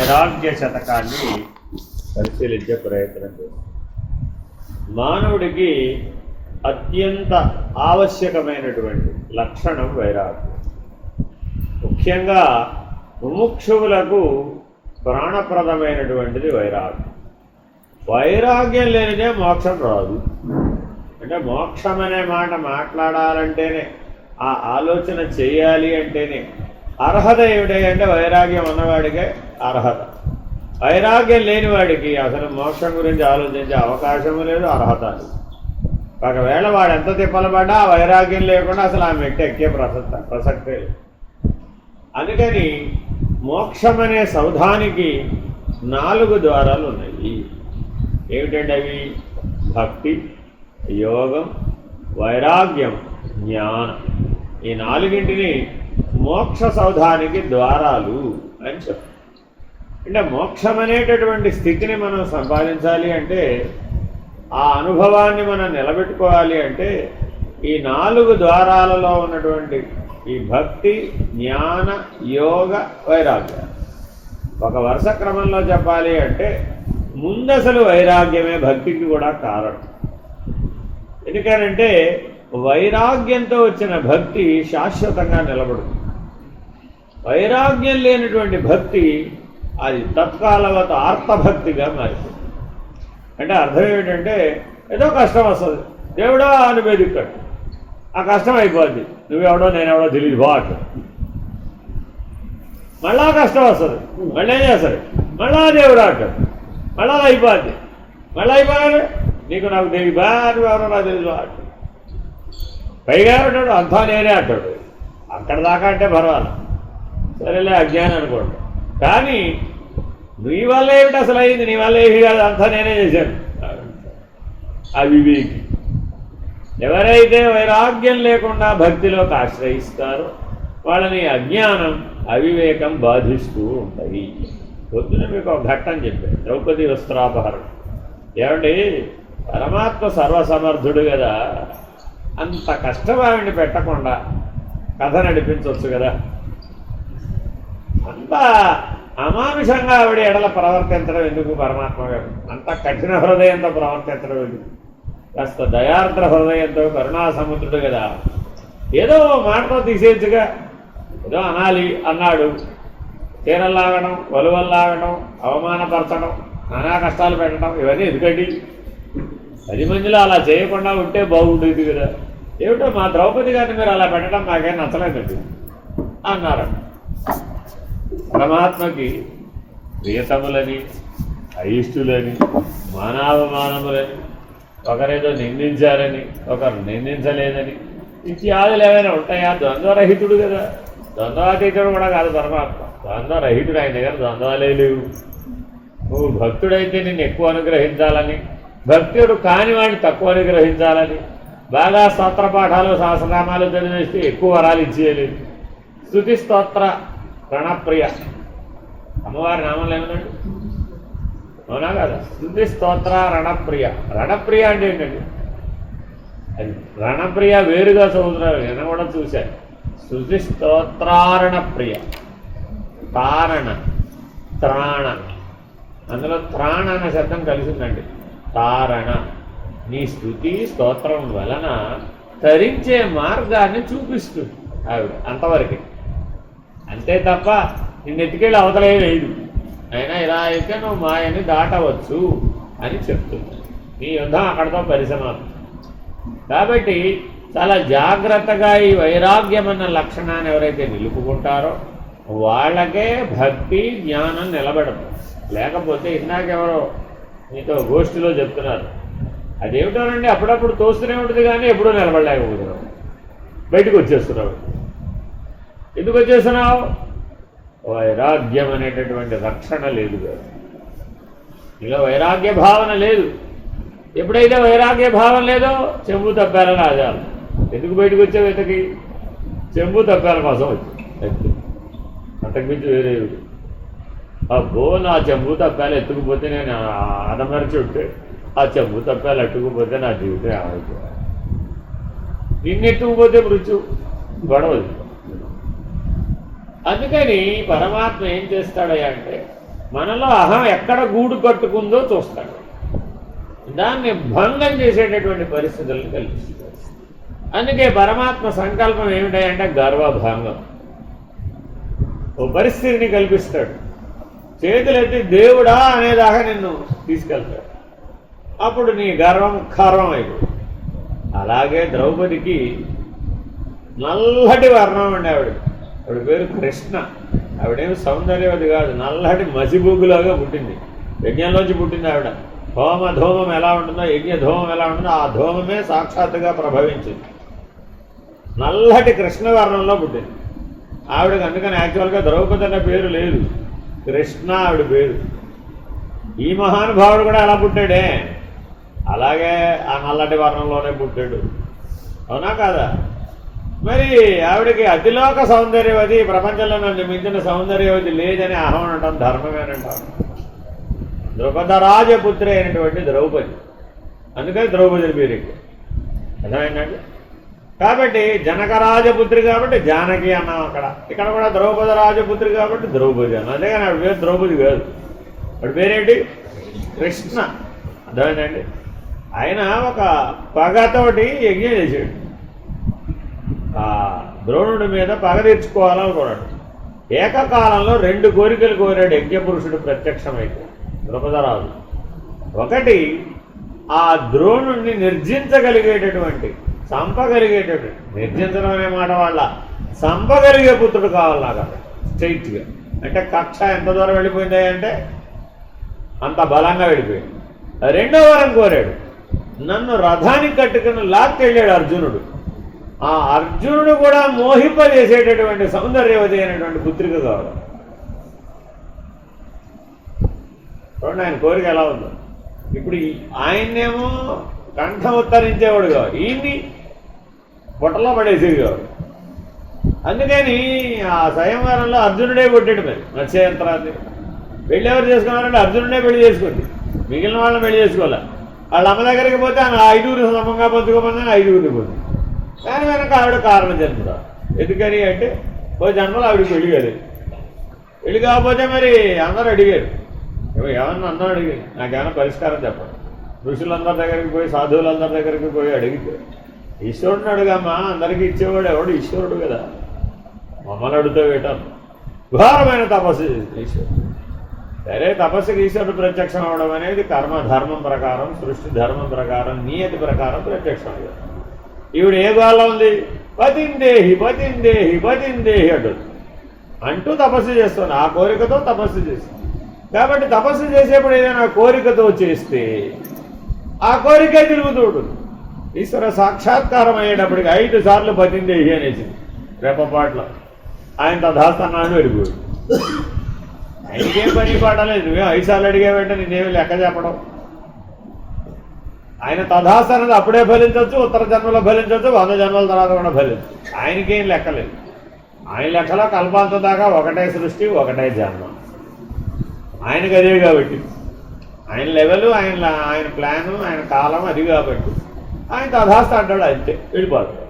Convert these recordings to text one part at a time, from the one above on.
వైరాగ్య శతకాన్ని పరిశీలించే ప్రయత్నం చేస్తాం. మానవుడికి అత్యంత ఆవశ్యకమైనటువంటి లక్షణం వైరాగ్యం. ముఖ్యంగా ముముక్షువులకు ప్రాణప్రదమైనటువంటిది వైరాగ్యం. వైరాగ్యం లేనిదే మోక్షం రాదు. అంటే మోక్షం అనే మాట మాట్లాడాలంటేనే, ఆ ఆలోచన చేయాలి అంటేనే అర్హత ఏమిటి అంటే వైరాగ్యం ఉన్నవాడికే అర్హత. వైరాగ్యం లేని వాడికి అసలు మోక్షం గురించి ఆలోచించే అవకాశము లేదు, అర్హత లేదు. ఒకవేళ వాడు ఎంత తిప్పలపడ్డా ఆ వైరాగ్యం లేకుండా అసలు ఆ మెట్టు ఎక్కే ప్రసక్తే లేదు. అందుకని మోక్షం అనే సౌధానికి 4 ద్వారాలు ఉన్నాయి. ఏమిటంటే అవి భక్తి, యోగం, వైరాగ్యం, జ్ఞానం. ఈ 4ంటిని మోక్ష సౌధానికి ద్వారాలు అని చెప్తారు. అంటే మోక్షం అనేటటువంటి స్థితిని మనం సంపాదించాలి అంటే, ఆ అనుభవాన్ని మనం నిలబెట్టుకోవాలి అంటే ఈ 4 ద్వారాలలో ఉన్నటువంటి ఈ భక్తి, జ్ఞాన, యోగ, వైరాగ్యం ఒక వరుస క్రమంలో చెప్పాలి అంటే ముందసలు వైరాగ్యమే భక్తికి కూడా కారణం. ఎందుకనంటే వైరాగ్యంతో వచ్చిన భక్తి శాశ్వతంగా నిలబడుతుంది. వైరాగ్యం లేనటువంటి భక్తి అది తత్కాలవత ఆర్తభక్తిగా మారిపోతుంది. అంటే అర్థం ఏమిటంటే ఏదో కష్టం వస్తుంది, దేవుడా అని బెదిక్కాడు, ఆ కష్టం అయిపోద్ది, నువ్వెవడో నేనెవడో తెలియదు బాటు. మళ్ళా కష్టం వస్తుంది, మళ్ళీ ఏం చేస్తాడు, మళ్ళా దేవుడు అంటాడు, మళ్ళా అయిపోద్ది, మళ్ళీ అయిపోయాడు నీకు నాకు తెలియదు బా, నువ్వెవరో నాకు తెలియదు అంటాడు. పైగా అంటాడు అంతా నేనే అంటాడు. అక్కడ దాకా అంటే పర్వాలేదు, సరేలే అజ్ఞానం అనుకోండి. కానీ నీ వల్ల ఏమిటి అసలు అయింది, నీ వల్ల ఏమి కాదు, అంతా నేనే చేశాను. అవివేకి. ఎవరైతే వైరాగ్యం లేకుండా భక్తిలోకి ఆశ్రయిస్తారో వాళ్ళని అజ్ఞానం, అవివేకం బాధిస్తూ ఉంటాయి. పొద్దున మీకు ఒక ఘట్టం చెప్పారు, ద్రౌపది వస్త్రాపహరణం. ఏమండి, పరమాత్మ సర్వసమర్థుడు కదా, అంత కష్టం ఆవిడ్ని పెట్టకుండా కథ నడిపించవచ్చు కదా. అంత అమానుషంగా ఆవిడ ఎడల ప్రవర్తించడం ఎందుకు పరమాత్మ గారు? అంత కఠిన హృదయంతో ప్రవర్తించడం ఎందుకు? కాస్త దయార్ద్ర హృదయంతో కరుణాసముద్రుడు కదా, ఏదో మాటతో తీసేయచ్చుగా. ఏదో అనాలి అన్నాడు, చీరల్లాగడం, వలువల్లాగడం, అవమానపరచడం, నానా కష్టాలు పెట్టడం, ఇవన్నీ ఎందుకండి? 10 మందిలో అలా చేయకుండా ఉంటే బాగుండేది కదా. ఏమిటో మా ద్రౌపది గారిని మీరు అలా పెట్టడం నాకేం నచ్చలేదండి అన్నారు. పరమాత్మకి ప్రియతములని, అయిష్టులని, మానవమానములని, ఒకరేదో నిందించారని ఒకరు నిందించలేదని ఇత్యాదులు ఏమైనా ఉంటాయా? ద్వంద్వరహితుడు కదా, ద్వంద్వాతీతుడు కూడా కాదు పరమాత్మ, ద్వంద్వరహితుడు. ఆయన దగ్గర ద్వంద్వాలే లేవు. నువ్వు భక్తుడైతే నిన్ను ఎక్కువ అనుగ్రహించాలని, భక్తుడు కాని వాడిని తక్కువ అనుగ్రహించాలని, బాగా స్తోత్ర పాఠాలు సహస్రనామాలు చదివేస్తే ఎక్కువ వరాలు ఇచ్చేయలేదు. స్తుతి స్తోత్ర రణప్రియ, అమ్మవారి నామంలో ఏమన్నాడు? అవునా కదా? స్తుతి స్తోత్ర రణప్రియ. రణప్రియ అంటే ఏంటండి? అది రణప్రియ వేరుగా చదువుతున్నారు, నేను కూడా చూశాను. స్తుతి స్తోత్రారణప్రియ, తారణ, త్రాణ, అందులో త్రాణ అనే శబ్దం కలిసిందండి. తారణ, నీ స్తుతి స్తోత్రం వలన తరించే మార్గాన్ని చూపిస్తుంది ఆవిడ, అంతవరకే. అంతే తప్ప నిన్ను ఎత్తుకెళ్ళి అవతలే లేదు. అయినా ఇలా అయితే నువ్వు మాయని దాటవచ్చు అని చెప్తుంది. నీ యుద్ధం అక్కడితో పరిసమాప్తం. కాబట్టి చాలా జాగ్రత్తగా ఈ వైరాగ్యం అన్న లక్షణాన్ని ఎవరైతే నిలుపుకుంటారో వాళ్ళకే భక్తి, జ్ఞానం నిలబడదు. లేకపోతే ఇందాకెవరో మీతో గోష్ఠిలో చెప్తున్నారు, అదేమిటోనండి అప్పుడప్పుడు తోస్తూనే ఉంటుంది కానీ ఎప్పుడూ నిలబడలేకపోతున్నావు, బయటకు వచ్చేస్తున్నావు. ఎందుకు వచ్చేస్తున్నావు? వైరాగ్యం అనేటటువంటి రక్షణ లేదు కదా, ఇలా వైరాగ్య భావన లేదు. ఎప్పుడైతే వైరాగ్య భావన లేదో చెంబు తప్పాలని ఆచారం. ఎందుకు బయటకు వచ్చావు? ఇంతకి చెంబు తప్పాల కోసం వచ్చి, అంతకు మించి వేరే. అబ్బో, నా చెంబు తప్పాలు ఎత్తుకుపోతే నేను ఆడమరిచి ఉంటే, ఆ చెంబు తప్పాలు అట్టుకుపోతే నా జీవితం ఏమైపోయాలి. నిన్నెత్తుకుపోతే మృత్యు గొడవది. అందుకని పరమాత్మ ఏం చేస్తాడయ్యా అంటే మనలో అహం ఎక్కడ గూడు కట్టుకుందో చూస్తాడు, దాన్ని భంగం చేసేటటువంటి పరిస్థితులను కల్పిస్తాడు. అందుకే పరమాత్మ సంకల్పం ఏమిటంటే గర్వభంగం. ఓ పరిస్థితిని కల్పిస్తాడు, చేతులెత్తి దేవుడా అనేదాకా నిన్ను తీసుకెళ్తాడు. అప్పుడు నీ గర్వం ఖర్వం అయిపోయింది. అలాగే ద్రౌపదికి నల్లటి వర్ణం ఉండే ఆవిడ పేరు కృష్ణ. ఆవిడేమి సౌందర్యవతి కాదు, నల్లటి మసిబొగ్గులాగా పుట్టింది. యజ్ఞంలోంచి పుట్టింది ఆవిడ. హోమ ధూమం ఎలా ఉంటుందో, యజ్ఞ ధూమం ఎలా ఉంటుందో ఆ ధూమమే సాక్షాత్తుగా ప్రభవించింది. నల్లటి కృష్ణవర్ణంలో పుట్టింది ఆవిడకి. అందుకని యాక్చువల్గా ద్రౌపది అన్న పేరు లేదు, కృష్ణ ఆవిడ పేరు. ఈ మహానుభావుడు కూడా ఎలా పుట్టాడే, అలాగే ఆ నల్లటి వర్ణంలోనే పుట్టాడు. అవునా కాదా? మరి ఆవిడకి అతిలోక సౌందర్యవతి, ప్రపంచంలో నన్ను మించిన సౌందర్యవతి లేదని అహం అంటాం, ధర్మమేనంటాం. ద్రుపదరాజపుత్రి అయినటువంటి ద్రౌపది, అందుకని ద్రౌపది పేరు ఎక్కువ. అర్థమైందండి? కాబట్టి జనకరాజపుత్రి కాబట్టి జానకి అన్నాం అక్కడ. ఇక్కడ కూడా ద్రౌపద రాజపుత్రి కాబట్టి ద్రౌపది అన్నాం. అంతేగాని ఆవిడ పేరు ద్రౌపది కాదు, వాడి పేరేంటి? కృష్ణ. అర్థమైందండి? ఆయన ఒక పగతోటి యజ్ఞం చేశాడు, ఆ ద్రోణుడి మీద పగ తీర్చుకోవాలనుకున్నాడు. ఏకకాలంలో 2 కోరికలు కోరాడు యజ్ఞపురుషుడు ప్రత్యక్షమైతే ద్రుపదరాజు. ఒకటి, ఆ ద్రోణుడిని నిర్జించగలిగేటటువంటి, చంపగలిగేటటువంటి, నిర్జించడం అనే మాట వల్ల చంపగలిగే పుత్రుడు కావాలి నాకు స్ట్రైట్గా. అంటే కక్ష ఎంత దూరం వెళ్ళిపోయింది అంటే అంత బలంగా వెళ్ళిపోయింది. 2వ వరం కోరాడు, నన్ను రథానికి కట్టుకుని లాక్కెళ్ళాడు అర్జునుడు. ఆ అర్జునుడు కూడా మోహింపజేసేటటువంటి సౌందర్యవతి అయినటువంటి పుత్రిక కావాలి. చూడండి ఆయన కోరిక ఎలా ఉందో. ఇప్పుడు ఆయన్నేమో కంఠం ఉత్తరించేవాడు కావాలి, ఈయన్ని పొట్టలో పడేసేది కావాలి. అందుకని ఆ స్వయంవరంలో అర్జునుడే కొట్టాడు. మరి మత్స్యయంత్రాన్ని పెళ్ళి ఎవరు చేసుకున్నారంటే అర్జునుడే పెళ్లి చేసుకుంది, మిగిలిన వాళ్ళని పెళ్లి చేసుకోవాలి. వాళ్ళ అమ్మ దగ్గరికి పోతే ఆయన 5గురు సమంగా పంచుకోమని 5గురిని పోతుంది. కానీ వెనక ఆవిడ కారణం జన్మదా. ఎందుకని అంటే ఓ జన్మలో ఆవిడకి పెళ్లి కాలేదు. పెళ్లి కాకపోతే మరి అందరూ అడిగారు, ఏమన్నా అందరూ అడిగారు నాకేమైనా పరిష్కారం చెప్పండి. ఋషులందరి దగ్గరికి పోయి, సాధువులందరి దగ్గరికి పోయి అడిగితే ఈశ్వరుడిని అడుగమ్మా, అందరికీ ఇచ్చేవాడు ఎవడు? ఈశ్వరుడు కదా, మమ్మల్ని అడుగుతూ వేయటం. ఘోరమైన తపస్సు ఈశ్వరుడు. సరే, తపస్సుకి ఈశ్వరుడు ప్రత్యక్షం అవడం అనేది కర్మధర్మం ప్రకారం, సృష్టి ధర్మం ప్రకారం, నియతి ప్రకారం ప్రత్యక్షం అయ్యాడు. ఈవిడ ఏ గోళ ఉంది? పతిందేహి పతిందేహి పతిందేహి అంటూ తపస్సు చేస్తుంది. ఆ కోరికతో తపస్సు చేస్తుంది. కాబట్టి తపస్సు చేసేప్పుడు ఏదైనా కోరికతో చేస్తే ఆ కోరికే తిరుగుతూ ఉంటుంది. ఈశ్వర సాక్షాత్కారం అయ్యేటప్పటికి 5 సార్లు పతిందేహి అనేసింది రేపపాట్లో. ఆయన తదాస్తన్నాడు వెళ్ళిపోయాడు. ఆయనకేం పని పాడలేదు. నువ్వే 5 సార్లు అడిగావంటే నేనేమి లెక్క చెప్పడం. ఆయన తదాస్తు అన్నది అప్పుడే ఫలించవచ్చు, ఉత్తర జన్మలో ఫలించవచ్చు, 100 జన్మల తర్వాత కూడా ఫలించవచ్చు. ఆయనకేం లెక్కలేదు. ఆయన లెక్కలో కల్పాంతం దాకా ఒకటే సృష్టి, ఒకటే జన్మ. ఆయనకు అదే కాబట్టి ఆయన లెవెలు, ఆయన ప్లాను, ఆయన కాలం అది కాబట్టి ఆయన తదాస్తు అంటాడు, అంతే వెళ్ళిపోతాడు.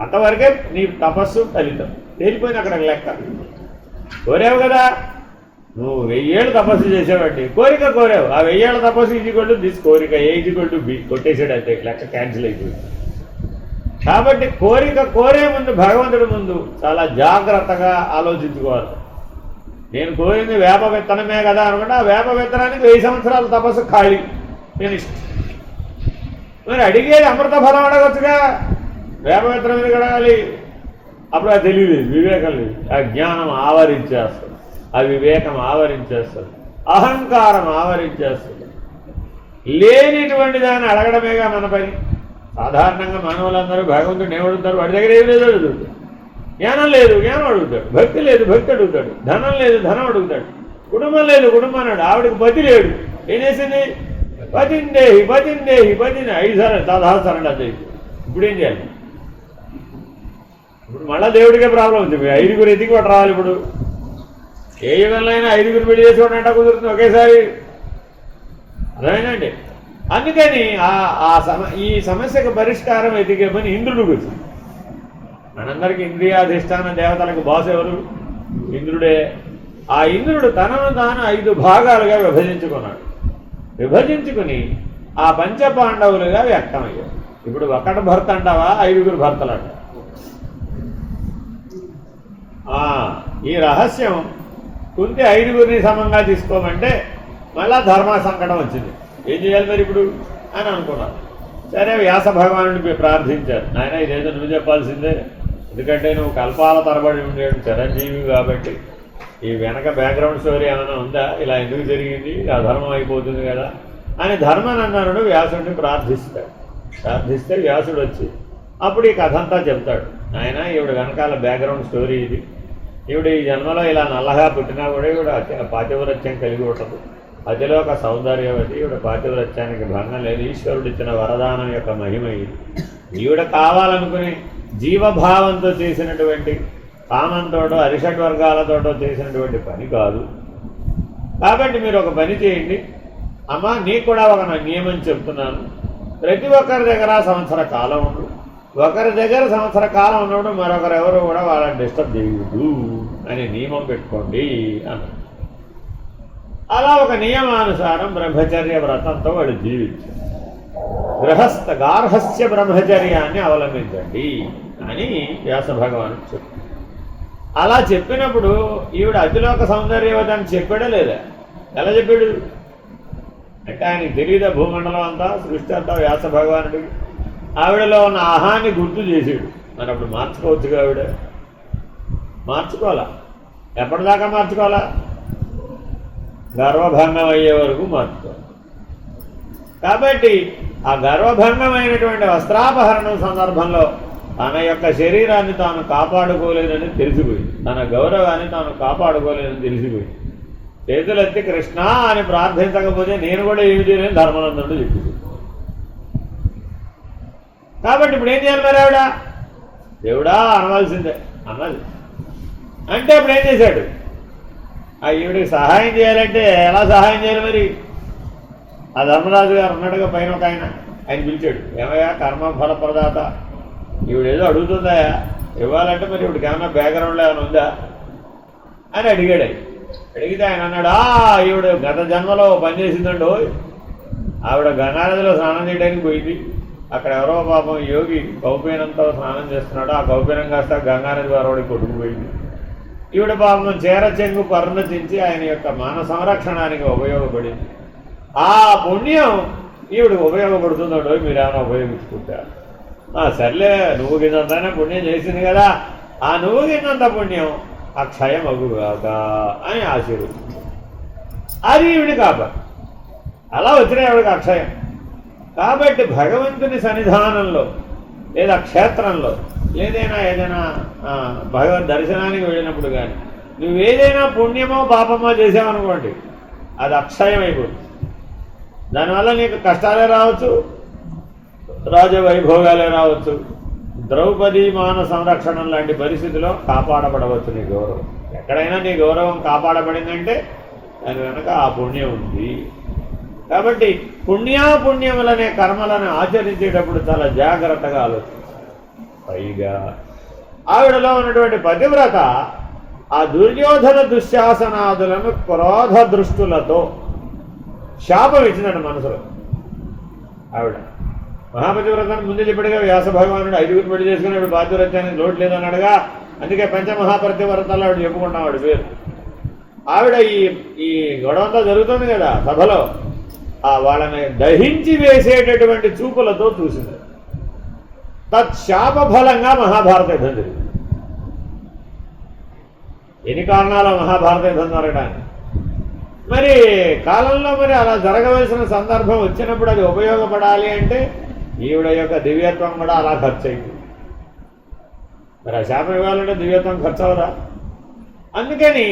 అంతవరకే నీ తపస్సు ఫలితం. తేలిపోయిన అక్కడ లెక్క. కోరావు కదా, నువ్వు 1000 ఏళ్ళు తపస్సు చేసావండి, కోరిక కోరావు. ఆ 1000 ఏళ్ళ తపస్సు ఈజ్వల్ టు దిస్ కోరిక, ఈజ్వల్ టు బి, కొట్టేసాడు అంతే, లెక్క క్యాన్సిల్ అయిపోయింది. కాబట్టి కోరిక కోరే ముందు భగవంతుడి ముందు చాలా జాగ్రత్తగా ఆలోచించుకోవాలి. నేను కోరింది వేప విత్తనమే కదా అనుకుంటే ఆ వేప విత్తనానికి 1000 సంవత్సరాల తపస్సు ఖాళీ, ఫినిష్. మరి అడిగేది అమృత ఫలం అడగచ్చుగా, వేప విత్తనం మీద అడగాలి. అప్పుడు అది తెలియలేదు, వివేకం లేదు. ఆ జ్ఞానం ఆవరించేస్తుంది, ఆ వివేకం ఆవరించేస్తుంది, అహంకారం ఆవరించేస్తుంది. లేనిటువంటి దాన్ని అడగడమేగా మన పని. సాధారణంగా మానవులందరూ భగవంతుడిని ఏమడుగుతారు? వాడి దగ్గర ఏం లేదు అడుగుతాడు. జ్ఞానం లేదు, జ్ఞానం అడుగుతాడు. భక్తి లేదు, భక్తి అడుగుతాడు. ధనం లేదు, ధనం అడుగుతాడు. కుటుంబం లేదు, కుటుంబం అన్నాడు. ఆవిడకి పతి లేడు. ఏం చేసింది? పతిందేహి పతిందేహి పతిని 5 సార్లు తదాస్తరండి అది. ఇప్పుడు ఏం చేయాలి? ఇప్పుడు మళ్ళీ దేవుడికే ప్రాబ్లం వచ్చింది. 5గురు ఎదిగి పట్టు రావాలి. ఇప్పుడు ఏ యుగంలో అయినా 5గురు పెళ్లి చేసుకోవడం కుదురుతుంది ఒకేసారి. అదేనండి. అందుకని ఈ సమస్యకు పరిష్కారం ఎదిగేమని ఇంద్రుడికి వచ్చింది. మనందరికీ ఇంద్రియాధిష్టాన దేవతలకు బాస్ ఎవరు? ఇంద్రుడే. ఆ ఇంద్రుడు తనను తాను 5 భాగాలుగా విభజించుకున్నాడు. విభజించుకుని ఆ పంచపాండవులుగా వ్యక్తమయ్యాడు. ఇప్పుడు ఒకటి భర్త అంటావా, 5గురు భర్తలు అంట. ఈ రహస్యం కుంతి 5గురిని సమంగా తీసుకోమంటే మళ్ళా ధర్మ సంకటం వచ్చింది. ఏం చేయాలి మరి ఇప్పుడు అని అనుకున్నాను. సరే వ్యాస భగవానుడిని ప్రార్థించారు, నాయన ఇదేదో నువ్వు చెప్పాల్సిందే, ఎందుకంటే నువ్వు కల్పాల తరబడి ఉండేడు చిరంజీవి కాబట్టి ఈ వెనక బ్యాక్గ్రౌండ్ స్టోరీ ఏమైనా ఉందా, ఇలా ఎందుకు జరిగింది, అధర్మం అయిపోతుంది కదా అని ధర్మానందనుడు వ్యాసుడిని ప్రార్థిస్తాడు. ప్రార్థిస్తే వ్యాసుడు వచ్చి అప్పుడు ఈ కథ అంతా చెప్తాడు. ఆయన ఈవిడ వెనకాల బ్యాక్గ్రౌండ్ స్టోరీ ఇది, ఈవిడ ఈ జన్మలో ఇలా నల్లగా పుట్టినా కూడా ఈవిడ పాతివ్రత్యం కలిగి ఉంటుంది, అతిలోక సౌందర్యవతి, ఈవిడ పాతివ్రత్యానికి భంగం లేదు, ఈశ్వరుడు ఇచ్చిన వరదానం యొక్క మహిమ ఇది. ఈవిడ కావాలనుకుని జీవభావంతో చేసినటువంటి కామంతోటో అరిషడ్ వర్గాలతోటో చేసినటువంటి పని కాదు. కాబట్టి మీరు ఒక పని చేయండి అమ్మా, నీకు కూడా ఒక నియమం చెప్తున్నాను, ప్రతి ఒక్కరి దగ్గర సంవత్సర కాలం ఉండు, ఒకరి దగ్గర సంవత్సర కాలం ఉన్నప్పుడు మరొకరెవరు కూడా వాళ్ళని డిస్టర్బ్ చేయదు అని నియమం పెట్టుకోండి అన్నాడు. అలా ఒక నియమానుసారం బ్రహ్మచర్య వ్రతంతో వాడు జీవించాడు. గార్హస్య బ్రహ్మచర్యాన్ని అవలంబించండి అని వ్యాస భగవానుడు చెప్పాడు. అలా చెప్పినప్పుడు ఈవిడ అతిలోక సౌందర్యవతి అని చెప్పాడా లేదా? ఎలా చెప్పాడు అంటే ఆయనకి తెలియదా భూమండలం అంతా, సృష్టి అంతా వ్యాస భగవానుడికి. ఆవిడలో ఉన్న ఆహాన్ని గుర్తు చేసాడు. మరి అప్పుడు మార్చుకోవచ్చుగా, ఆవిడ మార్చుకోవాలా, ఎప్పటిదాకా మార్చుకోవాలా, గర్వభంగం అయ్యే వరకు మార్చుకోవాలి. కాబట్టి ఆ గర్వభంగమైనటువంటి వస్త్రాపహరణం సందర్భంలో తన యొక్క శరీరాన్ని తాను కాపాడుకోలేదని తెలిసిపోయింది, తన గౌరవాన్ని తాను కాపాడుకోలేదని తెలిసిపోయింది. చేతులెత్తి కృష్ణ అని ప్రార్థించకపోతే నేను కూడా ఏమి చేయలేని ధర్మానందుడు చెప్పింది. కాబట్టి ఇప్పుడు ఏం చేయాలి మరి ఆవిడ? దేవుడా అనవలసిందే అన్నది. అంటే ఇప్పుడు ఏం చేశాడు? ఆ ఈవిడికి సహాయం చేయాలంటే ఎలా సహాయం చేయాలి మరి? ఆ ధర్మరాజు గారు ఉన్నట్టుగా పైన ఒక ఆయన పిలిచాడు, ఏమయ్యా కర్మఫల ప్రదాత, ఈవిడేదో అడుగుతుందా ఇవ్వాలంటే మరి ఇవిడికి ఏమన్నా బ్యాక్గ్రౌండ్లో ఏమైనా ఉందా అని అడిగాడు. అడిగితే ఆయన అన్నాడు, ఈవిడ గత జన్మలో పనిచేసిందండో, ఆవిడ గంగానదిలో స్నానం చేయడానికి పోయింది, అక్కడ ఎవరో పాపం యోగి కౌపీనంతో స్నానం చేస్తున్నాడు, ఆ కౌపీనం కాస్త గంగానది వారోడికి కొట్టుకుపోయింది. ఈవిడ పాపం చీర చెంగు పరిణతించి ఆయన యొక్క మాన సంరక్షణానికి ఉపయోగపడింది. ఆ పుణ్యం ఈవిడికి ఉపయోగపడుతుందో మీరేమైనా ఉపయోగించుకుంటారు? సర్లే, నువ్వు కిందంతైనా పుణ్యం చేసింది కదా, ఆ నువ్వు కిందంత పుణ్యం అక్షయం అగుగాక అని ఆశీర్వదించాడు. అది ఈవిడి కాబట్టి అలా వచ్చినాయి ఆవిడకి అక్షయం. కాబట్టి భగవంతుని సన్నిధానంలో లేదా క్షేత్రంలో ఏదైనా భగవద్ దర్శనానికి వెళ్ళినప్పుడు కానీ నువ్వేదైనా పుణ్యమో పాపమో చేసావనుకోండి, అది అక్షయం అయిపోతుంది. దానివల్ల నీకు కష్టాలే రావచ్చు, రాజవైభోగాలే రావచ్చు, ద్రౌపది మాన సంరక్షణం లాంటి పరిస్థితిలో కాపాడబడవచ్చు నీ గౌరవం. ఎక్కడైనా నీ గౌరవం కాపాడబడిందంటే దాని వెనక ఆ పుణ్యం ఉంది. కాబట్టి పుణ్యాపుణ్యములనే కర్మలను ఆచరించేటప్పుడు చాలా జాగ్రత్తగా ఆలోచించాలి. పైగా ఆవిడలో ఉన్నటువంటి పతివ్రత ఆ దుర్యోధన దుశ్శాసనాదులను క్రోధ దృష్టులతో శాపం ఇచ్చినట్టు మనసులో. ఆవిడ మహాపతివ్రతను ముందే చెప్పాడుగా వ్యాస భగవానుడు, 5గురు పెళ్లి చేసుకున్నాడు, పాతివ్రత్యానికి లోటు లేదన్నాడుగా. అందుకే పంచమహాపతివ్రతల్లో ఆవిడ చెప్పుకుంటాం ఆవిడ పేరు. ఆవిడ ఈ గొడవంతా జరుగుతుంది కదా సభలో, వాళ్ళని దహించి వేసేటటువంటి చూపులతో చూసింది. తత్శాప ఫలంగా మహాభారత యుద్ధం జరిగింది. ఎన్ని కారణాలు మహాభారత యుద్ధం జరగడానికి? మరి కాలంలో మరి అలా జరగవలసిన సందర్భం వచ్చినప్పుడు అది ఉపయోగపడాలి అంటే ఈవిడ యొక్క దివ్యత్వం కూడా అలా ఖర్చు అయింది. మరి ఆ శాపం ఇవ్వాలంటే దివ్యత్వం ఖర్చు అవదా? అందుకని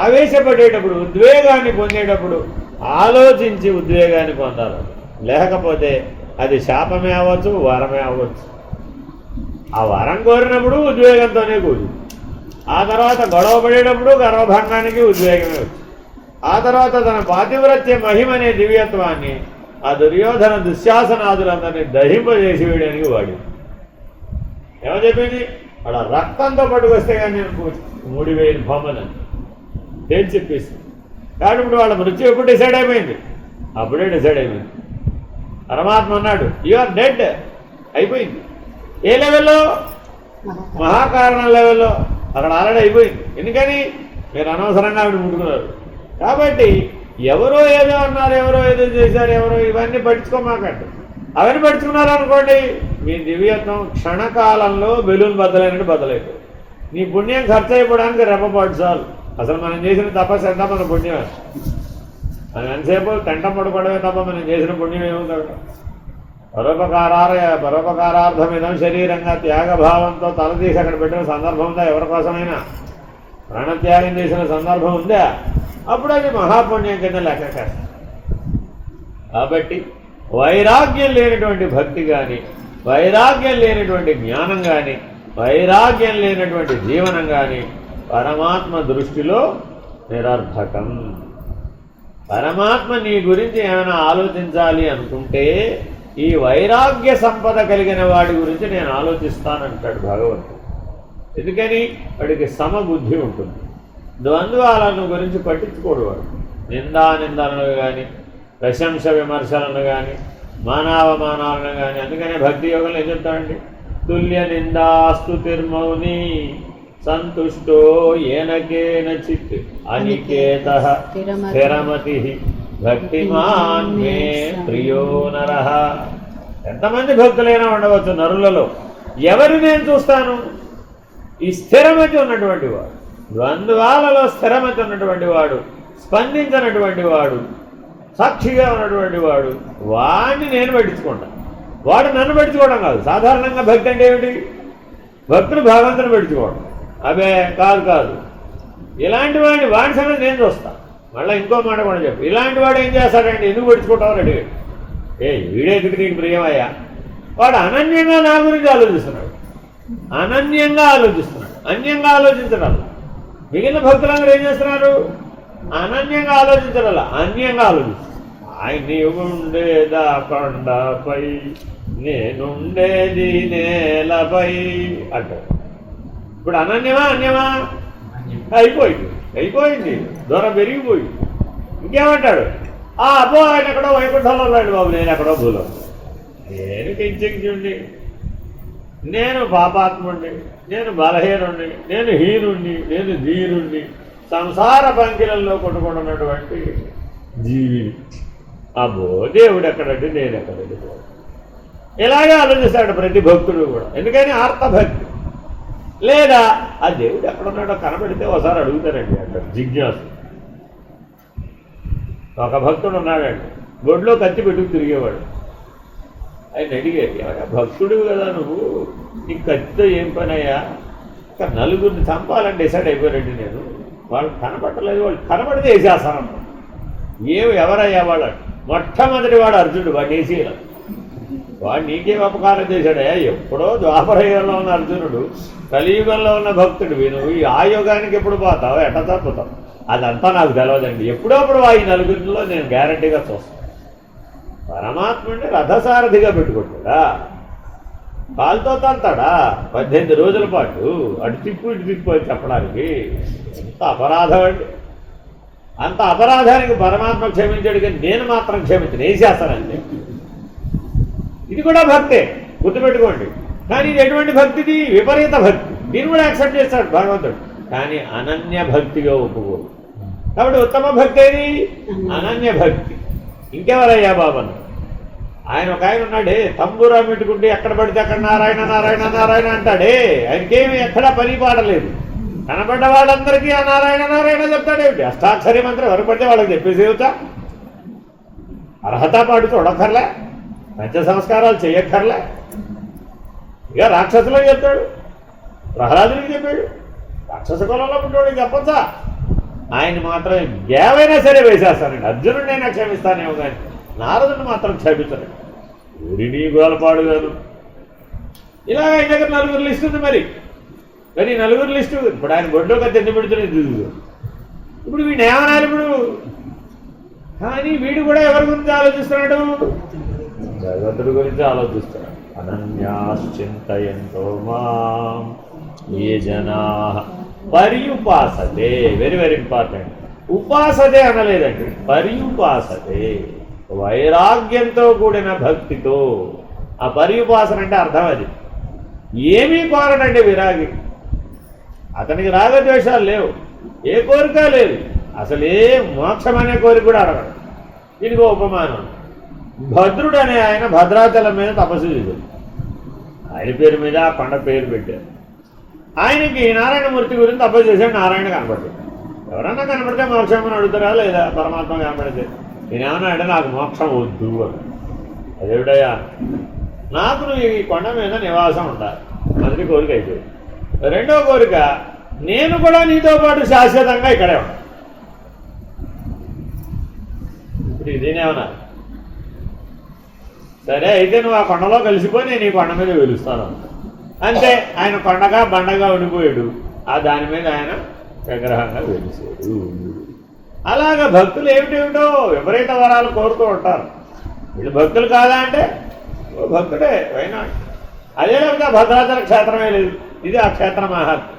ఆవేశపడేటప్పుడు, ఉద్వేగాన్ని పొందేటప్పుడు ఆలోచించి ఉద్వేగాన్ని పొందాలి. లేకపోతే అది శాపమే అవ్వచ్చు, వరమే అవ్వచ్చు. ఆ వరం కోరినప్పుడు ఉద్వేగంతోనే కూలి, ఆ తర్వాత గొడవ పడేటప్పుడు గర్వభంగానికి ఉద్వేగమే వచ్చు, ఆ తర్వాత తన పాతివ్రత్య మహిమనే దివ్యత్వాన్ని ఆ దుర్యోధన దుశ్శాసనాదులందరినీ దహింపజేసి వేయడానికి వాడి ఏమో చెప్పింది, వాడు రక్తంతో పట్టుకొస్తే కానీ నేను 3000 బొమ్మలని తేల్చి చెప్పేసింది. కాబట్టి ఇప్పుడు వాళ్ళ మృత్యు ఎప్పుడు డిసైడ్ అయిపోయింది, అప్పుడే డిసైడ్ అయిపోయింది. పరమాత్మ అన్నాడు యు ఆర్ డెడ్, అయిపోయింది. ఏ లెవెల్లో? మహాకారణం లెవెల్లో అక్కడ ఆల్రెడీ అయిపోయింది. ఎందుకని? మీరు అనవసరంగా ఆవిడ ముట్టుకున్నారు. కాబట్టి ఎవరో ఏదో అన్నారు, ఎవరో ఏదో చేశారు, ఎవరో ఇవన్నీ పట్టించుకోమాకండి. అవన్నీ పట్టించుకున్నారు అనుకోండి, మీ దివ్యత్వం క్షణకాలంలో బెలూన్ బద్దలైనట్టు బద్దలైపోయింది. నీ పుణ్యం ఖర్చు అయిపోవడానికి రెప్పపాటు చాలు. అసలు మనం చేసిన తపస్సు ఎంత మన పుణ్యం? మనం ఎంతసేపు కంఠం పడుకోవడమే తప్ప మనం చేసిన పుణ్యం ఏముందంట? పరోపకారార్థమిదం శరీరంగా త్యాగభావంతో తలదీసి అక్కడ పెట్టిన సందర్భం ఉందా? ఎవరి కోసమైనా ప్రాణత్యాగం చేసిన సందర్భం ఉందా? అప్పుడు అది మహాపుణ్యం కింద లెక్క. కాబట్టి వైరాగ్యం లేనటువంటి భక్తి కానీ, వైరాగ్యం లేనటువంటి జ్ఞానం కానీ, వైరాగ్యం లేనటువంటి జీవనం కానీ పరమాత్మ దృష్టిలో నిరర్థకం. పరమాత్మ నీ గురించి ఏమైనా ఆలోచించాలి అనుకుంటే ఈ వైరాగ్య సంపద కలిగిన వాడి గురించి నేను ఆలోచిస్తానంటాడు భగవంతుడు. ఎందుకని? వాడికి సమబుద్ధి ఉంటుంది. ద్వంద్వాలను గురించి పట్టించుకోడు వాడు. నిందానిందనలు కానీ, ప్రశంస విమర్శలను కానీ, మానవమానాలను కానీ. అందుకనే భక్తి యోగంలో ఏం చెప్తాడండి? తుల్య నిందాస్తుతిర్మౌని సంతుష్టో ఏనకేన చిత్ అనికేత స్థిరమతి భక్తిమాన్ మే ప్రియో నరః. ఎంతమంది భక్తులైనా ఉండవచ్చు నరులలో. ఎవరిని నేను చూస్తాను? ఈ స్థిరమతి ఉన్నటువంటి వాడు, ద్వంద్వాలలో స్థిరమతి ఉన్నటువంటి వాడు, స్పందించినటువంటి వాడు, సాక్షిగా ఉన్నటువంటి వాడు, వాడిని నేను పట్టించుకుంటాను. వాడు నన్ను పట్టించుకోవడం కాదు. సాధారణంగా భక్తి అంటే ఏమిటి? భక్తులు భగవంతుని పట్టించుకోవడం. అబే కాదు. ఇలాంటి వాడి సంగతి నేను చూస్తాను. మళ్ళీ ఇంకో మాట కూడా చెప్పు. ఇలాంటి వాడు ఏం చేస్తాడంటే ఎందుకు పట్టించుకుంటామని అడిగాడు. వీడేందుకు నీకు ప్రియమయ్యా? వాడు అనన్యంగా నా గురించి ఆలోచిస్తున్నాడు, అనన్యంగా ఆలోచిస్తున్నాడు, అన్యంగా ఆలోచించడం. మిగిలిన భక్తులందరూ ఏం చేస్తున్నారు? అనన్యంగా ఆలోచించడం, అన్యంగా ఆలోచిస్తున్నారు. నీవుండేదా కొండపై, నేనుండేది నేలపై అంటారు. ఇప్పుడు అనన్యమా అన్యమా? అయిపోయింది. దూరం పెరిగిపోయింది. ఇంకేమంటాడు? అబ్బో ఆయన ఎక్కడో వైకుంఠంలో ఉన్నాడు బాబు, నేను ఎక్కడో భూలో. నేను కించుండి, నేను పాపాత్ముండి, నేను బలహీనుండి, నేను హీనుండి, నేను ధీరుండి, సంసార పంకిలంలో కొట్టుకుంటున్నటువంటి జీవిని. అబ్బో దేవుడు ఎక్కడంటే నేను ఎక్కడండి. ఇలాగే ఆలోచిస్తాడు ప్రతి భక్తుడు కూడా. ఎందుకని? ఆర్తభక్తి. లేదా ఆ దేవుడు ఎక్కడున్నాడో కనబడితే ఒకసారి అడుగుతారండి అంటారు జిజ్ఞాసు. ఒక భక్తుడు ఉన్నాడండి, గొడ్లో కత్తి పెట్టుకు తిరిగేవాడు. ఆయన అడిగాడు, భక్తుడు కదా నువ్వు, నీ కత్తితో ఏం పని అయ్యా? ఇంకా నలుగురిని చంపాలని డిసైడ్ అయిపోయారండి నేను. వాళ్ళు కనపడలేదు, వాళ్ళు కనపడితే వేసేస్తాను. ఎవరయ్యా వాళ్ళు? మొట్టమొదటి వాడు అర్జునుడు. వాడిని వేసేయాలి. వాడు నీకేం అపకారం చేశాడయ్యా? ఎప్పుడో ద్వాపరయుగంలో ఉన్న అర్జునుడు, కలియుగంలో ఉన్న భక్తుడు. నువ్వు ఈ ఆయుగానికి ఎప్పుడు పోతావు, ఎట్ట తప్పుతావు? అదంతా నాకు తెలియదండి. ఎప్పుడప్పుడు ఈ నలుగురిలో నేను గ్యారంటీగా చూస్తాను. పరమాత్మ అంటే రథసారథిగా పెట్టుకుంటాడా? కాలుతో తంతాడా 18 రోజుల పాటు? అటు తిప్పు ఇటు తిప్పు అని చెప్పడానికి ఎంత అపరాధం అండి. అంత అపరాధానికి పరమాత్మ క్షమించాడు, కానీ నేను మాత్రం క్షమించను, వేసేస్తానండి. ఇది కూడా భక్తే, గుర్తుపెట్టుకోండి. కానీ ఇది ఎటువంటి భక్తిది? విపరీత భక్తి. దీన్ని కూడా యాక్సెప్ట్ చేస్తాడు భగవంతుడు, కానీ అనన్య భక్తిగా ఒప్పుకోడు. కాబట్టి ఉత్తమ భక్తి ఏది? అనన్య భక్తి. ఇంకెవరయ్యా బాబన్న? ఆయన ఒక ఆయన ఉన్నాడే, తంబూరా పెట్టుకుంటే ఎక్కడ పడితే అక్కడ నారాయణ నారాయణ నారాయణ అంటాడే. ఆయనకేమి ఎక్కడా పని పాడలేదు. కనబడ్డ వాళ్ళందరికీ ఆ నారాయణ నారాయణ చెప్తాడేమిటి? అష్టాక్షరి మంత్రం ఎవరు పడితే వాళ్ళకి చెప్పేసేవుతా? అర్హత పాటు చూడక్కర్లే, పంచ సంస్కారాలు చెయ్యక్కర్లే. ఇక రాక్షసులకు చెప్తాడు, ప్రహ్లాదునికి చెప్పాడు, రాక్షస కులంలో పుట్టేవాడికి చెప్పచ్చా? ఆయన మాత్రం ఏవైనా సరే వేసేస్తానండి. అర్జునుడైనా క్షమిస్తానేమో కానీ నారదుని మాత్రం క్షమించండి. ఊరిని గోలపాడు కాదు. ఇలాగ ఆయన దగ్గర నలుగురు లిస్ట్ ఉంది. మరి నలుగురు లిస్టు ఇప్పుడు ఆయన బొడ్లోకి తెండి పెడుతున్నది. ఇప్పుడు వీడిని ఏమనాలి ఇప్పుడు? కానీ వీడు కూడా ఎవరి గురించి ఆలోచిస్తున్నాడు? భగవంతుడి గురించి ఆలోచిస్తున్నాడు. అనన్యాశ్చింతయంతో మాం ఏ జనాః పర్యుపాసతే. Very very important. ఉపాసతే అనలేదండి, పర్యుపాసతే. వైరాగ్యంతో కూడిన భక్తితో. ఆ పర్యుపాసన అంటే అర్థం అది. ఏమీ కోరడండి విరాగి. అతనికి రాగద్వేషాలు లేవు, ఏ కోరిక లేదు, అసలు ఏ మోక్షం అనే కోరిక కూడా అడగడు. దీనికి ఉపమానం, భద్రుడు అనే ఆయన భద్రాచలం మీద తపస్సు చేశాడు. ఆయన పేరు మీద ఆ కొండ పేరు పెట్టారు. ఆయనకి నారాయణమూర్తి గురించి తపస్సు చేశాడు. నారాయణ కనపడ్డాడు. ఎవరన్నా కనపడితే మోక్షం అని అడుగుతారా లేదా? పరమాత్మ కనపడితే నేనేమన్నా అంటే నాకు మోక్షం వద్దు అని. అదేవిడయ్యా, నాకు నువ్వు ఈ కొండ మీద నివాసం ఉండాలి, మొదటి కోరిక అయిపోయింది. రెండో కోరిక, నేను కూడా నీతో పాటు శాశ్వతంగా ఇక్కడే ఉంటాను. ఇప్పుడు ఇదేనేమన్నా సరే అయితే నువ్వు ఆ కొండలో కలిసిపోయి నేను ఈ కొండ మీద వెలుస్తాను అంతే. ఆయన కొండగా బండగా ఉండిపోయాడు. ఆ దాని మీద ఆయన విగ్రహంగా వెలిసాడు. అలాగా భక్తులు ఏమిటేమిటో విపరీత వరాలు కోరుతూ ఉంటారు. వీళ్ళు భక్తులు కాదా అంటే భక్తుడే వైనాడు. అదే లేకపోతే భద్రాచల క్షేత్రమే లేదు. ఇది ఆ క్షేత్ర మహాత్మ.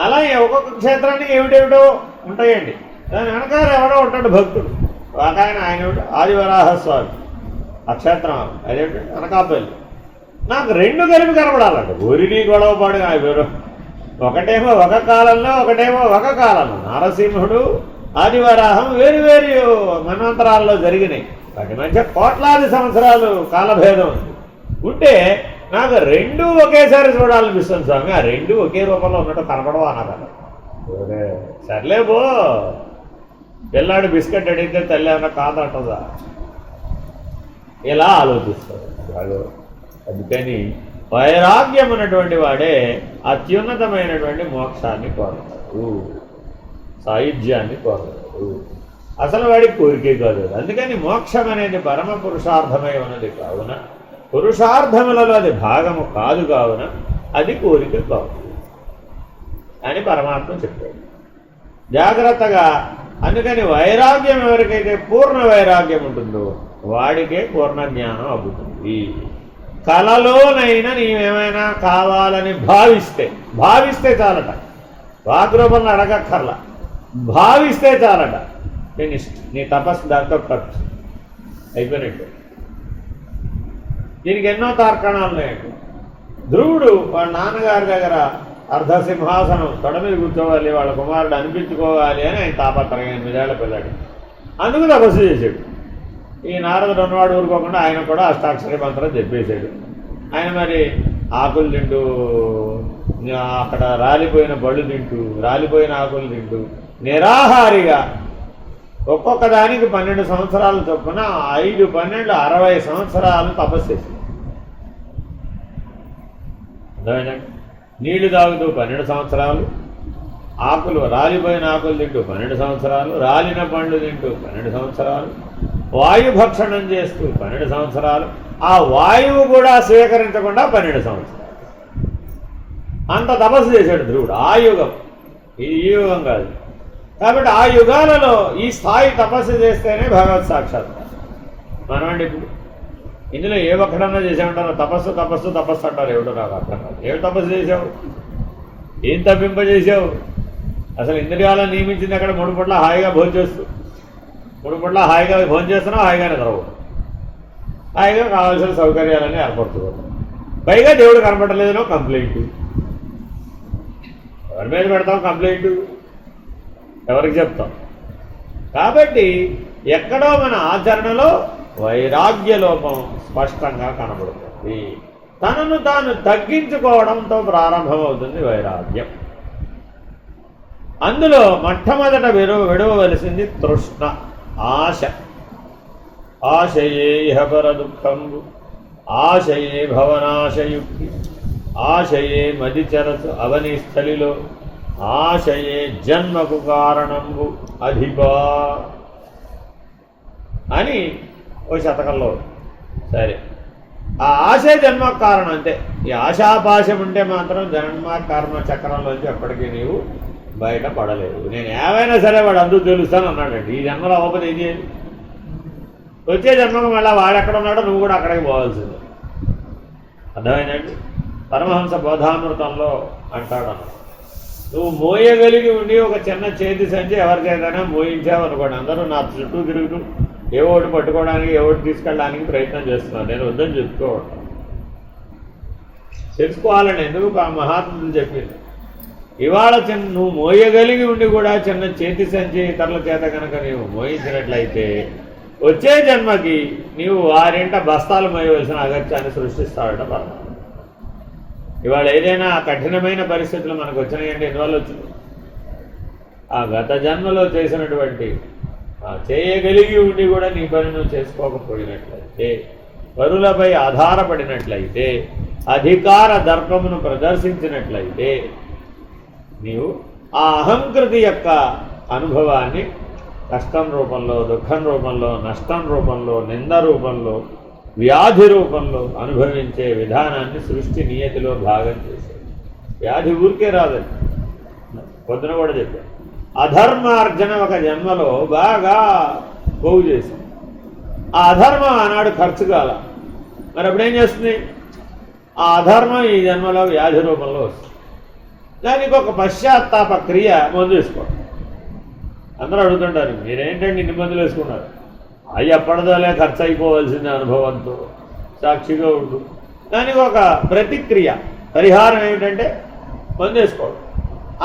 అలాగే ఒక్కొక్క క్షేత్రానికి ఏమిటేమిటో ఉంటాయండి. దాని వెనకాల ఎవడో ఉంటాడు భక్తుడు. ఒక ఆయన ఆదివరాహస్వామి ఆ క్షేత్రం అదేంటి అనకాపల్లి. నాకు రెండు కలిపి కనపడాలంట. ఊరిని గొడవపాడు పేరు. ఒకటేమో ఒక కాలంలో, ఒకటేమో ఒక కాలంలో. నారసింహుడు ఆదివరాహం వేరు వేరు మన్వంతరాల్లో జరిగినాయి. వాటి మధ్య కోట్లాది సంవత్సరాలు కాలభేదం ఉంది. ఉంటే నాకు రెండు ఒకేసారి చూడాలనిపిస్తుంది స్వామి. ఆ రెండు ఒకే రూపంలో ఉన్నట్టు కనపడవా నాకు. సర్లే బో, పిల్లాడు బిస్కెట్ అడిగితే తల్లి అన్న కాదంటుందా? ఇలా ఆలోచిస్తాడు వాడు. అందుకని వైరాగ్యం అన్నటువంటి వాడే అత్యున్నతమైనటువంటి మోక్షాన్ని కోరతాడు, సాయుధ్యాన్ని కోరతాడు. అసలు వాడికి కోరికే కాదు. అందుకని మోక్షం అనేది పరమ పురుషార్థమై ఉన్నది కావున, పురుషార్థములలో అది భాగము కాదు కావున అది కోరిక కాదు అని పరమాత్మ చెప్పాడు జాగ్రత్తగా. అందుకని వైరాగ్యం ఎవరికైతే పూర్ణ వైరాగ్యం ఉంటుందో వాడికే పూర్ణ జ్ఞానం అవుతుంది. కలలోనైనా నీవేమైనా కావాలని భావిస్తే చాలట. వాగ్రూపంలో అడగక్కర్లా, భావిస్తే చాలట. ఫినిష్డ్. నీ తపస్సు దాంతో ఖర్చు అయిపోయినట్టు. దీనికి ఎన్నో తార్కాణాలు ఉన్నాయండి. ధ్రువుడు వాళ్ళ నాన్నగారి దగ్గర అర్ధసింహాసనం తొడ మీద కూర్చోవాలి, వాళ్ళ కుమారుడు అనిపించుకోవాలి అని ఆయన తాపత్రయం. 8 ఏళ్ల పిల్లాడు. అందుకు తపస్సు చేశాడు. ఈ నారదుడు ఉన్నవాడు ఊరుకోకుండా ఆయన కూడా అష్టాక్షరి మంత్రం చెప్పేశాడు. ఆయన మరి ఆకులు తింటూ, అక్కడ రాలిపోయిన బళ్ళు తింటూ, రాలిపోయిన ఆకులు తింటూ నిరాహారిగా ఒక్కొక్క దానికి 12 సంవత్సరాలు చొప్పున 5, 12, 60 సంవత్సరాలు తపస్సు చేశాడు. అర్థమైందండి? నీళ్లు తాగుతూ 12 సంవత్సరాలు, ఆకులు రాలిపోయిన ఆకులు తింటూ 12 సంవత్సరాలు, రాలిన పండ్లు తింటూ 12 సంవత్సరాలు, వాయు భక్షణం చేస్తూ 12 సంవత్సరాలు, ఆ వాయువు కూడా స్వీకరించకుండా 12 సంవత్సరాలు. అంత తపస్సు చేశాడు ధ్రువుడు. ఆ యుగం, ఈ యుగం కాదు. కాబట్టి ఆ యుగాలలో ఈ స్థాయి తపస్సు చేస్తేనే భగవత్ సాక్షాత్కారం. మనమండి ఇప్పుడు ఇందులో ఏ ఒక్కడన్నా చేసామంటారు తపస్సు తపస్సు తపస్సు అంటారు. ఎవడో నాకు అర్థం కాదు. ఏమి తపస్సు చేసావు? ఏం తప్పింపజేసావు? అసలు ఇంద్రియాలను నియమించింది అక్కడ 3 పూట్ల హాయిగా భోంచేస్తూ, 3 పూట్ల హాయిగా భోంచేస్తున్నావు, హాయిగా నిద్రపోవు, హాయిగా కావాల్సిన సౌకర్యాలన్నీ ఏర్పరచుకోవడం. పైగా దేవుడు కనపడలేదనో కంప్లైంట్. ఎవరి మీద పెడతాం కంప్లైంట్? ఎవరికి చెప్తాం? కాబట్టి ఎక్కడో మన ఆచరణలో వైరాగ్య లోపం స్పష్టంగా కనబడుతుంది. తనను తాను తగ్గించుకోవడంతో ప్రారంభమవుతుంది వైరాగ్యం. అందులో మొట్టమొదట విడవవలసింది తృష్ణ, ఆశ. ఆశయే ఇహపర దుఃఖంబు, ఆశయే భవనాశయుక్తి, ఆశయే మదిచరసు అవని స్థలిలో, ఆశయే జన్మకు కారణంబు అధిపా అని ఓ శతకంలో. సరే, ఆ ఆశే జన్మకు కారణం అంతే. ఈ ఆశాపాశం ఉంటే మాత్రం జన్మ కర్మ చక్రంలోంచి ఎప్పటికీ నీవు బయటపడలేవు. నేను ఏమైనా సరే వాడు అందుకు తెలుస్తాను అన్నాడండి. ఈ జన్మలో అవ్వకపోతే ఏం చేయాలి? వచ్చే జన్మకు మళ్ళీ వాడెక్కడ ఉన్నాడో నువ్వు కూడా అక్కడికి పోవాల్సిందే. అర్థమైందండి? పరమహంస బోధామృతంలో అంటాడు అన్న, నువ్వు మోయగలిగి ఉండి ఒక చిన్న చేతి సంచి ఎవరి చేతైనా మోయించావనుకోండి, అందరూ నా చుట్టూ తిరుగుతూ ఏవో ఒకటి పట్టుకోవడానికి ఏవో ఒకటి తీసుకెళ్ళడానికి ప్రయత్నం చేస్తున్నాను. నేను వద్దని చెప్పుకోవటం తెలుసుకోవాలని ఎందుకు ఆ మహాత్ములు చెప్పింది. ఇవాళ నువ్వు మోయగలిగి ఉండి కూడా చిన్న చేతి సంచి ఇతరుల చేత కనుక నీవు మోయించినట్లయితే వచ్చే జన్మకి నీవు వారింట బస్తాలు మోయవలసిన అగత్యాన్ని సృష్టిస్తాడట పరమాత్మ. ఇవాళ ఏదైనా కఠినమైన పరిస్థితులు మనకు వచ్చినాయంటే ఎందువల్ల వచ్చింది? ఆ గత జన్మలో చేసినటువంటి చేయగలిగి ఉండి కూడా నీ పని నువ్వు చేసుకోకపోయినట్లయితే, పరులపై ఆధారపడినట్లయితే, అధికార దర్పమును ప్రదర్శించినట్లయితే నీవు ఆ అహంకృతి యొక్క అనుభవాన్ని కష్టం రూపంలో, దుఃఖం రూపంలో, నష్టం రూపంలో, నింద రూపంలో, వ్యాధి రూపంలో అనుభవించే విధానాన్ని సృష్టి నియతిలో భాగం చేసేది. వ్యాధి ఊరికే రాదని పొద్దున కూడా చెప్పాను. అధర్మార్జన ఒక జన్మలో బాగా పోగు చేసింది. ఆ అధర్మం ఆనాడు ఖర్చు కాల, మరి అప్పుడేం చేస్తుంది? ఆ అధర్మం ఈ జన్మలో వ్యాధి రూపంలో వస్తుంది. దానికి ఒక పశ్చాత్తాప క్రియ మందు వేసుకోండి. అందరూ అడుగుతుంటారు, మీరేంటండి ఇన్ని మందులు వేసుకున్నారు? అవి ఎప్పటిదోలే ఖర్చు అయిపోవలసిన అనుభవంతో సాక్షిగా ఉండు. దానికి ఒక ప్రతిక్రియ పరిహారం ఏమిటంటే మందు వేసుకోవడం.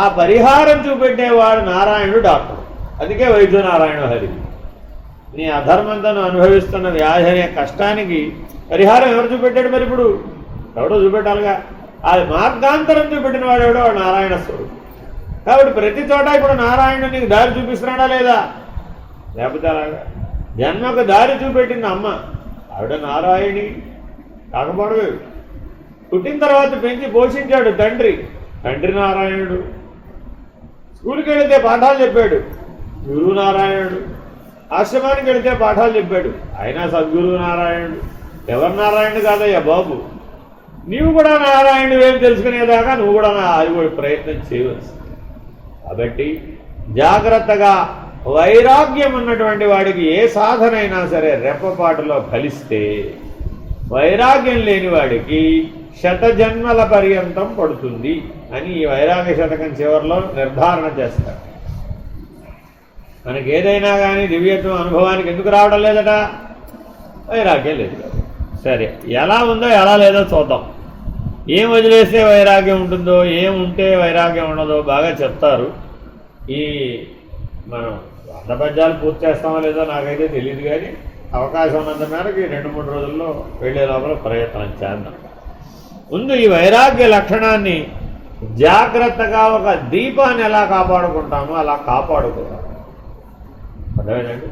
ఆ పరిహారం చూపెట్టేవాడు నారాయణుడు, డాక్టర్. అందుకే వైద్య నారాయణ హరి. నీ అధర్మంతో అనుభవిస్తున్న వ్యాధి అనే కష్టానికి పరిహారం ఎవరు చూపెట్టాడు? మరి ఇప్పుడు ఎవడో చూపెట్టాలిగా. ఆ మార్గాంతరం చూపెట్టిన వాడు ఎవడో నారాయణ స్వరూపుడు. కాబట్టి ప్రతి చోట ఇప్పుడు నారాయణ నీకు దారి చూపిస్తున్నాడా లేదా? లేకపోతే అలాగా జన్మకు దారి చూపెట్టింది అమ్మ, ఆవిడ నారాయణి కాకపోవడమే. పుట్టిన తర్వాత పెంచి పోషించాడు తండ్రి, తండ్రి నారాయణుడు. స్కూల్కి వెళితే పాఠాలు చెప్పాడు గురువు నారాయణుడు. ఆశ్రమానికి వెళితే పాఠాలు చెప్పాడు, అయినా సద్గురువు నారాయణుడు. ఎవరు నారాయణుడు కాదయ్యా బాబు, నీవు కూడా నారాయణుడు ఏం తెలుసుకునేదాకా నువ్వు కూడా అది కూడా ప్రయత్నం చేయవచ్చు. కాబట్టి జాగ్రత్తగా వైరాగ్యం ఉన్నటువంటి వాడికి ఏ సాధన అయినా సరే రెప్పపాటులో ఫలిస్తే, వైరాగ్యం లేని వాడికి శతజన్మల పర్యంతం పడుతుంది అని ఈ వైరాగ్య శతకం చివరిలో నిర్ధారణ చేస్తారు. మనకి ఏదైనా కానీ దివ్యత్వం అనుభవానికి ఎందుకు రావడం లేదట? వైరాగ్యం లేదు. సరే, ఎలా ఉందో ఎలా లేదో చూద్దాం. ఏం వదిలేస్తే వైరాగ్యం ఉంటుందో, ఏం ఉంటే వైరాగ్యం ఉండదో బాగా చెప్తారు. ఈ మనం పద్యాలు పూర్తి చేస్తామో లేదో నాకైతే తెలియదు, కానీ అవకాశం ఉన్నంత మేరకు 2-3 రోజుల్లో వెళ్ళే లోపల ప్రయత్నం చేద్దాం. ముందు ఈ వైరాగ్య లక్షణాన్ని జాగ్రత్తగా ఒక దీపాన్ని ఎలా కాపాడుకుంటామో అలా కాపాడుకోవాలి. అర్థమైందండి?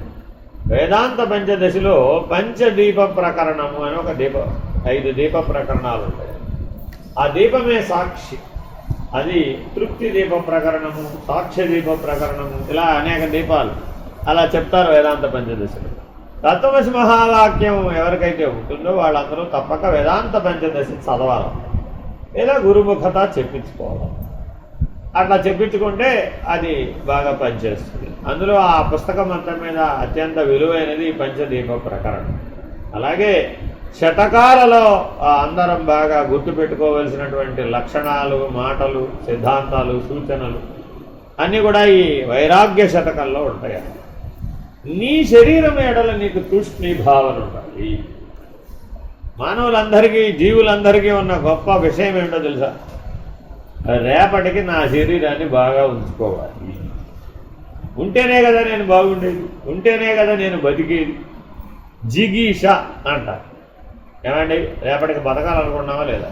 వేదాంత పంచదశిలో పంచదీప ప్రకరణము అని ఒక 5 దీప ప్రకరణాలు ఉంటాయి. ఆ దీపమే సాక్షి. అది తృప్తి దీప ప్రకరణము, సాక్ష్య దీప ప్రకరణము, ఇలా అనేక దీపాలు అలా చెప్తారు వేదాంత పంచదశిలో. తత్వమసి మహావాక్యం ఎవరికైతే ఉంటుందో వాళ్ళందరూ తప్పక వేదాంత పంచదశి చదవాలి, లేదా గురుముఖత చెప్పించుకోవాలి. అట్లా చెప్పించుకుంటే అది బాగా పనిచేస్తుంది. అందులో ఆ పుస్తకం అంతా మీద అత్యంత విలువైనది పంచదీప ప్రకరణం. అలాగే శతకాలలో అందరం బాగా గుర్తుపెట్టుకోవలసినటువంటి లక్షణాలు, మాటలు, సిద్ధాంతాలు, సూచనలు అన్నీ కూడా ఈ వైరాగ్య శతకంలో ఉంటాయి. నీ శరీరం ఎడల నీకు తూష్ణీభావన ఉండాలి. మానవులందరికీ, జీవులందరికీ ఉన్న గొప్ప విషయం ఏమిటో తెలుసా? రేపటికి నా శరీరాన్ని బాగా ఉంచుకోవాలి. ఉంటేనే కదా నేను బాగుండేది, ఉంటేనే కదా నేను బతికేది. జిగీష అంటారు. ఏమండి, రేపటికి బతకాలనుకున్నావా లేదా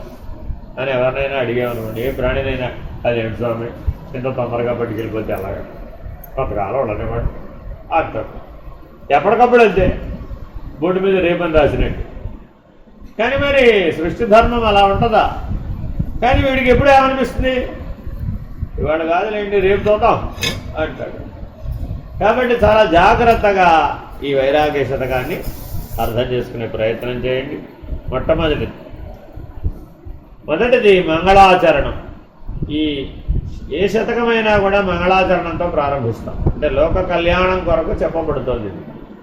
అని ఎవరినైనా అడిగామనుకోండి, ఏ ప్రాణినైనా అదేంటి స్వామి ఇంత తొందరగా పట్టుకెళ్ళిపోతే అలాగా బతకాలం ఉండనివ్వండి అంటారు. ఎప్పటికప్పుడు వెళ్తే బోర్డు మీద రేపని రాసినట్టు. కానీ మరి సృష్టి ధర్మం అలా ఉంటుందా? కానీ వీడికి ఎప్పుడు ఏమనిపిస్తుంది? ఇవాళ కాదులేండి రేపు చూద్దాం అంటాడు. కాబట్టి చాలా జాగ్రత్తగా ఈ వైరాగ్య శతకాన్ని అర్థం చేసుకునే ప్రయత్నం చేయండి. మొదటిది మంగళాచరణం. ఈ ఏ శతకమైనా కూడా మంగళాచరణంతో ప్రారంభిస్తాం. అంటే లోక కళ్యాణం కొరకు చెప్పబడుతుంది,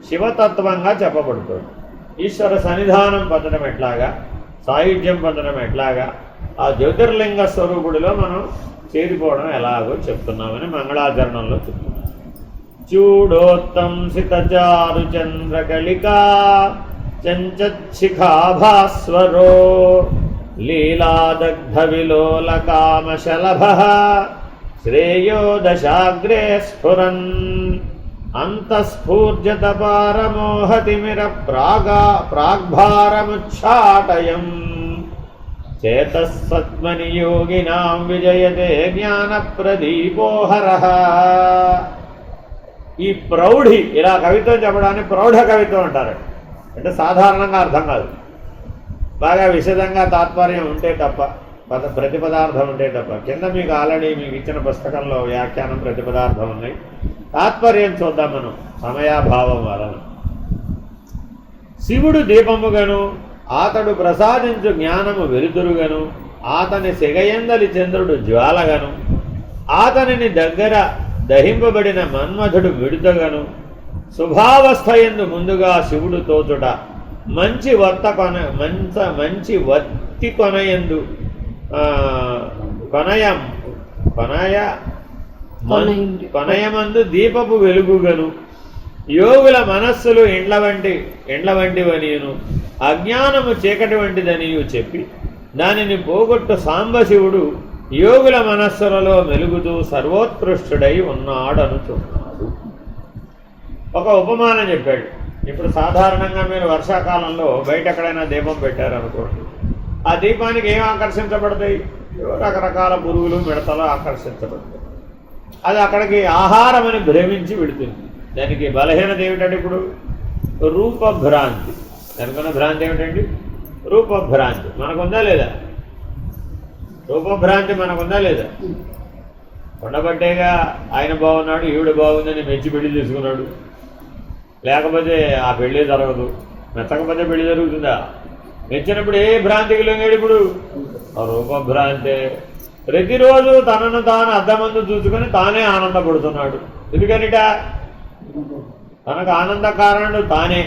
శివతత్వంగా చెప్పబడుతుంది. ఈశ్వర సన్నిధానం పొందడం ఎట్లాగా, సాయుధ్యం పొందడం ఎట్లాగా, ఆ జ్యోతిర్లింగ స్వరూపుడిలో మనం చేరిపోవడం ఎలాగో చెప్తున్నామని మంగళాచరణంలో చెప్తున్నాం. చూడోత్తంసితచారు చంద్రకళికా చంచచ్చిఖాభాస్వరో లీలాదగ్ధ విలోల కామశలభ శ్రేయో దశాగ్రే స్ఫురన్ అంతఃస్ఫూర్జత పారమోహతిమిర ప్రాగ్భారముచ్ఛాటయం చేతస్సత్మని యోగినాం విజయతే జ్ఞానప్రదీపోహరః. ఈ ప్రౌఢి, ఇలా కవిత్వం చెప్పడాన్ని ప్రౌఢ కవిత్వం అంటారు. అంటే సాధారణంగా అర్థం కాదు, బాగా విశదంగా తాత్పర్యం ఉంటే తప్ప, ప్రతిపదార్థం ఉంటే తప్ప. కింద మీకు ఆల్రెడీ మీకు ఇచ్చిన పుస్తకంలో వ్యాఖ్యానం ప్రతిపదార్థం ఉన్నాయి. తాత్పర్యం చూద్దాం మనం సమయాభావం వలన. శివుడు దీపముగను ఆతడు ప్రసాదించు జ్ఞానము వెలుతురుగను ఆతని సెగయందలి చంద్రుడు జ్వాలగను ఆతనిని దగ్గర దహింపబడిన మన్మధుడు విడుతగను శుభావస్థయందు ముందుగా శివుడు తోచుట మంచి వత్తి కొనయందు కొనయమందు దీపపు వెలుగుగను యోగుల మనస్సులు ఎండ్ల వంటివనియును అజ్ఞానము చీకటి వంటిదనియు చెప్పి దానిని పోగొట్టు సాంబశివుడు యోగుల మనస్సులలో మెలుగుతూ సర్వోత్కృష్టుడై ఉన్నాడనుచున్నాడు. ఒక ఉపమానం చెప్పాడు. ఇప్పుడు సాధారణంగా మీరు వర్షాకాలంలో బయట ఎక్కడైనా దీపం పెట్టారనుకోండి, ఆ దీపానికి ఏం ఆకర్షించబడతాయి? రకరకాల పురుగులు మిడతలు ఆకర్షించబడతాయి. అది అక్కడికి ఆహారం అని భ్రమించి విడుతుంది. దానికి బలహీనత ఏమిటంటే ఇప్పుడు రూపభ్రాంతి. దానికున్న భ్రాంతి ఏమిటండి? రూపభ్రాంతి. మనకుందా లేదా? రూపభ్రాంతి మనకుందా లేదా? ఉండబట్టేగా ఆయన బాగున్నాడు, ఈవిడ బాగుందని మెచ్చి పెళ్లి చేసుకున్నాడు. లేకపోతే ఆ పెళ్ళి జరగదు. మెచ్చకపోతే పెళ్లి జరుగుతుందా? మెచ్చినప్పుడు ఏ భ్రాంతికి లొంగాడు? ఇప్పుడు ఆ రూపభ్రాంతే. ప్రతిరోజు తనను తాను అద్దమందు చూసుకొని తానే ఆనందపడుతున్నాడు. ఎందుకనిట? తనకు ఆనంద కారణుడు తానే.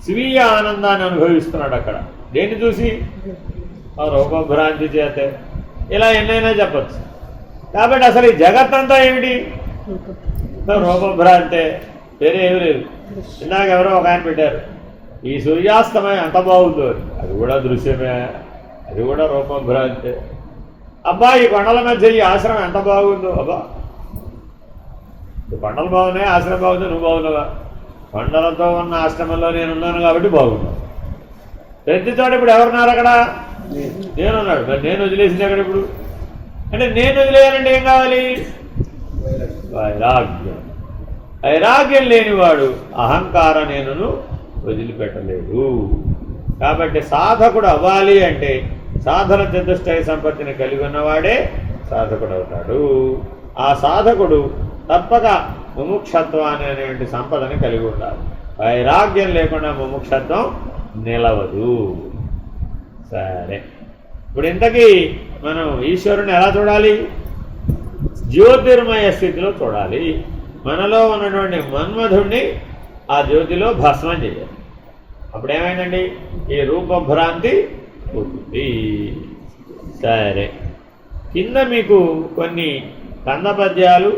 స్వీయ ఆనందాన్ని అనుభవిస్తున్నాడు అక్కడ. దేన్ని చూసి? ఆ రూపభ్రాంతి చేతే. ఇలా ఎన్నైనా చెప్పచ్చు. కాబట్టి అసలు ఈ జగత్తంతా ఏమిటి? రూపభ్రాంతే, వేరే ఏమి లేదు. ఇందాక ఎవరో ఒక ఆయన పెట్టారు, ఈ సూర్యాస్తమయం ఎంత బాగుందో, అది కూడా దృశ్యమే, అది కూడా రూపభ్రాంతే. అబ్బా ఈ కొండల మధ్య ఈ ఆశ్రమం ఎంత బాగుందో, అబ్బా కొండలు బాగున్నాయి, ఆశ్రమం బాగుంది, నువ్వు బాగున్నావా? కొండలతో ఉన్న ఆశ్రమంలో నేనున్నాను కాబట్టి బాగున్నావు. ప్రతి చోట ఇప్పుడు ఎవరున్నారు అక్కడ? నేనున్నాడు. మరి నేను వదిలేసింది అక్కడ ఇప్పుడు. అంటే నేను వదిలేయాలంటే ఏం కావాలి? వైరాగ్యం. వైరాగ్యం లేనివాడు అహంకార నేనును వదిలిపెట్టలేదు. కాబట్టి సాధకుడు అవ్వాలి అంటే సాధన చతుష్టయ సంపత్తిని కలిగి ఉన్నవాడే సాధకుడు అవుతాడు. ఆ సాధకుడు తప్పక ముముక్షత్వాన్ని అనేటువంటి సంపదని కలిగి ఉండాలి. వైరాగ్యం లేకుండా ముముక్షత్వం నిలవదు. సరే, ఇప్పుడు ఇంతకీ మనం ఈశ్వరుని ఎలా చూడాలి? జ్యోతిర్మయ స్థితిలో చూడాలి. మనలో ఉన్నటువంటి మన్మధుడిని ఆ జ్యోతిలో భస్మం చేయాలి. అప్పుడేమైందండి? ఈ రూపభ్రాంతి పోతుంది. సరే, కింద మీకు కొన్ని కంద పద్యాలు,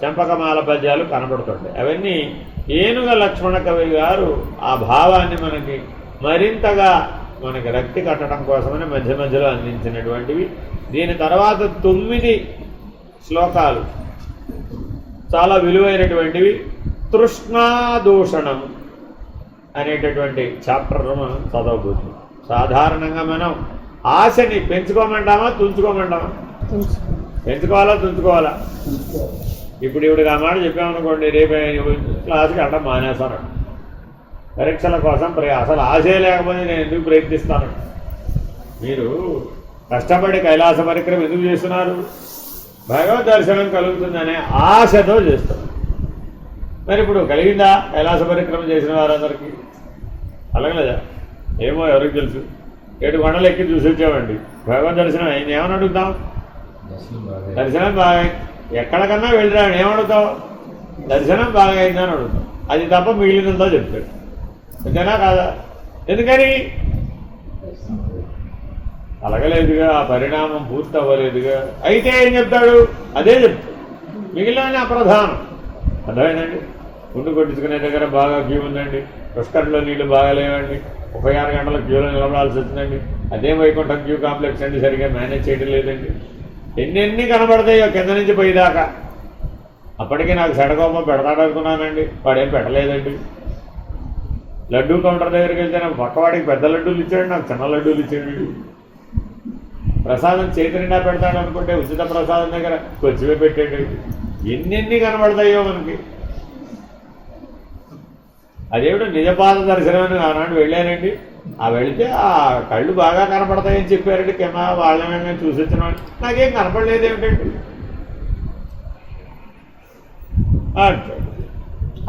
చంపకమాల పద్యాలు కనబడుతుంటాయి. అవన్నీ ఏనుగ లక్ష్మణ కవి గారు ఆ భావాన్ని మనకి మరింతగా మనకి రక్తి కట్టడం కోసమని మధ్య మధ్యలో అందించినటువంటివి. దీని తర్వాత 9 శ్లోకాలు చాలా విలువైనటువంటివి. తృష్ణాదూషణం అనేటటువంటి చాప్టర్ మనం చదవబోతుంది. సాధారణంగా మనం ఆశని పెంచుకోమంటామా తుంచుకోమంటామా? పెంచుకోవాలా తుంచుకోవాలా? ఇప్పుడు ఇవిడికి ఆ మాట చెప్పామనుకోండి, రేపు క్లాసుకి అంటాం మానేస్తాను. పరీక్షల కోసం అసలు ఆశే లేకపోతే నేను ఎందుకు ప్రయత్నిస్తాను? మీరు కష్టపడి కైలాస పరిక్రమ ఎందుకు చేస్తున్నారు? భగవద్ దర్శనం కలుగుతుందనే ఆశతో చేస్తున్నారు. మరి ఇప్పుడు కలిగిందా కైలాస పరిక్రమ చేసిన వారందరికీ? కలగలేదా? ఏమో ఎవరికి తెలుసు. 7 కొండలు ఎక్కి చూసి వచ్చామండి, భగవద్ దర్శనం అయింది. ఏమని అడుగుతాం? దర్శనం బాగా ఎక్కడికన్నా వెళ్ళిరాడు, ఏమడుగుతావు? దర్శనం బాగా అయిందని అడుగుతాం. అది తప్ప మిగిలినంతా చెప్తాడు. అంతేనా కాదా? ఎందుకని? కలగలేదుగా, ఆ పరిణామం పూర్తి అవ్వలేదుగా. అయితే ఏం చెప్తాడు? అదే చెప్తాడు. మిగిలిన అప్రధానం. అర్థమైందండి? గుండు కొట్టించుకునే దగ్గర బాగా క్యూ ఉందండి, పుష్కరంలో నీళ్లు బాగాలేవండి, 36 గంటల క్యూలో నిలబడాల్సి వచ్చిందండి, అదే వైకుంఠం క్యూ కాంప్లెక్స్ అండి, సరిగ్గా మేనేజ్ చేయడం లేదండి. ఎన్ని కనబడతాయో కింద నుంచి పోయేదాకా. అప్పటికీ నాకు సెడకోపం పెడతాడనుకున్నానండి, వాడేం పెట్టలేదండి. లడ్డూ కౌంటర్ దగ్గరికి వెళ్తే నాకు పక్కవాడికి పెద్ద లడ్డూలు ఇచ్చాడు, నాకు చిన్న లడ్డూలు ఇచ్చాడు. ప్రసాదం చేతి నిండా పెడతాడు అనుకుంటే ఉచిత ప్రసాదం దగ్గర కొచ్చివే పెట్టాడు. ఎన్ని కనబడతాయో మనకి. అదేమిటో నిజపాద దర్శనం అని ఆనాడు వెళ్ళానండి. ఆ వెళితే ఆ కళ్ళు బాగా కనపడతాయని చెప్పారండి. కెమెరా వాళ్ళని చూసి వచ్చిన వాళ్ళు నాకేం కనపడలేదు ఏమిటండి.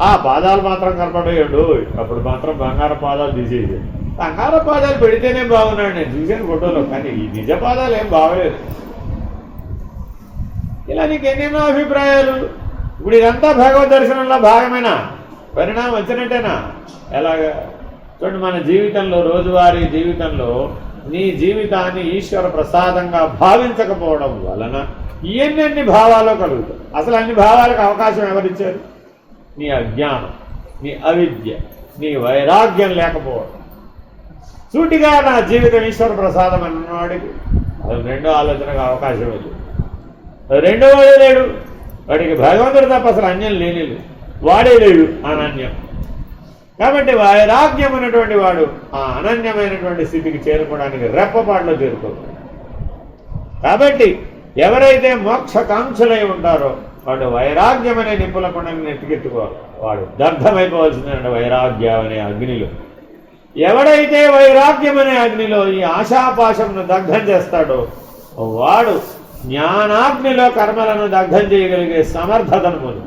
ఆ పాదాలు మాత్రం కనపడేయండు. అప్పుడు మాత్రం బంగారం పాదాలు తీసేది. బంగారం పాదాలు పెడితేనే బాగున్నాడు, నేను చూసాను ఫోటోలో. కానీ ఈ నిజ పాదాలు ఏం బాగలేదు. ఇలా నీకు ఎన్నెన్నో అభిప్రాయాలు. ఇప్పుడు ఇదంతా భగవద్ దర్శనంలో భాగమేనా? పరిణామం వచ్చినట్టేనా? ఎలాగా చూడండి, మన జీవితంలో, రోజువారీ జీవితంలో నీ జీవితాన్ని ఈశ్వర ప్రసాదంగా భావించకపోవడం వలన ఎన్ని భావాలు కలుగుతాయి. అసలు అన్ని భావాలకు అవకాశం ఎవరిచ్చారు? నీ అజ్ఞానం, నీ అవిద్య, నీ వైరాగ్యం లేకపోవడం. సూటిగా నా జీవితం ఈశ్వర ప్రసాదం అన్నవాడికి అసలు రెండో ఆలోచనకు అవకాశం లేదు. రెండో వాడే లేడు. వాడికి భగవంతుడు తప్ప అసలు అన్యం లేనిది, వాడే లేడు అనన్యం. కాబట్టి వైరాగ్యం అనేటువంటి వాడు ఆ అనన్యమైనటువంటి స్థితికి చేరుకోవడానికి రెప్పపాటులో చేరుకోవాలి. కాబట్టి ఎవరైతే మోక్షకాంక్షలై ఉంటారో వాడు వైరాగ్యం అనే నిప్పుల కొండని నెత్తికెత్తుకోవాలి. వాడు దగ్ధమైపోవాల్సిందంటే వైరాగ్యం అనే అగ్నిలో. ఎవడైతే వైరాగ్యం అనే అగ్నిలో ఈ ఆశాపాశంను దగ్ధం చేస్తాడో వాడు జ్ఞానాగ్నిలో కర్మలను దగ్ధం చేయగలిగే సమర్థతను పొందు.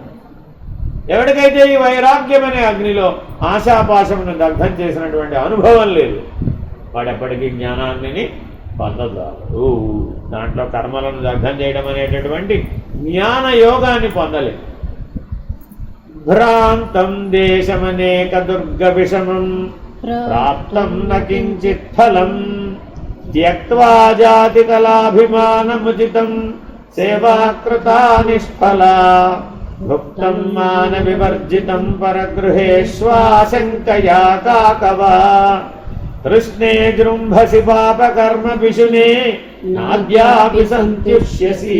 ఎవరికైతే ఈ వైరాగ్యం అనే అగ్నిలో ఆశాపాశమును దగ్ధం చేసినటువంటి అనుభవం లేదు, వాడు ఎప్పటికీ జ్ఞానాగ్నిని పొందగలరు. దాంట్లో కర్మలను దగ్ధం చేయడం అనేటటువంటి జ్ఞాన యోగాన్ని పొందలేదు. భ్రాంతం దేశమనేక దుర్గ విషమం ప్రాప్తం నకించిత్ ఫలం త్యక్త్వా జాతి కళాభిమానముచితం సేవాకృతా నిష్ఫలా భుక్తం మాన వివర్జితం పరగృహేష్వాశంకయా కాకవా కృష్ణే జృంభసి పాపకర్మ పిశునే నాద్యాపి సంత్యుష్యసి.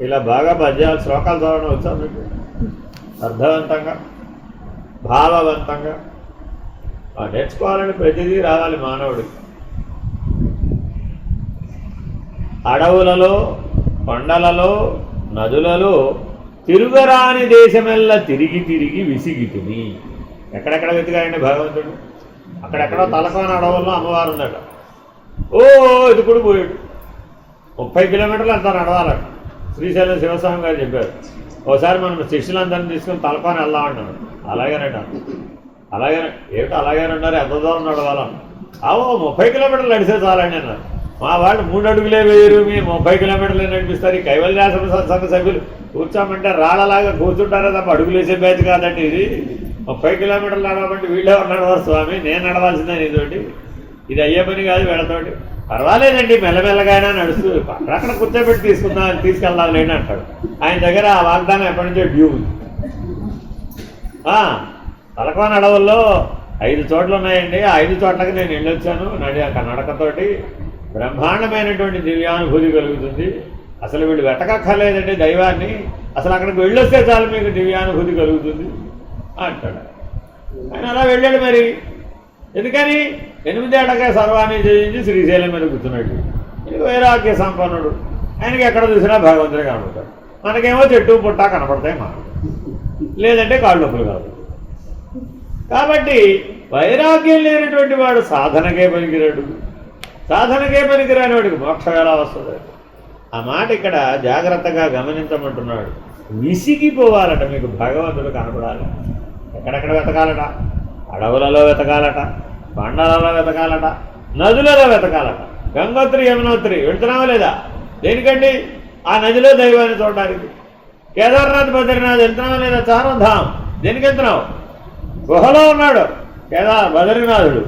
ఇలా బాగా పద్యాలు శ్లోకాలు చదవడం వచ్చా మీకు? అర్థవంతంగా, భావవంతంగా నేర్చుకోవాలని ప్రతిదీ రావాలి మానవుడికి. అడవులలో, కొండలలో, నదులలో తిరుగరాని దేశమెల్లా తిరిగి తిరిగి విసిగితిని. ఎక్కడెక్కడ వెతికాయండి భగవంతుడు? అక్కడెక్కడో తలకోన అడవుల్లో అమ్మవారు ఉందట. ఓ ఇది కూడా పోయాడు. 30 కిలోమీటర్లు అంతా నడవాలట. శ్రీశైలం శివస్వామి గారు చెప్పారు. ఒకసారి మనం శిష్యులందరినీ తీసుకుని తలకోన వెళ్దామంటాడు. అలాగేనట. అలాగే ఏమిటో అలాగే ఉన్నారు, ఎంత దూరం నడవాలం? 30 కిలోమీటర్లు నడిస్తే చాలండి అన్నారు. మా వాళ్ళు 3 అడుగులే వేయరు, మేము 30 కిలోమీటర్లు నడిపిస్తారు. ఈ కైవల్యాశ్రమ సత్సంగ సభ్యులు కూర్చోమంటే రాళ్ళలాగా కూర్చుంటారే తప్ప అడుగులేసే బ్యాచ్ కాదండి ఇది. 30 కిలోమీటర్లు నడవమంటే వీళ్ళెవరు నడవరు స్వామి, నేను నడవాల్సిందే ఇదోటి. ఇది అయ్యే పని కాదు వీళ్ళతోటి. పర్వాలేదండి మెల్లమెల్లగానే నడుస్తూ అక్కడక్కడ కూర్చోబెట్టి తీసుకెళ్దాం లేని అంటాడు. ఆయన దగ్గర ఆ వాగ్దానం ఎప్పటి నుంచో డ్యూ ఉంది. తలకోన అడవుల్లో 5 చోట్ల ఉన్నాయండి. ఆ 5 చోట్లకి నేను వెళ్ళొచ్చాను. నడకతోటి బ్రహ్మాండమైనటువంటి దివ్యానుభూతి కలుగుతుంది. అసలు వీళ్ళు వెతకక్కర్లేదండి దైవాన్ని, అసలు అక్కడికి వెళ్ళొస్తే చాలు మీకు దివ్యానుభూతి కలుగుతుంది అంటాడు. ఆయన అలా వెళ్ళాడు. మరి ఎందుకని? 8 ఏళ్ళకే సర్వాన్ని జయించి శ్రీశైలం మీద కూర్చున్నాడు. ఇది వైరాగ్య సంపన్నుడు. ఆయనకి ఎక్కడ చూసినా భగవంతుడే కనబడతాడు. మనకేమో చెట్టు పుట్ట కనపడతాయి, మాట లేదంటే కాళ్ళు నొప్పులు కాదు. కాబట్టి వైరాగ్యం లేనటువంటి వాడు సాధనకే పనికిరాడు. సాధనకే పనికిరాని వాడికి మోక్షం ఎలా వస్తుంది? ఆ మాట ఇక్కడ జాగ్రత్తగా గమనించమంటున్నాడు. విసిగిపోవాలట మీకు భగవంతుడు కనపడాలి. ఎక్కడెక్కడ వెతకాలట? అడవులలో వెతకాలట, కొండలలో వెతకాలట, నదులలో వెతకాలట. గంగోత్రి యమునోత్రి వెళ్తున్నావా లేదా? దేనికండి? ఆ నదిలో దైవాన్ని చూడడానికి. కేదార్నాథ్ బద్రీనాథ్ వెళ్తున్నావా లేదా? చారణధామ్ దేనికి వెళ్తున్నావు? గుహలో ఉన్నాడు. బద్రీనాథుడు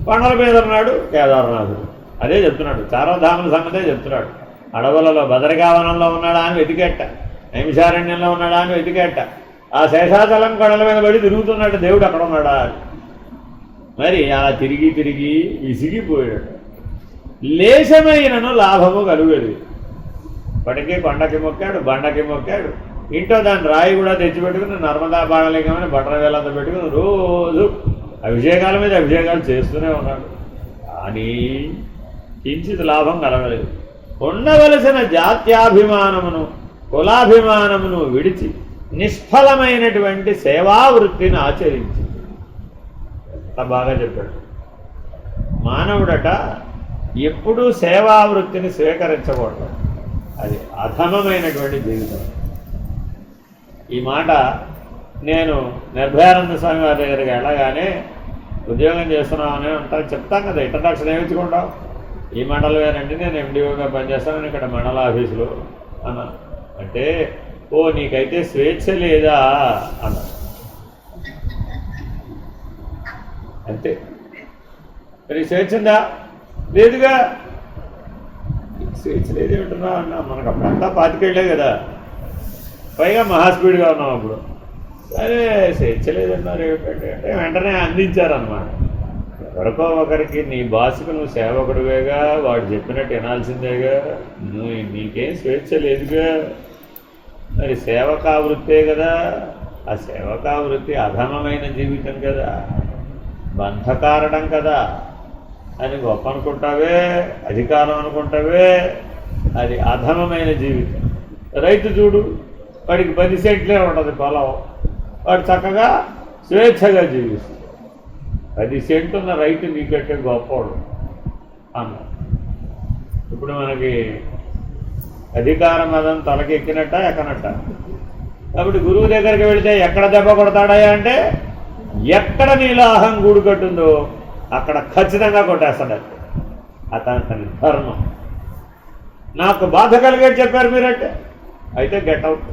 కొండల మీద ఉన్నాడు కేదారనాథుడు. అదే చెప్తున్నాడు, చార్వధాముల సంగతే చెప్తున్నాడు. అడవులలో బదరికావనంలో ఉన్నాడా అని వెతికేట, నైమిషారణ్యంలో ఉన్నాడా అని వెతికేట, ఆ శేషాచలం కొండల మీద పడి తిరుగుతున్నాడు దేవుడు అక్కడ ఉన్నాడా అని. మరి అలా తిరిగి తిరిగి విసిగిపోయాడు. లేశమైనను లాభము కలుగదు. ఇప్పటికీ కొండకి మొక్కాడు, బండకి మొక్కాడు, ఇంట్లో దాని రాయి కూడా తెచ్చిపెట్టుకుని నర్మదా బాణలింగమని బట్టల వేలంతా పెట్టుకుని రోజు అభిషేకాల మీద అభిషేకాలు చేస్తూనే ఉన్నాడు. కానీ కించిత్ లాభం కలగలేదు. ఉండవలసిన జాత్యాభిమానమును కులాభిమానమును విడిచి నిష్ఫలమైనటువంటి సేవావృత్తిని ఆచరించి. ఎంత బాగా చెప్పాడు. మానవుడట ఎప్పుడూ సేవావృత్తిని స్వీకరించకూడదు, అది అధమమైనటువంటి జీవితం. ఈ మాట నేను నిర్భయానంద స్వామి వారి దగ్గరికి వెళ్ళగానే ఉద్యోగం చేస్తున్నామని అంటారు, చెప్తాం కదా, ఇంట్రడక్షన్ ఏమిచ్చుకుంటాం. ఈ మండలం వేరండి, నేను ఎండిఓగా పనిచేస్తాను ఇక్కడ మండల ఆఫీసులో అన్నా. అంటే ఓ నీకైతే స్వేచ్ఛ లేదా అన్నా. అంతే. మరి స్వేచ్ఛ ఉందా? లేదుగా. స్వేచ్ఛ లేదేమింటున్నా అన్నా. మనకు అప్పుడంతా పాతికేళ్లే కదా, పైగా మహాస్పీడ్గా ఉన్నాం అప్పుడు. సరే స్వేచ్ఛ లేదన్నారు ఏమిటంటే అంటే వెంటనే అందించారన్నమాట. ఎవరికో ఒకరికి నీ బాసుకు నువ్వు సేవకుడివేగా, వాడు చెప్పినట్టు వినాల్సిందేగా, నీకేం స్వేచ్ఛ లేదుగా. మరి సేవకావృత్తే కదా, ఆ సేవకావృత్తి అధమమైన జీవితం కదా, బంధకారణం కదా అని గొప్ప అనుకుంటావే, అధికారం అనుకుంటావే, అది అధమమైన జీవితం. రైతు చూడు, వాడికి 10 సెంట్లే ఉంటుంది పొలం, వాడు చక్కగా స్వేచ్ఛగా జీవిస్తాడు. 10 సెంట్లు ఉన్న రైతు నీకంటే గొప్పవాడు అన్న. ఇప్పుడు మనకి అధికార మదం తలకి ఎక్కినట్ట ఎక్కనట్ట. కాబట్టి గురువు దగ్గరికి వెళితే ఎక్కడ దెబ్బ కొడతాడయా అంటే, ఎక్కడ నీలో అహం గూడు కట్టుందో అక్కడ ఖచ్చితంగా కొట్టేస్తాడు. అతని ధర్మం. నాకు బాధ కలిగేది చెప్పారు మీరంటే, అయితే గెట్ అవుట్.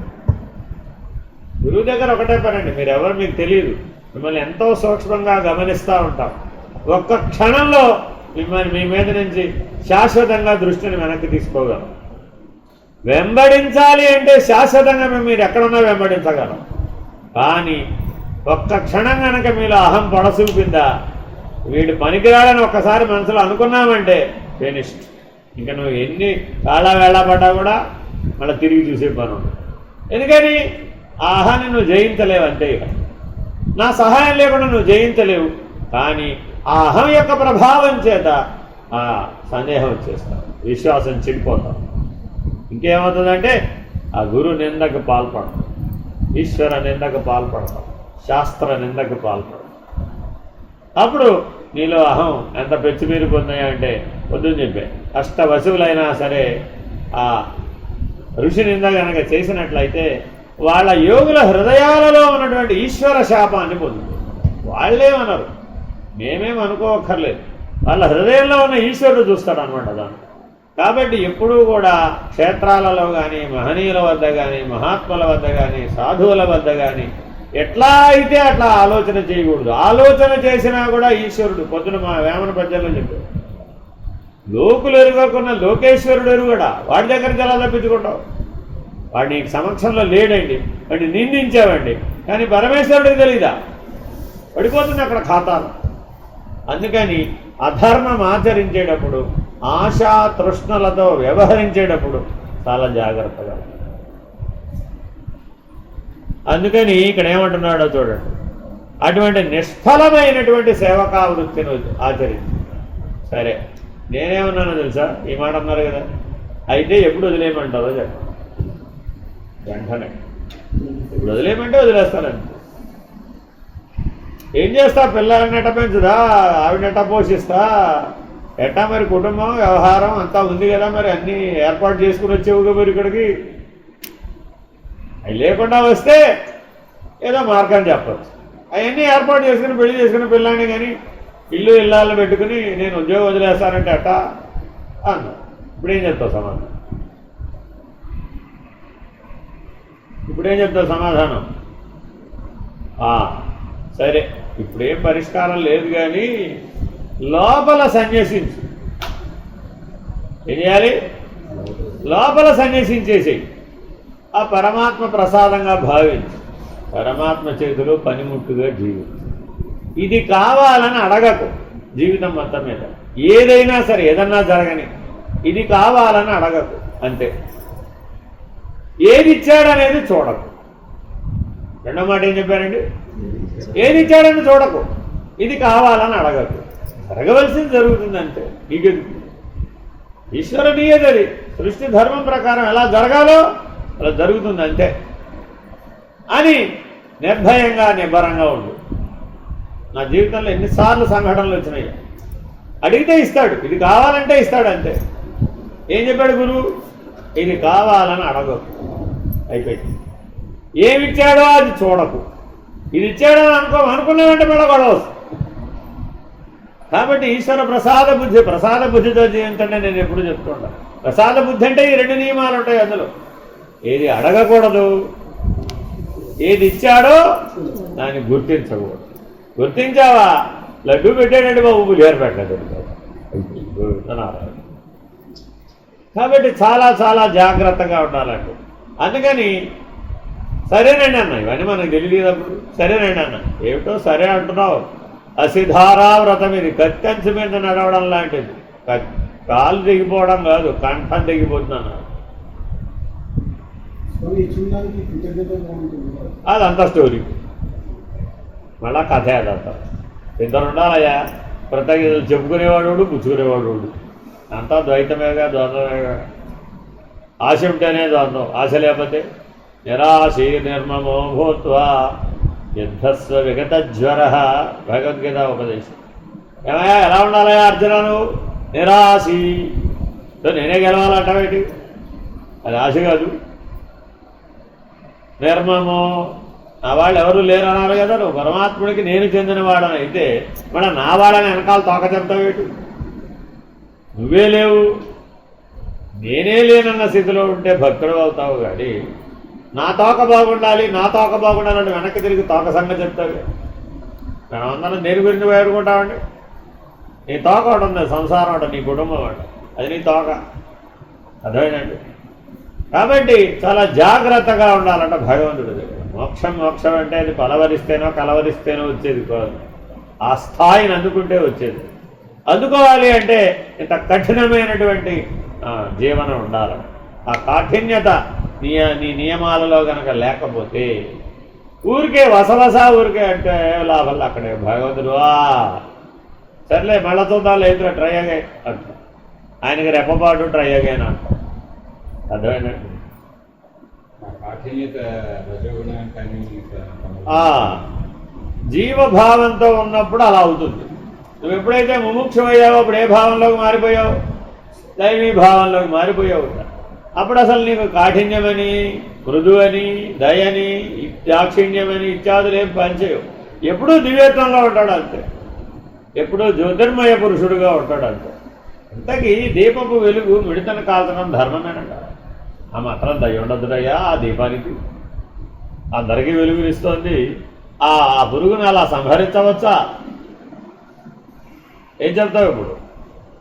గురువు దగ్గర ఒకటే పనండి, మీరెవరు మీకు తెలియదు, మిమ్మల్ని ఎంతో సూక్ష్మంగా గమనిస్తూ ఉంటాం. ఒక్క క్షణంలో మిమ్మల్ని మీ మీద నుంచి శాశ్వతంగా దృష్టిని వెనక్కి తీసుకోగలం. వెంబడించాలి అంటే శాశ్వతంగా మీరు ఎక్కడున్నా వెంబడించగలం. కానీ ఒక్క క్షణం కనుక మీలో అహం పొడసూపిందా, వీడు పనికిరాడని ఒక్కసారి మనసులో అనుకున్నామంటే ఫినిష్డ్. ఇంకా నువ్వు ఎన్ని కాళ్ళ వేళ పడ్డా కూడా మళ్ళీ తిరిగి చూసే పని ఉండదు. ఎందుకని ఆ అహాన్ని నువ్వు జయించలేవు. అంతే. ఇక నా సహాయం లేకుండా నువ్వు జయించలేవు. కానీ ఆ అహం యొక్క ప్రభావం చేత ఆ సందేహం వచ్చేస్తావు, విశ్వాసం చెడిపోతావు. ఇంకేమవుతుందంటే ఆ గురు నిందకు పాల్పడతాం, ఈశ్వర నిందకు పాల్పడతాం, శాస్త్ర నిందకు పాల్పడతాం. అప్పుడు నీలో అహం ఎంత పెచ్చిమీరిపోతున్నాయంటే పొద్దున్న చెప్పే అష్టవశువులైనా సరే ఆ ఋషి నింద కనుక చేసినట్లయితే వాళ్ళ యోగుల హృదయాలలో ఉన్నటువంటి ఈశ్వర శాపాన్ని పొందుతుంది. వాళ్ళేమన్నారు, మేమేం అనుకోవక్కర్లేదు, వాళ్ళ హృదయంలో ఉన్న ఈశ్వరుడు చూస్తాడు అనమాట దాన్ని. కాబట్టి ఎప్పుడూ కూడా క్షేత్రాలలో కానీ, మహనీయుల వద్ద కానీ, మహాత్ముల వద్ద కానీ, సాధువుల వద్ద కానీ ఎట్లా అయితే అట్లా ఆలోచన చేయకూడదు. ఆలోచన చేసినా కూడా ఈశ్వరుడు. పొద్దున మా వేమన పద్యంలో చెప్పాడు, లోకులు ఎరుగకున్న లోకేశ్వరుడు ఎరుగడా, వాడి దగ్గరికి ఎలా తప్పించుకుంటావు? వాడు నీకు సమక్షంలో లేడండి, వాడిని నిందించావండి, కానీ పరమేశ్వరుడికి తెలీదా? పడిపోతుంది అక్కడ ఖాతాలు. అందుకని అధర్మం ఆచరించేటప్పుడు, ఆశా తృష్ణలతో వ్యవహరించేటప్పుడు చాలా జాగ్రత్తగా. అందుకని ఇక్కడ ఏమంటున్నాడో చూడండి, అటువంటి నిష్ఫలమైనటువంటి సేవకా వృత్తిని ఆచరించి. సరే, నేనేమన్నానో తెలుసా? ఈ మాట అన్నారు కదా, అయితే ఎప్పుడు వదిలేయమంటారో చెప్పండి. వెంటనే ఇప్పుడు వదిలేయమంటే వదిలేస్తానండి. ఏం చేస్తా? పిల్లలని ఎట్ట పెంచుదా, ఆవిడ ఎట్ట పోషిస్తా, ఎట్టా మరి కుటుంబం వ్యవహారం అంతా ఉంది కదా, మరి అన్నీ ఏర్పాటు చేసుకుని వచ్చేవుగా మరి ఇక్కడికి. అవి లేకుండా వస్తే ఏదో మార్గం చెప్పచ్చు. అవన్నీ ఏర్పాటు చేసుకుని పెళ్లి చేసుకుని పిల్లాన్ని కానీ ఇల్లు ఇళ్ళాలను పెట్టుకుని నేను ఉద్యోగం వదిలేస్తానంటే అట్టా అన్నా. ఇప్పుడేం చెప్తావు సమాధానం? ఇప్పుడేం చెప్తావు సమాధానం? సరే ఇప్పుడేం పరిష్కారం లేదు, కానీ లోపల సన్యసించు. ఏం చేయాలి? లోపల సన్యసించేసేయి. ఆ పరమాత్మ ప్రసాదంగా భావించు, పరమాత్మ చేతిలో పనిముట్టుగా జీవించు. ఇది కావాలని అడగకు. జీవితం మొత్తం మీద ఏదైనా సరే, ఏదన్నా జరగని, ఇది కావాలని అడగకు, అంతే. ఏది ఇచ్చాడనేది చూడకు. రెండో మాట ఏం చెప్పారండి? ఏది ఇచ్చాడని చూడకు, ఇది కావాలని అడగకు. జరగవలసింది జరుగుతుంది అంతే. నీకెందుకు? ఈశ్వరునియేదది. సృష్టి ధర్మం ప్రకారం ఎలా జరగాలో అలా జరుగుతుంది అంతే అని నిర్భయంగా నిబ్బరంగా ఉండు. నా జీవితంలో ఎన్నిసార్లు సంఘటనలు వచ్చినాయి. అడిగితే ఇస్తాడు, ఇది కావాలంటే ఇస్తాడు అంతే. ఏం చెప్పాడు గురువు? ఇది కావాలని అడగకు, అయిపోయింది. ఏమిచ్చాడో అది చూడకు. ఇది ఇచ్చాడో అనుకున్నామంటే మళ్ళీ గొడవ వస్తుంది. కాబట్టి ఈశ్వర ప్రసాద బుద్ధితో జీవించండి నేను ఎప్పుడు చెప్తుంటాను. ప్రసాద బుద్ధి అంటే ఈ రెండు నియమాలు ఉంటాయి అందులో. ఏది అడగకూడదు, ఏది ఇచ్చాడో దాన్ని గుర్తించకూడదు. గుర్తించావా, లడ్డూ పెట్టాడంటే బాబు పులిహోర పెట్టలేదు. కాబట్టి చాలా చాలా జాగ్రత్తగా ఉండాలండి. అందుకని సరేనండి అన్న, ఇవన్నీ మనకు తెలియదప్పుడు. సరేనండి అన్న, ఏమిటో సరే అంటున్నావు. అసిధారావ్రతం ఇది, కత్తంచు మీద నడవడం లాంటిది. కాలు దిగిపోవడం కాదు, కంఠం దిగిపోతున్నాను. అదంతా స్టోరీ, మళ్ళా కథే అదంతా. ఇద్దరు ఉండాలయ్యా, కృతజ్ఞతలు చెప్పుకునేవాడు, పుచ్చుకునేవాడు. అంతా ద్వైతమేగా, ద్వంద్వమేగా. ఆశ ఉంటేనే ద్వంద్వం, ఆశ లేకపోతే నిరాశీ నిర్మమో భూత్వా యుద్ధస్వ విగత జ్వర. భగవద్గీత ఉపదేశం. ఏమయ్యా ఎలా ఉండాలయ్యా అర్జున? నువ్వు నిరాశీ, నేనే గెలవాలంటావేంటి? అది ఆశ కాదు. నిర్మమో, నా వాళ్ళు ఎవరు లేరు అన్నారు కదా. నువ్వు పరమాత్ముడికి నేను చెందినవాడని అయితే మన నా వాళ్ళని వెనకాల తోక చెప్తావేటు? నువ్వే లేవు, నేనే లేనన్న స్థితిలో ఉంటే భక్తుడు అవుతావు. కానీ నా తోక బాగుండాలి, నా తోక బాగుండాలంటే వెనక్కి తిరిగి తోక సంగతి చెప్తావు. మనమందరం దేని గురించి వేడుకుంటామండి? నీ తోక ఒకటి ఉంది, సంసారం ఒకటి, నీ కుటుంబం ఒకటి, అది నీ తోక. అర్థమైందండి? కాబట్టి చాలా జాగ్రత్తగా ఉండాలంట భగవంతుడి దగ్గర. మోక్షం అంటే అది పలవరిస్తేనో కలవరిస్తేనో వచ్చేది కాదు, ఆ స్థాయిని అందుకుంటే వచ్చేది. అందుకోవాలి అంటే ఇంత కఠినమైనటువంటి జీవనం ఉండాలి. ఆ కాఠిన్యత నీ నియమాలలో కనుక లేకపోతే ఊరికే ఊరికే అంటే లాభాలు అక్కడే. భగవంతుడు సర్లే మళ్ళా చూద్దాం, లేదు ట్రై అగైన్ అంట. ఆయనకి రెప్పపాటు ట్రై అగైన్ అంట. అర్థమైందండి? జీవభావంతో ఉన్నప్పుడు అలా అవుతుంది. నువ్వు ఎప్పుడైతే ముముక్షమయ్యావో అప్పుడు ఏ భావంలోకి మారిపోయావు? దైవీ భావంలోకి మారిపోయావు. అప్పుడు అసలు నీకు కాఠిన్యమని, మృదువని, దయని, దాక్షిణ్యమని ఇత్యాదులు ఏం పనిచేయవు. ఎప్పుడూ దివ్యత్వంలో ఉంటాడు అంతే, ఎప్పుడూ జ్యోతిర్మయ పురుషుడుగా ఉంటాడు అంతే. ఇంతకీ దీపపు వెలుగు మిడతను కాల్చడం ధర్మమేనంట. ఆ మాత్రం దయ ఉండదురయ్యా ఆ దీపానికి. అందరికీ వెలుగునిస్తోంది, ఆ పురుగును అలా సంహరించవచ్చా? ఏం చెప్తావు ఇప్పుడు?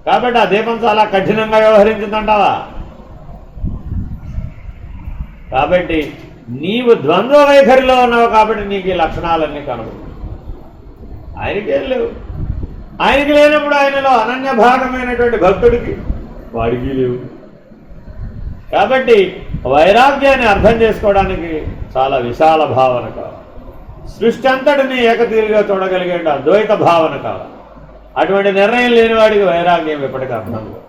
కాబట్టి ఆ దీపం చాలా కఠినంగా వ్యవహరించిందంటావా? కాబట్టి నీవు ద్వంద్వ వైఖరిలో ఉన్నావు కాబట్టి నీకు ఈ లక్షణాలన్నీ కనబడు. ఆయనకేం లేవు. ఆయనకి లేనప్పుడు ఆయనలో అనన్య భాగమైనటువంటి భక్తుడికి వాడికి లేవు. కాబట్టి వైరాగ్యాన్ని అర్థం చేసుకోవడానికి చాలా విశాల భావన కావాలి. సృష్టి అంతటిని ఏకతీరుగా చూడగలిగే అద్వైత భావన కావాలి. అటువంటి నిర్ణయం లేని వాడికి వైరాగ్యం ఎప్పటికీ అర్థం కాదు.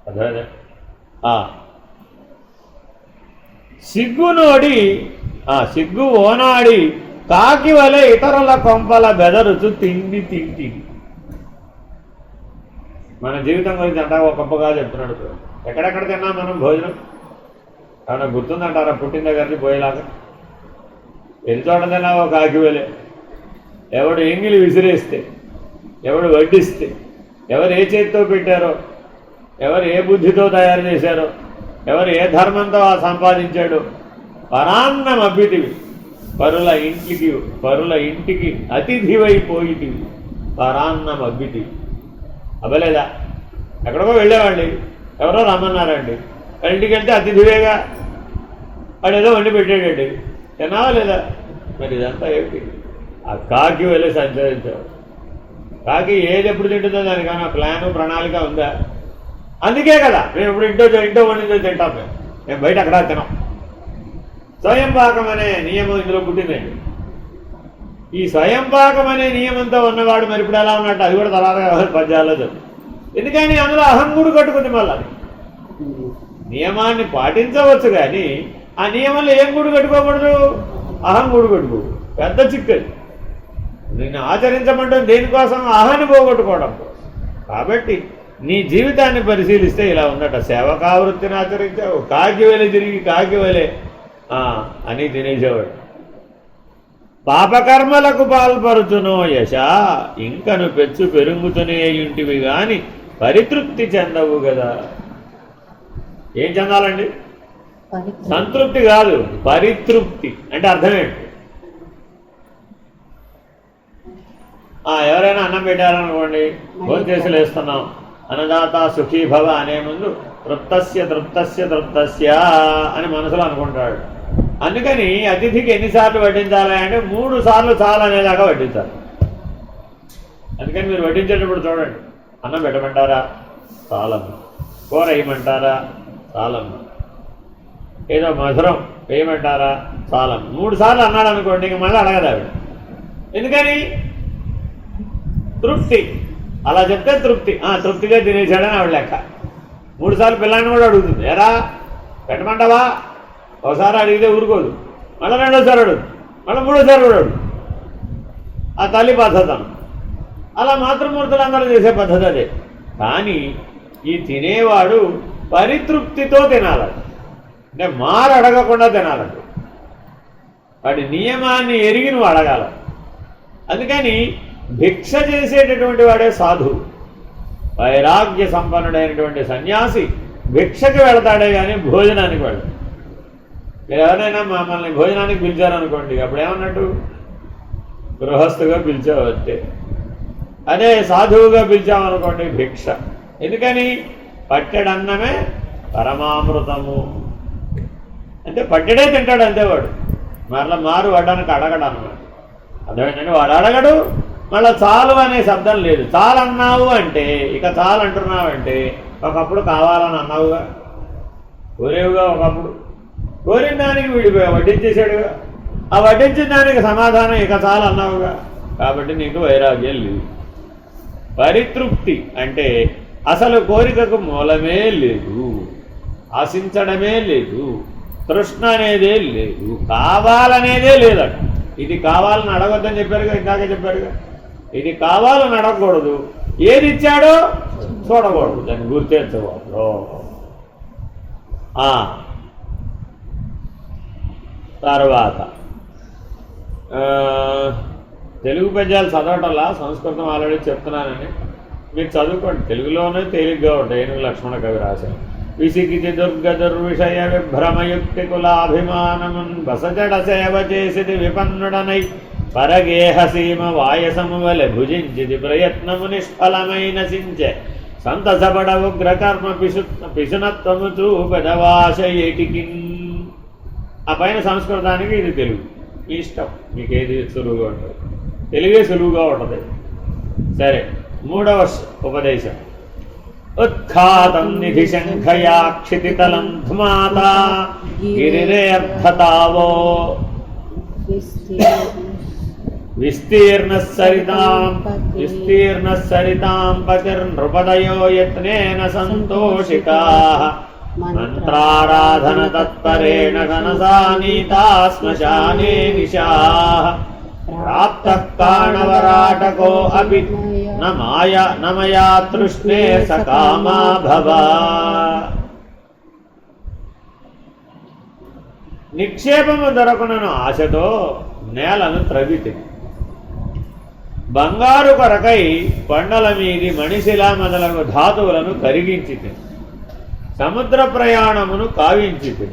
అదే సిగ్గు ఓనాడి కాకి వలె ఇతరుల కొంపల బెదరుచు తిండి తిండి. మన జీవితం గురించి అంటా ఒక గొప్పగా చెప్తున్నాడు. ఎక్కడెక్కడ తిన్నా మనం భోజనం ఏమన్నా గుర్తుందంటారా? పుట్టిన దగ్గరికి పోయేలాగా ఎన్ని చోట తిన్నా ఒక కాకి వలె. ఎవడు ఎంగిలి విసిరేస్తే, ఎవడు వడ్డిస్తే, ఎవరు ఏ చేతితో పెట్టారో, ఎవరు ఏ బుద్ధితో తయారు చేశారో, ఎవరు ఏ ధర్మంతో సంపాదించాడో, పరాన్నం అభ్యుతివి పరుల ఇంటికి అతిథివైపోయితివి పరాన్నం అబ్బితివి. అవ్వలేదా? ఎక్కడికో వెళ్ళేవాడి, ఎవరో రమ్మన్నారండి, ఇంటికి వెళ్తే అతిథివేగా, వాడు ఏదో వండి పెట్టాడండి, తినావా లేదా? మరి ఇదంతా ఏమిటి? ఆ కాకి వెళ్ళి సంచరించావు. కాకి ఏది ఎప్పుడు తింటుందో దానికన్నా ప్లాను ప్రణాళిక ఉందా? అందుకే కదా మేము ఇప్పుడు ఇంట్లో వండిందో తింటాం. మేము బయట అక్కడ తినాం. స్వయం పాకం అనే నియమం ఇందులో పుట్టిందండి. ఈ స్వయం పాకం అనే నియమంతో ఉన్నవాడు మరి ఇప్పుడు ఎలా ఉన్నట్టు అది కూడా తర్వాత పద్యాల్లో చదువు. ఎందుకని అందులో అహంగుడు కట్టుకుంది. మళ్ళీ నియమాన్ని పాటించవచ్చు కానీ ఆ నియమంలో ఏం గుడి కట్టుకోకూడదు? అహంగుడు కట్టుకో. పెద్ద చిక్కది. నిన్ను ఆచరించమంటే దేనికోసం? అహాన్ని పోగొట్టుకోవడం కోసం. కాబట్టి నీ జీవితాన్ని పరిశీలిస్తే ఇలా ఉందట. సేవకావృత్తిని ఆచరించావు, కాకి వెలే తిరిగి కాకి వెలే అని తినేసేవాడు. పాపకర్మలకు పాల్పరుచునో యశ, ఇంకను పెచ్చు పెరుగుతూనే ఇంటివి గాని పరితృప్తి చెందవు కదా. ఏం చెందాలండి? సంతృప్తి కాదు, పరితృప్తి. అంటే అర్థమేంటి? ఎవరైనా అన్నం పెట్టారనుకోండి, భోజనం వేస్తున్నాం, అన్నదాత సుఖీభవ అనే ముందు తృప్తస్య తృప్తస్య తృప్తస్య అని మనసులో అనుకుంటాడు. అందుకని అతిథికి ఎన్నిసార్లు వడ్డించాలి అంటే 3 సార్లు చాలు అనేదాకా వడ్డించాలి. అందుకని మీరు వడ్డించేటప్పుడు చూడండి, అన్నం పెట్టమంటారా? చాలమ్మ. కూర వేయమంటారా? చాలమ్మ. ఏదో మధురం వేయమంటారా? చాలమ్మ. 3 సార్లు అన్నాడు అనుకోండి, ఇంక మళ్ళీ అడగదు ఆవిడ. ఎందుకని? తృప్తి. అలా చెప్తే తృప్తి. తృప్తిగా తినేసాడని ఆవిడ లెక్క. 3 సార్లు పిల్లాన్ని కూడా అడుగుతుంది, ఎరా పెట్టమంటావా? ఒకసారి అడిగితే ఊరుకోదు, మళ్ళీ 2వ సారి అడుగుతుంది, మళ్ళీ 3వ సారి కూడా అడుగుతుంది. ఆ తల్లి పద్ధతను అలా మాతృమూర్తులు అందరూ చేసే పద్ధతి అదే. కానీ ఈ తినేవాడు పరితృప్తితో తినాలంట. అంటే మారు అడగకుండా తినాలంట. వాడి నియమాన్ని ఎరిగి నువ్వు అడగాల. అందుకని భిక్ష చేసేటటువంటి వాడే సాధువు. వైరాగ్య సంపన్నుడైనటువంటి సన్యాసి భిక్షకి వెళతాడే కానీ భోజనానికి వెళ్ళడు. మీరు ఎవరైనా మమ్మల్ని భోజనానికి పిలిచారనుకోండి, అప్పుడేమన్నట్టు? గృహస్థుగా పిలిచావంతే. అదే సాధువుగా పిలిచామనుకోండి, భిక్ష. ఎందుకని? పట్టెడన్నమే పరమామృతము. అంటే పట్టెడే తింటాడు అంతే వాడు. మరలా మారు వడ్డానికి అడగడు అన్నమాట. అర్థమైందండి? వాడు అడగడు. మళ్ళీ చాలు అనే శబ్దం లేదు. చాలన్నావు అంటే, ఇక చాలు అంటున్నావు అంటే, ఒకప్పుడు కావాలని అన్నావుగా, కోరేవుగా. ఒకప్పుడు కోరిన దానికి వీడు వడ్డించేశాడుగా. ఆ వడ్డించిన దానికి సమాధానం ఇక చాలు అన్నావుగా. కాబట్టి నీకు వైరాగ్యం లేదు. పరితృప్తి అంటే అసలు కోరికకు మూలమే లేదు, ఆశించడమే లేదు, తృష్ణ అనేదే లేదు, కావాలనేదే లేదట. ఇది కావాలని అడగొద్దని చెప్పారుగా, ఇందాక చెప్పారుగా. ఇది కావాలని అడగకూడదు, ఏది ఇచ్చాడో చూడకూడదు, దాన్ని గుర్తించకూడదు. తర్వాత తెలుగు పద్యాలు చదవటంలా, సంస్కృతం ఆల్రెడీ చెప్తున్నానని మీరు చదువుకోండి. తెలుగులోనే తేలిగ్గా ఉంటాయి. ఏనుగు లక్ష్మణ కవి రాశారు. విసిగితి దుర్గదుర్విషయ విభ్రమయుక్తి కులాభిమానమున్ బసజడ సేవ చేసిది విపన్నుడనై పరగేహసీమ వాయసము వలె భుజించిది ప్రయత్నము నిష్ఫలమై నశించే సంతసపడ ఉగ్రకర్మ పిశునత్వము చూపెదవాశ ఏటికిన్. ఆ పైన సంస్కృతానికి ఇది తెలుగు. మీ ఇష్టం, మీకేది సులువుగా ఉంటుంది. తెలుగే సులువుగా ఉంటుంది. సరే, 3వ ఉపదేశం. ఉత్ఖాతం నిధి శంఖయా క్షితితలం ధుమాత గిరిరేర్ధతావో విస్తీర్ణ సరితాం పతిర్నృపదయో యత్నేన సంతోషితాః మంత్రారాధన తత్పరేణ ఘనసా నీతా శ్మశానే నిశాః ప్రాప్తః కాణవరాటకో అపి నమయా తృష్ణే సకామా భవ. నిక్షేపము దొరకునను ఆశతో నేలను త్రవితి. బంగారు కొరకై కొండల మీది మణిశిలా మొదలగు ధాతువులను కరిగించితి. సముద్ర ప్రయాణమును కావించితి.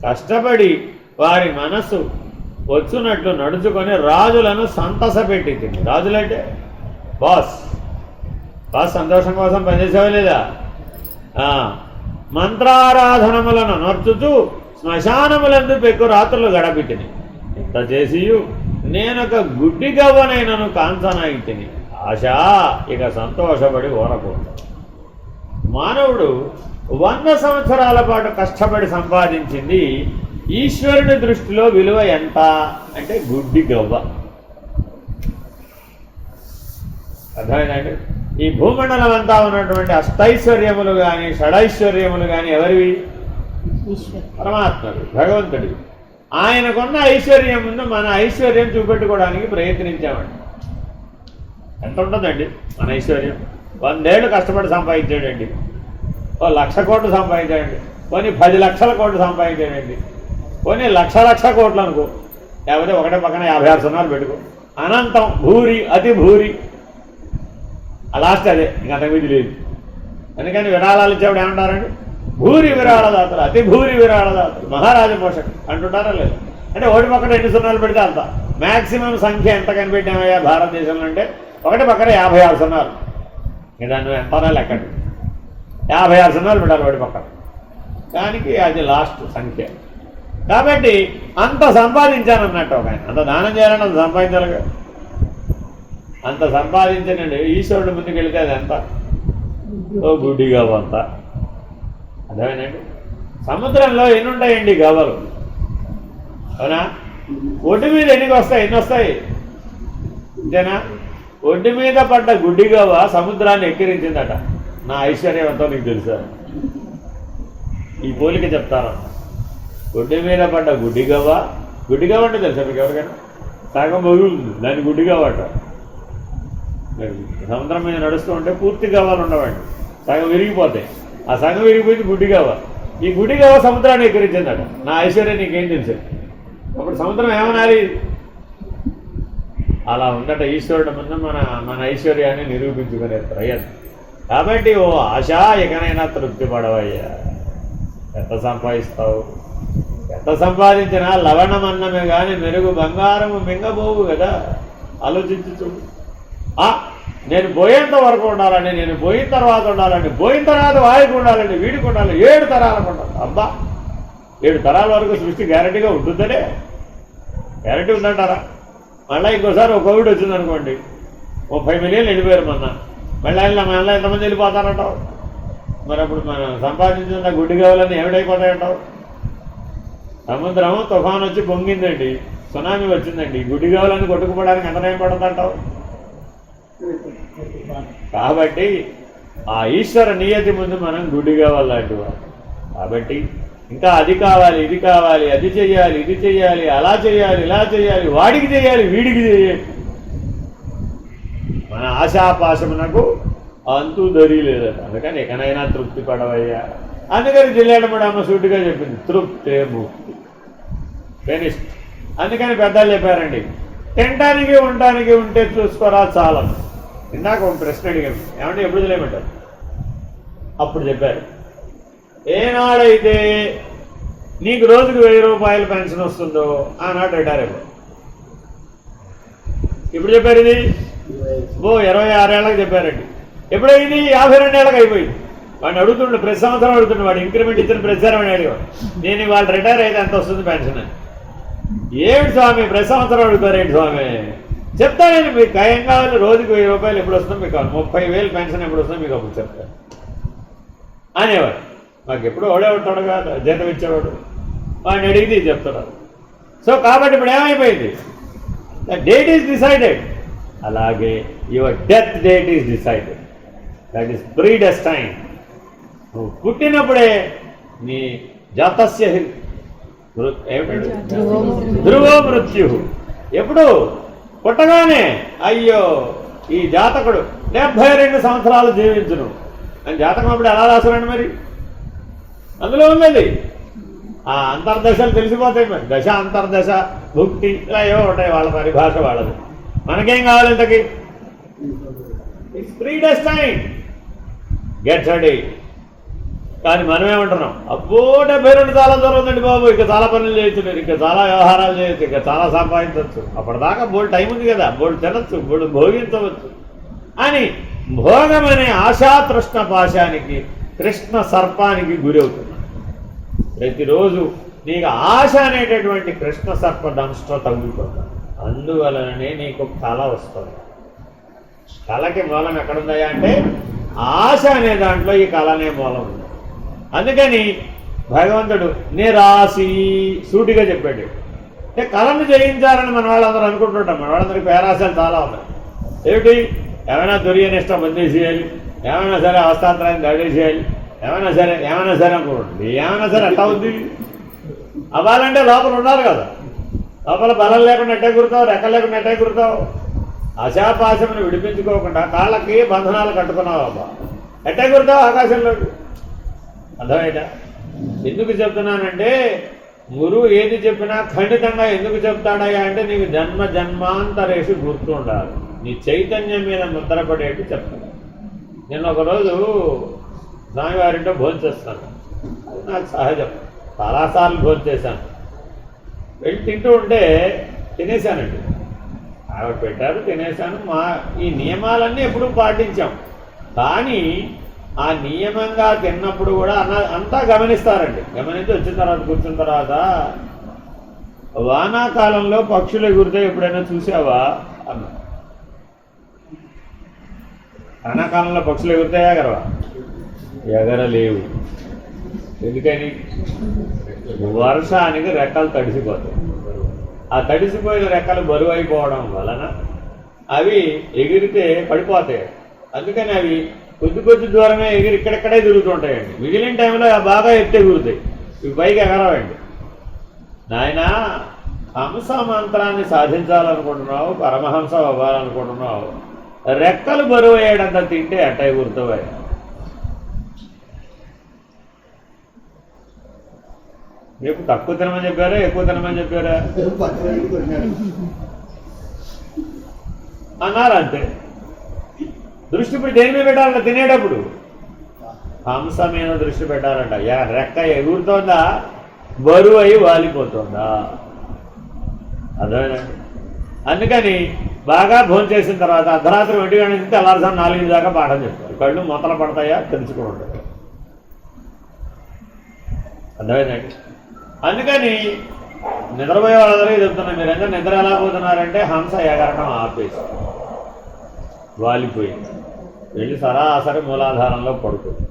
కష్టపడి వారి మనసు వచ్చునట్లు నడుచుకొని రాజులను సంతసపెట్టింది. రాజులంటే బాస్ సంతోషం కోసం పనిచేసేవా లేదా? మంత్రారాధనములను నర్చుచు శ్మశానములందు పెక్కు రాత్రులు గడపితిని. ఇంత చేసి నేనొక గుడ్డి గవ్వనైనను కాంచనాయితిని. ఆశ ఇక సంతోషపడి ఓరకూడదు. మానవుడు 100 సంవత్సరాల పాటు కష్టపడి సంపాదించింది ఈశ్వరుని దృష్టిలో విలువ ఎంత అంటే గుడ్డి గవ్వ. అర్థమైందండి? ఈ భూమండలం అంతా ఉన్నటువంటి అష్టైశ్వర్యములు కానీ షడైశ్వర్యములు కానీ ఎవరివి? పరమాత్మడు, భగవంతుడివి. ఆయనకున్న ఐశ్వర్యం ముందు మన ఐశ్వర్యం చూపెట్టుకోవడానికి ప్రయత్నించామండి. ఎంత ఉంటుందండి మన ఐశ్వర్యం? 100 ఏళ్ళు కష్టపడి సంపాదించాడండి, 1,00,000 కోట్లు సంపాదించాడండి, కొన్ని 10 లక్షల కోట్లు సంపాదించాడండి, కొన్ని లక్ష కోట్లు అనుకో, లేకపోతే ఒకటే పక్కన 56 సున్నాలు పెట్టుకో. అనంతం, భూరి, అతి భూరి, లాస్ట్ అదే, ఇంక అంతకు మించి లేదు. అందుకని విరాళాలు ఇచ్చేవాడు ఏమంటారండి? భూరి విరాళదాతలు, అతి భూరి విరాళదాతలు, మహారాజ పోషకులు అంటుంటారా లేదు? అంటే ఒకటి పక్కన 2 సున్నాలు పెడితే అంత. మ్యాక్సిమం సంఖ్య ఎంత కనిపెట్టామయ్యా భారతదేశంలో అంటే ఒకటి పక్కన 56 సున్నాలు. దాన్ని ఎంత లెక్కండి, 56 సున్నాలు పెట్టాలి ఒకటి పక్కన. దానికి అది లాస్ట్ సంఖ్య. కాబట్టి అంత సంపాదించానన్నట్టు ఒక ఆయన. అంత దానం చేయాలని అంత సంపాదించాలిగా. అంత సంపాదించనండి ఈశ్వరుడు ముందుకు వెళితే అది ఎంత? ఓ గుడ్డి గవ్వ అంత. అదేనండి. సముద్రంలో ఎన్ని ఉంటాయండి గవ్వలు? అవునా? ఒడ్డు మీద ఎన్ని వస్తాయి? అంతేనా? ఒడ్డు మీద పడ్డ గుడ్డి గవ్వ సముద్రాన్ని ఎక్కిరించిందట. నా ఐశ్వర్యం ఎంతో నీకు తెలుసా? ఈ పోలిక చెప్తాను. ఒడ్డు మీద పడ్డ గుడ్డి గవ్వ అంటే తెలుసా మీకు ఎవరికైనా? సగం బొగులుంది, దాన్ని గుడ్డి గవ్వ అంట. సముద్రం మీద నడుస్తూ ఉంటే పూర్తి గవ్వలు ఉండవండి, సగం విరిగిపోతాయి. ఆ సగం విరిగిపోయింది గుడ్డి గవ్వ. ఈ గుడ్డి గవ్వ సముద్రాన్ని ఎక్కిరించిందట. నా ఐశ్వర్యం నీకేం తెలుసు? అప్పుడు సముద్రం ఏమనాలి? అలా ఉందట ఈశ్వరుడు ముందు మన ఐశ్వర్యాన్ని నిరూపించుకునే ప్రయత్నం. కాబట్టి ఓ ఆశ, ఎకనైనా తృప్తి పడవయ్యా. ఎంత సంపాదిస్తావు? ఎంత సంపాదించినా లవణం అన్నమే కానీ మెరుగు బంగారము మింగబోవు కదా. ఆలోచించి చూడు. నేను పోయేంత వరకు ఉండాలండి, నేను పోయిన తర్వాత ఉండాలండి, పోయిన తర్వాత వాడికి ఉండాలండి, వీడికి ఉండాలి, 7 తరాలకు ఉండాలి. అబ్బా, 7 తరాల వరకు సృష్టి గ్యారంటీగా ఉంటుందనే? గ్యారంటీ ఉందంటారా? మళ్ళీ ఇంకోసారి ఒక కోవిడ్ వచ్చిందనుకోండి, 30 మిలియన్లు వెళ్ళిపోయారు మళ్ళీ ఎంతమంది వెళ్ళిపోతారంటావు? మరి అప్పుడు మనం సంపాదించిన గుడ్డి గవ్వలన్నీ ఏమిటైపోతాయంటావు? సముద్రం తుఫాన్ వచ్చి పొంగిందండి, సునామీ వచ్చిందండి, గుడ్డి గవ్వలన్నీ కొట్టుకుపోవడానికి ఎంత టైం పడుతుందంటావు? కాబట్టి ఆ ఈశ్వర నియతి ముందు మనం గుడ్డి గవ్వలు లాంటి వారు. కాబట్టి ఇంకా అది కావాలి, ఇది కావాలి, అది చెయ్యాలి, ఇది చెయ్యాలి, అలా చెయ్యాలి, ఇలా చెయ్యాలి, వాడికి చెయ్యాలి, వీడికి చెయ్యాలి. మన ఆశాపాశమునకు అంతు దరి లేదట. అందుకని ఎక్కడైనా తృప్తి పడవయ్యా. అందుకని జిల్లాడమ్మ సూటిగా చెప్పింది, తృప్తే ముక్తి, ఫినిష్డ్. అందుకని పెద్దలు చెప్పారండి, తినడానికి ఉండటానికి ఉంటే చూసుకోరా చాలని. ఇందాక ఒక ప్రశ్న అడిగాము, ఏమంటే ఎప్పుడు తెలియమంటారు? అప్పుడు చెప్పారు, ఏనాడైతే నీకు రోజుకు 1000 రూపాయలు పెన్షన్ వస్తుందో ఆనాడు రిటైర్ అయిపోయి. ఇప్పుడు చెప్పారు ఇది 26 ఏళ్ళకి చెప్పారండి. ఎప్పుడైంది? 52 ఏళ్ళకి అయిపోయింది. వాడిని అడుగుతుండే, ప్రతి సంవత్సరం అడుగుతుండే, వాడు ఇంక్రిమెంట్ ఇచ్చిన ప్రతిసారం అని అడిగాడు, నేను వాళ్ళు రిటైర్ అయితే ఎంత వస్తుంది పెన్షన్ అని. ఏమిటి స్వామి ప్రతి సంవత్సరం అడుగుతారు ఏంటి స్వామి? చెప్తానండి, మీకు ఏం కావాలి, రోజుకి 1000 రూపాయలు ఎప్పుడు వస్తుందో మీకు కావాలి, 30,000 పెన్షన్ ఎప్పుడు వస్తుందో మీకు అప్పుడు చెప్తారు అనేవాడు. మాకు ఎప్పుడు ఓడే ఉంటాడు కదా జీతం ఇచ్చేవాడు, వాడిని అడిగితే చెప్తున్నారు. సో కాబట్టి ఇప్పుడు ఏమైపోయింది? The date is decided. అలాగే your death date is decided. That is predestined. నువ్వు పుట్టినప్పుడే నీ జాతస్య ఏమిటంటే ధ్రువో మృత్యు. ఎప్పుడు? పుట్టగానే అయ్యో ఈ జాతకుడు 72 సంవత్సరాలు జీవించును అని జాతకం అప్పుడు ఎలా రాసారండి? మరి అందులో ఉన్నది ఆ అంతర్దశలు తెలిసిపోతాయి. మరి దశ, అంతర్దశ, భుక్తి ఇలా ఏవో ఉంటాయి, వాళ్ళ పరిభాష వాళ్ళది. మనకేం కావాలి ఇంతకి? It's predestined. Get ready. కానీ మనమేమంటున్నాం, అబ్బో 72 చాలా దూరం ఉందండి బాబు, ఇంకా చాలా పనులు చేయొచ్చు, మీరు ఇంకా చాలా వ్యవహారాలు చేయొచ్చు, ఇంకా చాలా సంపాదించవచ్చు, అప్పటిదాకా బోల్డ్ టైం ఉంది కదా, బోల్డ్ తినచ్చు, బోల్డ్ భోగించవచ్చు అని భోగం అనే ఆశాతృష్ణ పాశానికి, కృష్ణ సర్పానికి గురవుతున్నాడు. ప్రతిరోజు నీకు ఆశ అనేటటువంటి కృష్ణ సర్ప దంష్టో తగ్గిపోతుంది. అందువలననే నీకు కళ వస్తుంది. కళకి మూలం ఎక్కడుందయా అంటే ఆశ అనే దాంట్లో ఈ కళ అనే మూలం ఉంది. అందుకని భగవంతుడు నిరాశి సూటిగా చెప్పాడు. అంటే కళను జయించాలని మన వాళ్ళందరూ అనుకుంటుంటాం. మన వాళ్ళందరికీ పేరాశలు చాలా ఉన్నాయి. ఏమిటి, ఏమైనా దుర్యనిష్టం బందేసేయాలి, ఏమైనా సరే అవస్థాంతరాన్ని దాడేసేయాలి, ఏమైనా సరే అనుకుంటుంది. ఏమైనా సరే ఎట్లా ఉంది అవ్వాలంటే లోపల ఉండాలి కదా. లోపల బలం లేకుండా ఎట్టే గురుతావు, రెక్కలు లేకుండా ఎట్టే గురుతావు. ఆశాపాశమును విడిపించుకోకుండా కాళ్ళకి బంధనాలు కట్టుకున్నావు అబ్బా, ఎట్టే గురుతావు ఆకాశంలోకి. అర్థమైందా? ఎందుకు చెప్తున్నానంటే గురువు ఏది చెప్పినా ఖండితంగా ఎందుకు చెప్తాడయ్యా అంటే నీకు జన్మ జన్మాంతరేసి గుర్తు ఉండాలి, నీ చైతన్యం మీద ముద్రపడేట్టు చెప్తాడు. నేను ఒకరోజు స్వామివారింటో భోంచేస్తాను, అది నాకు సహజం, చాలాసార్లు భోంచేశాను. వెళ్ళి తింటూ ఉంటే తినేశానండి, ఆవిడ పెట్టారు తినేశాను. ఈ నియమాలన్నీ ఎప్పుడూ పాటించాం, కానీ ఆ నియమంగా తిన్నప్పుడు కూడా అంతా గమనిస్తారండి. గమనించి వచ్చిన తర్వాత కూర్చున్న తర్వాత వానాకాలంలో పక్షులు ఎగురితే ఎప్పుడైనా చూసావా అన్న. వానాకాలంలో పక్షులు ఎగురుతాయా ఎగరవా? ఎగరలేవు. ఎందుకని? వర్షానికి రెక్కలు తడిసిపోతాయి. ఆ తడిసిపోయిన రెక్కలు బరువు అయిపోవడం వలన అవి ఎగిరితే పడిపోతాయి. అందుకని అవి కొద్ది దూరమే ఎగిరి ఇక్కడెక్కడే తిరుగుతుంటాయండి. మిగిలిన టైంలో బాగా ఎత్తి ఎగురుతాయి, ఇవి పైకి ఎగరవండి. నాయన హంస మంత్రాన్ని సాధించాలనుకుంటున్నావు, పరమహంస అవ్వాలనుకుంటున్నావు, రెక్కలు బరువు అయ్యేటంత తింటే అట్ట ఎగురుతావు. మీకు తక్కువ తినమని చెప్పారా, ఎక్కువ తినమని చెప్పారా అన్నారు. అంతే. దృష్టి ఇప్పుడు దేని మీద పెట్టాలంట? తినేటప్పుడు హంస మీద దృష్టి పెట్టాలంట. రెక్క ఎగురుతోందా, బరువు అయి వాలిపోతుందా? అర్థమేనండి. అందుకని బాగా భోంచేసిన తర్వాత అర్ధరాత్రి 1 గంట నుంచి తెల్లారుసారి 4 దాకా పాఠం చెప్తారు. కళ్ళు మొత్తలు పడతాయా తెలుసుకుని ఉంటారు. అర్థమైందండి. అందుకని నిద్రపోయే వాళ్ళందరికీ చెప్తున్నా, మీరంతా నిద్ర ఎలా పోతున్నారంటే హంస ఎగరటం ఆపేసి వాలిపోయింది, వెళ్ళి సరాసరి మూలాధారంలో పడుతుంది.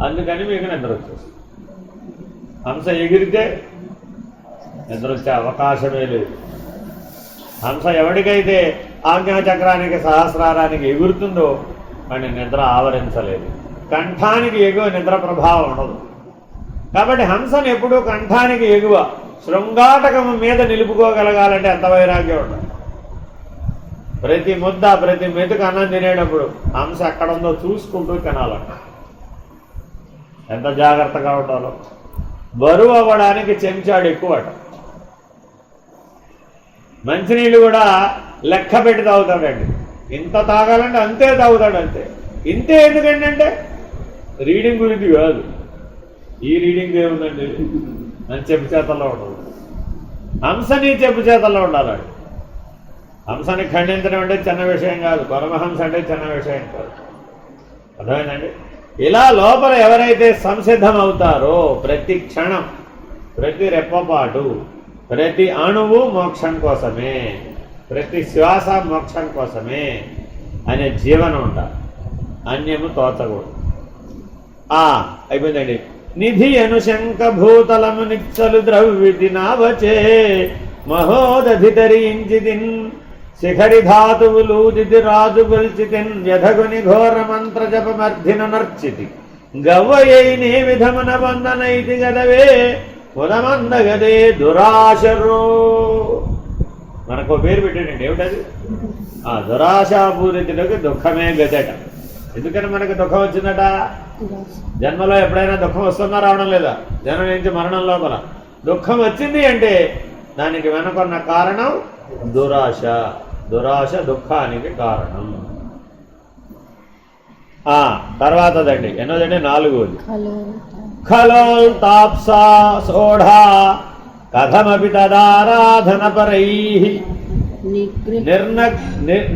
అందుకని మీకు నిద్ర వచ్చేస్తుంది. హంస ఎగిరితే నిద్ర వచ్చే అవకాశమే లేదు. హంస ఎవరికైతే ఆజ్ఞాచక్రానికి సహస్రారానికి ఎగురుతుందో వాడిని నిద్ర ఆవరించలేదు. కంఠానికి ఎగువ నిద్ర ప్రభావం ఉండదు. కాబట్టి హంసను ఎప్పుడూ కంఠానికి ఎగువ శృంగాటకము మీద నిలుపుకోగలగాలంటే ఎంత వైరాగ్యం ఉండాలి. ప్రతి ముద్ద ప్రతి మెతుకు అన్నం తినేటప్పుడు హంస ఎక్కడ ఉందో చూసుకుంటూ తినాలంట. ఎంత జాగ్రత్తగా ఉండాలో. బరువు అవ్వడానికి చెంచాడు ఎక్కువట. మంచినీళ్ళు కూడా లెక్క పెట్టి తాగుతాడండి. ఇంత తాగాలంటే అంతే తాగుతాడు, అంతే. ఇంతే ఎందుకండి అంటే రీడింగ్ గురించి కాదు, ఈ రీడింగ్ ఏముందండి అని చెప్పు చేతల్లో ఉండదు. హంసని చెప్పు చేతల్లో ఉండాలి. హంసని ఖండించడం అంటే చిన్న విషయం కాదు, పరమహంస అంటే చిన్న విషయం కాదు. అర్థమైందండి. ఇలా లోపల ఎవరైతే సంసిద్ధమవుతారో ప్రతి క్షణం, ప్రతి రెప్పపాటు, ప్రతి అణువు మోక్షం కోసమే, ప్రతి శ్వాస మోక్షం కోసమే అనే జీవనం ఉండాలి. అన్యము తోచకూడదు. అయిపోయిందండి. నిధి అనుశంక భూతలము నిచ్చలు ద్రవ్వితి నావచే మహోదధితరించితిన్ శిఖరి ధాతువులూదితి రాజు గొల్చితిన్ వ్యధగుని ఘోర మంత్ర జపమర్ధిన నర్చితి గవ్వయైనే విధమున బంధనైతి గదవే ఉదమందగదే దురాశరో. మనకు పేరు పెట్టాడండి, ఏమిటది? దురాశాపూరితుడికి దుఃఖమే గదట. ఎందుకని మనకి దుఃఖం వచ్చిందట? జన్మలో ఎప్పుడైనా దుఃఖం వస్తున్నా రావడం లేదా? జన్మ నుంచి మరణం లోపల దుఃఖం వచ్చింది అంటే దానికి వెనుకున్న కారణం దురాశ. దురాశ దుఃఖానికి కారణం. తర్వాతదండి ఎన్నోదండి 4వది. ఖలోల్ తాప్సా సోఢా కథమపి తదారాధనపరైః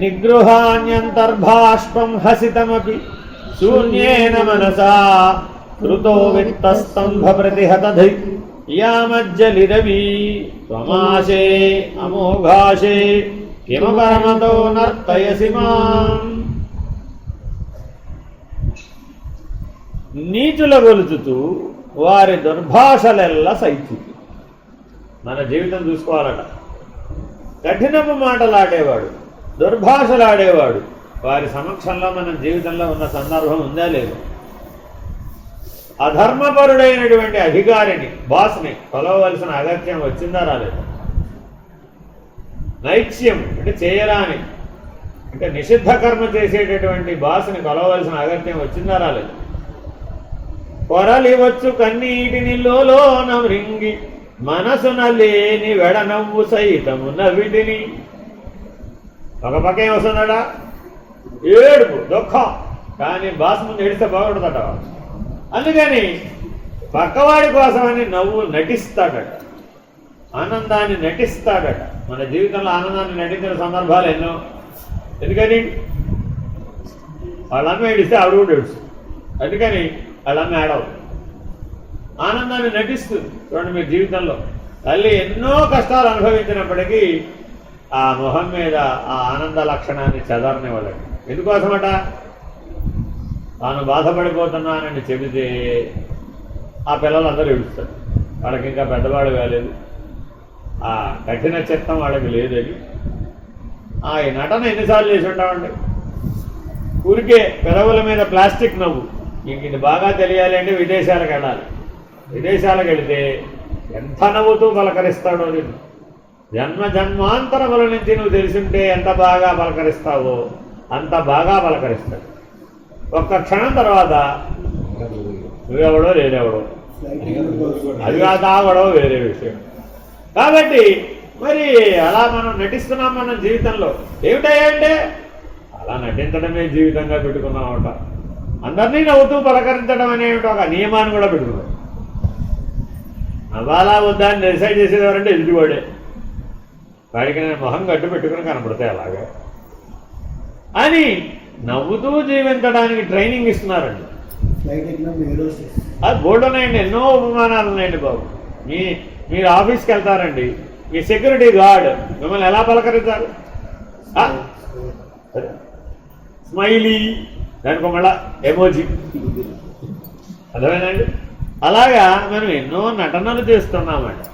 నిగృహాన్యంతర్భాష్పం హసితమపి శూన్యేన మనసా కృతో విత్తస్తంభ ప్రతిహతధి యామజ్జలిరవి త్వమాశే అమోఘాశే కిమపరమతో నర్తయసి మాం. నీచుల గొలుచుతూ వారి దుర్భాషలెల్ల సైచుతూ. మన జీవితం చూసుకోవాలట. కఠినపు మాటలాడేవాడు, దుర్భాషలాడేవాడు, వారి సమక్షంలో మన జీవితంలో ఉన్న సందర్భం ఉందా లేదు? అధర్మపరుడైనటువంటి అధికారిని, బాస్ని కొలవలసిన అగత్యం వచ్చిందా రాలేదు? నైత్యం అంటే చేయరాని, అంటే నిషిద్ధ కర్మ చేసేటటువంటి బాస్ని కొలవలసిన అగత్యం వచ్చిందా రాలేదు? పొరలివచ్చు కన్నీటిని లోన మృంగి మనసున లేని వెడనవ్వు సైతము నవ్విటిని. ఒక పక్కేం వస్తుందట? ఏడుపు, దుఃఖం. కానీ బాస్ ముందు ఏడిస్తే బాగుంటుందట. అందుకని పక్కవాడి కోసమని నవ్వు నటిస్తాడట, ఆనందాన్ని నటిస్తాడట. మన జీవితంలో ఆనందాన్ని నటించిన సందర్భాలు ఎన్నో. ఎందుకని వాళ్ళమ్మ ఏడిస్తే ఆవిడ కూడా ఏడుస్తుంది. అందుకని వాళ్ళమ్మ ఏడవు, ఆనందాన్ని నటిస్తుంది. చూడండి మీరు జీవితంలో తల్లి ఎన్నో కష్టాలు అనుభవించినప్పటికీ ఆ మొహం మీద ఆ ఆనంద లక్షణాన్ని చదవనివ్వలేడు. ఎందుకోసమట? తాను బాధపడిపోతున్నానని చెబితే ఆ పిల్లలందరూ ఏడుస్తారు. వాళ్ళకి ఇంకా పెద్దవాడు కాలేదు, ఆ కఠిన చిత్తం వాళ్ళకి లేదని. ఈ నటన ఎన్నిసార్లు చేసి ఉంటామండి? ఊరికే పెదవుల మీద ప్లాస్టిక్ నవ్వు. ఇంక ఇది బాగా తెలియాలి అంటే విదేశాలకు వెళ్ళాలి. విదేశాలకు వెళితే ఎంత నవ్వుతూ పలకరిస్తాడో నిన్ను. జన్మాంతరముల నుంచి నువ్వు తెలిసింటే ఎంత బాగా పలకరిస్తావో అంత బాగా పలకరిస్తాడు. ఒక్క క్షణం తర్వాత నువ్వెవడో లేదెవడో, అది కావడో వేరే విషయం. కాబట్టి మరి అలా మనం నటిస్తున్నాం మన జీవితంలో. ఏమిటంటే అలా నటించడమే జీవితంగా పెట్టుకున్నామట. అందరినీ నవ్వుతూ పలకరించడం అనేమిటి ఒక నియమాన్ని కూడా పెట్టుకున్నాం. నవ్వాలా వద్దా అని డిసైడ్ చేసేవారంటే ఎదుటివాడే. వాడికి నేను మొహం గట్టు పెట్టుకుని కనపడతాయి అలాగే అని నవ్వుతూ జీవించడానికి ట్రైనింగ్ ఇస్తున్నారండి. అది బోర్డు ఉన్నాయండి, ఎన్నో ఉపమానాలు ఉన్నాయండి బాబు. మీరు ఆఫీస్కి వెళ్తారండి, మీ సెక్యూరిటీ గార్డ్ మిమ్మల్ని ఎలా పలకరించాలి? స్మైలీ, దానికి మళ్ళా ఎమోజీ, అర్థమైందండి? అలాగా మనం ఎన్నో నటనలు చేస్తున్నామండి.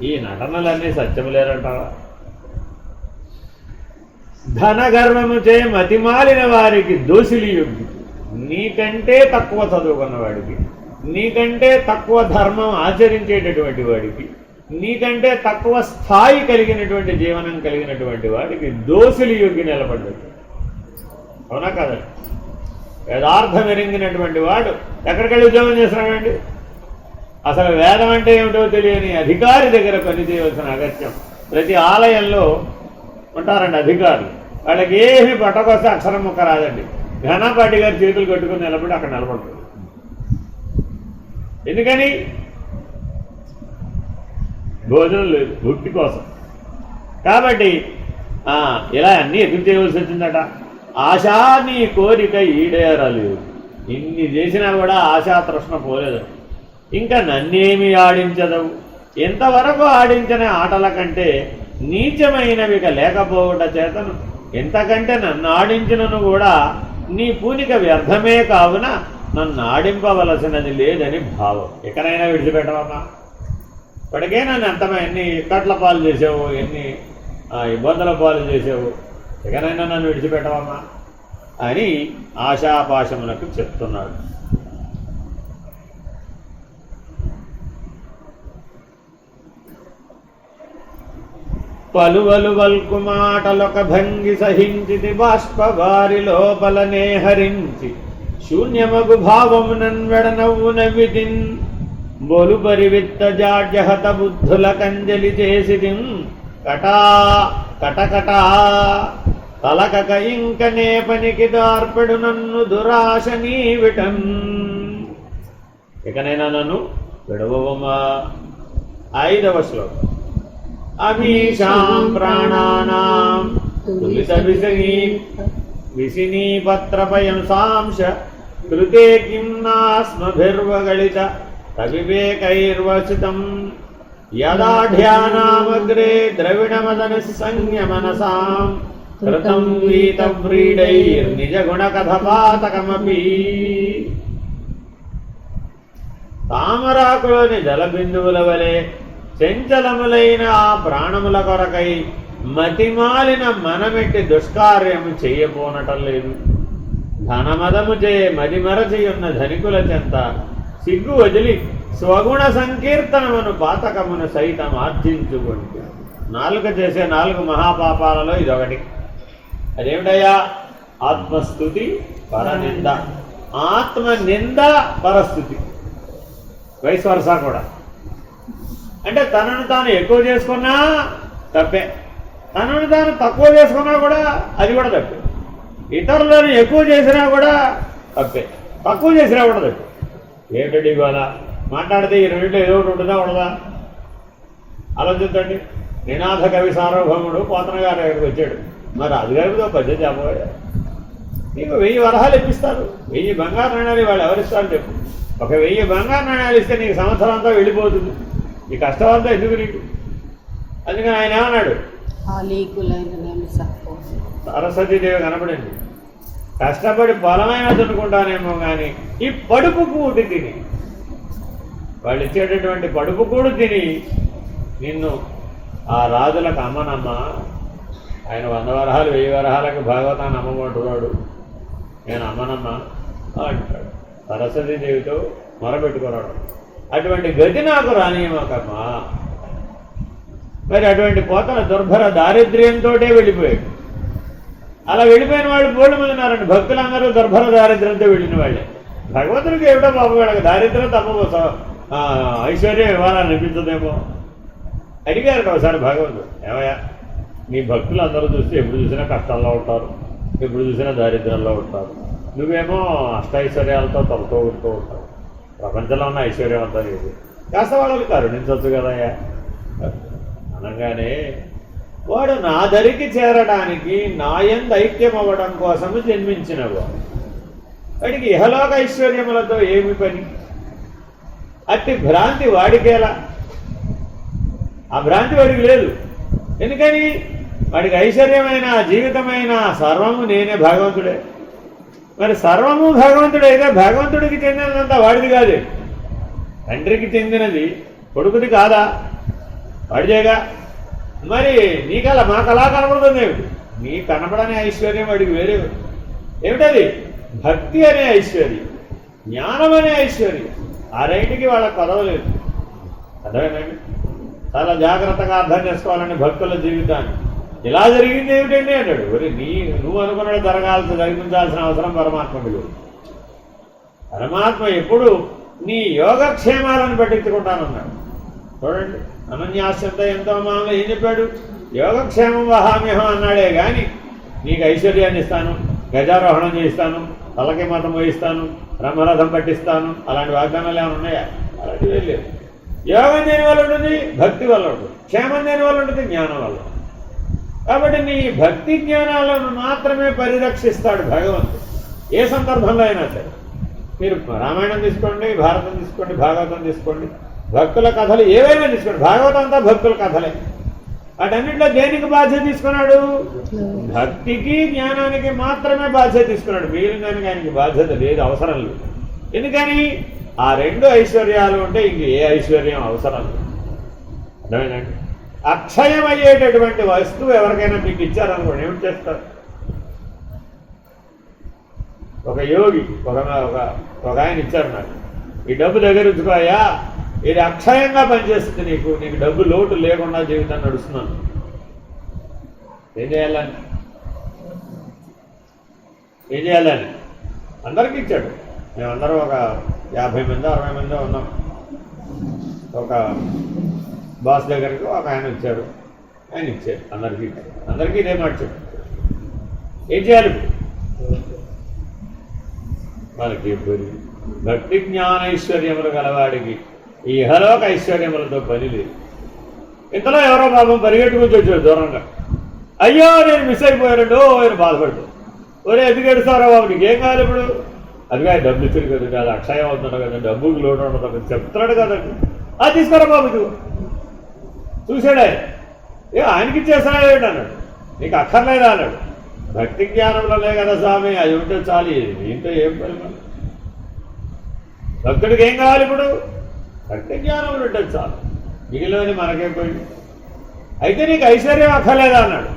ఈ నటనలన్నీ సత్యం లేరంటారా? ధన గర్వము చే మతిమాలిన వారికి దోషిలి యోగ్యుడు. నీకంటే తక్కువ చదువుకున్న వాడికి, నీకంటే తక్కువ ధర్మం ఆచరించేటటువంటి వాడికి, నీకంటే తక్కువ స్థాయి కలిగినటువంటి జీవనం కలిగినటువంటి వాడికి దోషులు యోగ్య నిలబడ్డాడు. అవునా కదండి? వేదార్థం ఎరింగినటువంటి వాడు ఎక్కడికెళ్ళి ఉద్యోగం చేస్తున్నాడండి? అసలు వేదం అంటే ఏమిటో తెలియని అధికారి దగ్గర పనిచేయవలసిన అగత్యం. ప్రతి ఆలయంలో ఉంటారండి అధికారులు, వాళ్ళకి ఏమి పట్టకొస్తే అక్షరం ముక్క రాదండి. ఘనపాటి గారు చేతులు కట్టుకుని నిలబడి అక్కడ నిలబడుతుంది. ఎందుకని? భోజనం లేదు, భక్తి కోసం. కాబట్టి ఇలా అన్నీ ఎదురు చేయవలసి వచ్చిందట. ఆశా నీ కోరిక ఈడేరలేదు. ఇన్ని చేసినా కూడా ఆశా తృష్ణ పోలేదు. ఇంకా నన్నేమి ఆడించదవు? ఎంతవరకు ఆడించిన ఆటల కంటే నీచమైనవిక లేకపోవట చేతను ఎంతకంటే నన్ను ఆడించినను కూడా నీ పూనిక వ్యర్థమే కావున నన్ను ఆడింపవలసినది లేదని భావం. ఎక్కడైనా విడిచిపెట్టవమ్మా? ఇప్పటికే నన్ను ఎన్ని ఇక్కట్ల పాలు చేసావు, ఎన్ని ఇబ్బందుల పాలు చేసావు, ఎక్కడైనా నన్ను విడిచిపెట్టవమ్మా అని ఆశాపాశములకు చెప్తున్నాడు. పలువలు వల్కు మాటలొక భంగి సహించితి బాష్పవారి లోపలనే హరించి శూన్యమగు భావమునన్ వెడనవ్వు నవ్వితిన్ బొలు పరివిత్త జాడ్యహత బుద్ధుల కంజలి చేసితిన్ కటకటా తలకక ఇంకనే పనికి దార్పెడు నన్ను దురాశ నీవిటన్. ఇకనైనా నన్ను విడవమా. 5వ శ్లోకం. అమీషాం ప్రాణానాం తులిత విసినీపత్రపయంసాంశ కృతే కిం నాస్మభిర్వగళిత కవివేకైర్వచితం. యదాఢ్యానామగ్రే ద్రవిణమదన సంయమనసాం కృతం వీతవ్రీడైర్నిజగుణకథపాతకమపి. తామరాకులోని జలబిందువుల వలె చంచలములైన ఆ ప్రాణముల కొరకై మతిమాలిన మనమెట్టి దుష్కార్యము చెయ్యబోనటం లేదు. ధనమదము చే మదిమరచియున్న ధనికుల చెంత సిగ్గు వదిలి స్వగుణ సంకీర్తనమును పాతకమును సైతం ఆర్జించుకుంటూ. నాలుక చేసే 4 మహాపాపాలలో ఇదొకటి. అదేమిటయ్యా? ఆత్మస్థుతి, పరనింద. ఆత్మనింద, పరస్థుతి, వైస్ వర్సా కూడా. అంటే తనను తాను ఎక్కువ చేసుకున్నా తప్పే, తనను తాను తక్కువ చేసుకున్నా కూడా అది కూడా తప్పే. ఇతరులను ఎక్కువ చేసినా కూడా తప్పే, తక్కువ చేసినా కూడా తప్పే. ఏమిటండి ఇవాళ మాట్లాడితే ఈ రెండింటిలో ఏదో ఒకటి ఉంటుందా ఉండదా? ఆలోచించండి. నినాథ కవి సార్వభౌముడు పోతన గారి దగ్గరికి వచ్చాడు. మరి అది గారితో పద్ధతి చెప్పబోయా. నీకు 1000 వరహాలు ఇప్పిస్తారు. 1000 బంగారు నాణ్యాలు వాళ్ళు ఎవరిస్తారు చెప్పు? ఒక 1000 బంగారు నాణ్యాలు ఇస్తే నీకు సంవత్సరం అంతా వెళ్ళిపోతుంది. ఈ కష్టం అంతా ఎందుకు నీకు? అందుకని ఆయన ఏమన్నాడు? సరస్వతీదేవి కనపడింది. కష్టపడి బలమైన తినుకుంటానేమో కానీ ఈ పడుపు కూడు తిని, వాళ్ళు ఇచ్చేటటువంటి పడుపు కూడు తిని నిన్ను ఆ రాజులకు అమ్మనమ్మ. ఆయన 100 వరహాలు 1000 వరహాలకు భాగవతాన్ని అమ్మమంటున్నాడు. నేను అమ్మనమ్మ అంటాడు. సరస్వతీదేవితో మొరబెట్టుకున్నాడు. అటువంటి గతి నాకు రానియమాకమ్మా. మరి అటువంటి పోతన దుర్భర దారిద్ర్యంతో వెళ్ళిపోయాడు. అలా వెళ్ళిపోయిన వాళ్ళు బోళ్ళు మంది ఉన్నారండి. భక్తులందరూ దుర్భర దారిద్ర్యంతో వెళ్ళిన వాళ్ళే. భగవంతుడికి ఏమిటో బాబు వాళ్ళకి దారిద్ర్యం తప్ప ఐశ్వర్యం ఇవ్వాలని అనిపించదేమో. అడిగారు ఒకసారి భగవంతుడు, ఏమయ్యా నీ భక్తులు అందరూ చూస్తే ఎప్పుడు చూసినా కష్టాల్లో ఉంటారు, ఎప్పుడు చూసినా దారిద్ర్యంలో ఉంటారు. నువ్వేమో అష్టైశ్వర్యాలతో తలతో ఉంటూ ఉంటావు. ప్రపంచంలో ఉన్న ఐశ్వర్యం అంతా లేదు. కాస్త వాళ్ళకి కరుణించవచ్చు కదయ్యా అనగానే, వాడు నా దరికి చేరడానికి నాయందు ఐక్యం అవ్వడం కోసము జన్మించినవాడు. వాడికి ఇహలోక ఐశ్వర్యములతో ఏమి పని? అట్టి భ్రాంతి వాడికేలా? ఆ భ్రాంతి వాడికి లేదు. ఎందుకని? వాడికి ఐశ్వర్యమైన జీవితమైన సర్వము నేనే, భగవంతుడే. మరి సర్వము భగవంతుడైతే భగవంతుడికి చెందినదంతా వాడిది కాదే. తండ్రికి చెందినది కొడుకుది కాదా? వాడిదేగా. మరి నీకలా మాకలా కనపడుతుంది ఏమిటి? నీ కనపడని ఐశ్వర్యం వాడికి వేరే. ఏమిటది? భక్తి అనే ఐశ్వర్యం, జ్ఞానం అనే ఐశ్వర్యం. ఆ రెంటికి వాళ్ళకి పదవలేదు. అర్థమేనండి? చాలా జాగ్రత్తగా అర్థం చేసుకోవాలని భక్తుల జీవితాన్ని. ఇలా జరిగింది ఏమిటండి అన్నాడు. మరి నువ్వు అనుకున్నాడు జరిగించాల్సిన అవసరం పరమాత్మకు లేదు. పరమాత్మ ఎప్పుడు నీ యోగక్షేమాలను పట్టించుకుంటానన్నాడు. చూడండి, అనన్యాస్యంతో ఎంతో మామూలు ఏం చెప్పాడు? యోగక్షేమం వహామ్యహం అన్నాడే కానీ నీకు ఐశ్వర్యాన్ని ఇస్తాను, గజారోహణం చేయిస్తాను, తలకి మతం వహిస్తాను, బ్రహ్మరథం పట్టిస్తాను, అలాంటి వాగ్దానాలు ఏమైనా ఉన్నాయా? అలాంటివి లేదు. యోగం దేని వల్ల ఉంటుంది? భక్తి వల్ల ఉంటుంది. క్షేమం దేని వల్ల ఉంటుంది? జ్ఞానం వల్ల. కాబట్టి నీ భక్తి జ్ఞానాలను మాత్రమే పరిరక్షిస్తాడు భగవంతుడు. ఏ సందర్భంలో అయినా సరే. మీరు రామాయణం తీసుకోండి, భారతం తీసుకోండి, భాగవతం తీసుకోండి, భక్తుల కథలు ఏవైనా తీసుకోండి. భాగవతం అంతా భక్తుల కథలే. వాటన్నింటిలో దేనికి బాధ్యత తీసుకున్నాడు? భక్తికి జ్ఞానానికి మాత్రమే బాధ్యత తీసుకున్నాడు. మిగిలిన దానికి ఆయనకి బాధ్యత లేదు, అవసరం లేదు. ఎందుకని? ఆ 2 ఐశ్వర్యాలు ఉంటే ఇంక ఏ ఐశ్వర్యం అవసరం లేదు. అర్థమేనండి? అక్షయమయ్యేటటువంటి వస్తువు ఎవరికైనా మీకు ఇచ్చారనుకోండి, ఏమిటి చేస్తారు? ఒక యోగి ఒక ఆయన ఇచ్చారు నాకు, ఈ డబ్బు దగ్గర ఉంచుకోయా, ఇది అక్షయంగా పనిచేస్తుంది, నీకు డబ్బు లోటు లేకుండా జీవితాన్ని నడుస్తున్నాను. ఏం చేయాలని అందరికీ ఇచ్చాడు. మేమందరం ఒక 50 మందో 60 మందో ఉన్నాం. ఒక బాస్ దగ్గరికి ఒక ఆయన వచ్చాడు, ఆయన ఇచ్చాడు అందరికీ ఇదే మాట చెప్పాడు. ఏం చేయాలి? మనకి భక్తి జ్ఞానైశ్వర్యములు గలవాడికి ఈ ఇహలోక ఐశ్వర్యములతో పని లేదు. ఇంతలో ఎవరో పాపం పరిగెట్టుకుని వచ్చాడు దూరంగా. అయ్యో నేను మిస్ అయిపోయాడు ఆయన బాధపడ్డాడు. ఒరే ఎందుకు ఎడుస్తారో బాబు, నీకేం కాదు ఇప్పుడు? అదిగా డబ్బులు ఇచ్చాడు కదండి, అది అక్షయం అవుతున్నాడు కదండి, డబ్బుకి లోటు ఉండదు చెప్తున్నాడు కదండి. అది తీసుకోరా బాబు ఇది చూశాడు ఆయన. ఆయనకి ఇచ్చేస్తాడు అన్నాడు. నీకు అక్కర్లేదా అన్నాడు. భక్తి జ్ఞానంలోనే కదా స్వామి, అది ఉంటే చాలు, ఇంట్లో ఏం పని? భక్తుడికి ఏం కావాలి ఇప్పుడు? భక్తి జ్ఞానంలో ఉంటే చాలు, మిగిలినది మనకే పోయింది. అయితే నీకు ఐశ్వర్యం అక్కర్లేదా అన్నాడు.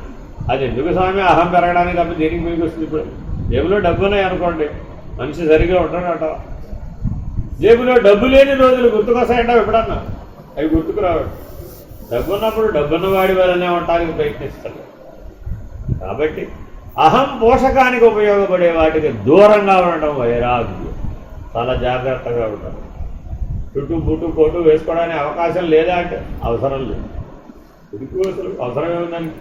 అది ఎందుకు స్వామి? అహం పెరగడానికి తప్ప దేనికి మీకు వస్తుంది? ఇప్పుడు జేబులో డబ్బు ఉన్నాయి అనుకోండి, మనిషి సరిగ్గా ఉంటాడట. జేబులో డబ్బు లేని రోజులు గుర్తుకొస్తాయంటావు ఎప్పుడన్నా? అవి గుర్తుకురావు. డబ్బు ఉన్నప్పుడు డబ్బున్న వాడి వల్లనే ఉండడానికి ప్రయత్నిస్తాడు. కాబట్టి అహం పోషకానికి ఉపయోగపడే వాటికి దూరంగా ఉండడం వైరాగ్యం. చాలా జాగ్రత్తగా ఉంటారు. చుట్టూ పుట్టు కొట్టు వేసుకోవడానికి అవకాశం లేదా అంటే అవసరం లేదు. ఇదికు అసలు అవసరం ఏముందని.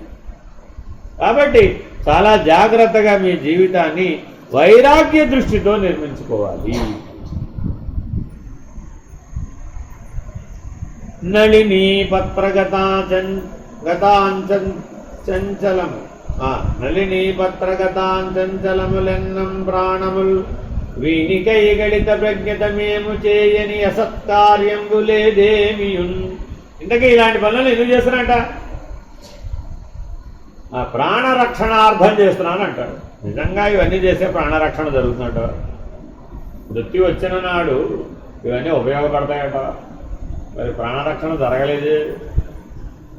కాబట్టి చాలా జాగ్రత్తగా మీ జీవితాన్ని వైరాగ్య దృష్టితో నిర్మించుకోవాలి. నళినీ పత్రగతాంచంచలం నళినీ పత్రగతాంచంచలములెన్నం ప్రాణముల్ వీనికై గళిత ప్రజ్ఞతమేము చేయని అసత్కార్యంబులేదేమియున్. ఇంతకీ ఇలాంటి పనులు ఎందుకు చేస్తున్నాట? ప్రాణరక్షణార్థం చేస్తున్నాను అంటాడు. నిజంగా ఇవన్నీ చేసే ప్రాణరక్షణ జరుగుతుందట. మృత్యు వచ్చిన నాడు ఇవన్నీ ఉపయోగపడతాయట. మరి ప్రాణరక్షణ జరగలేదు.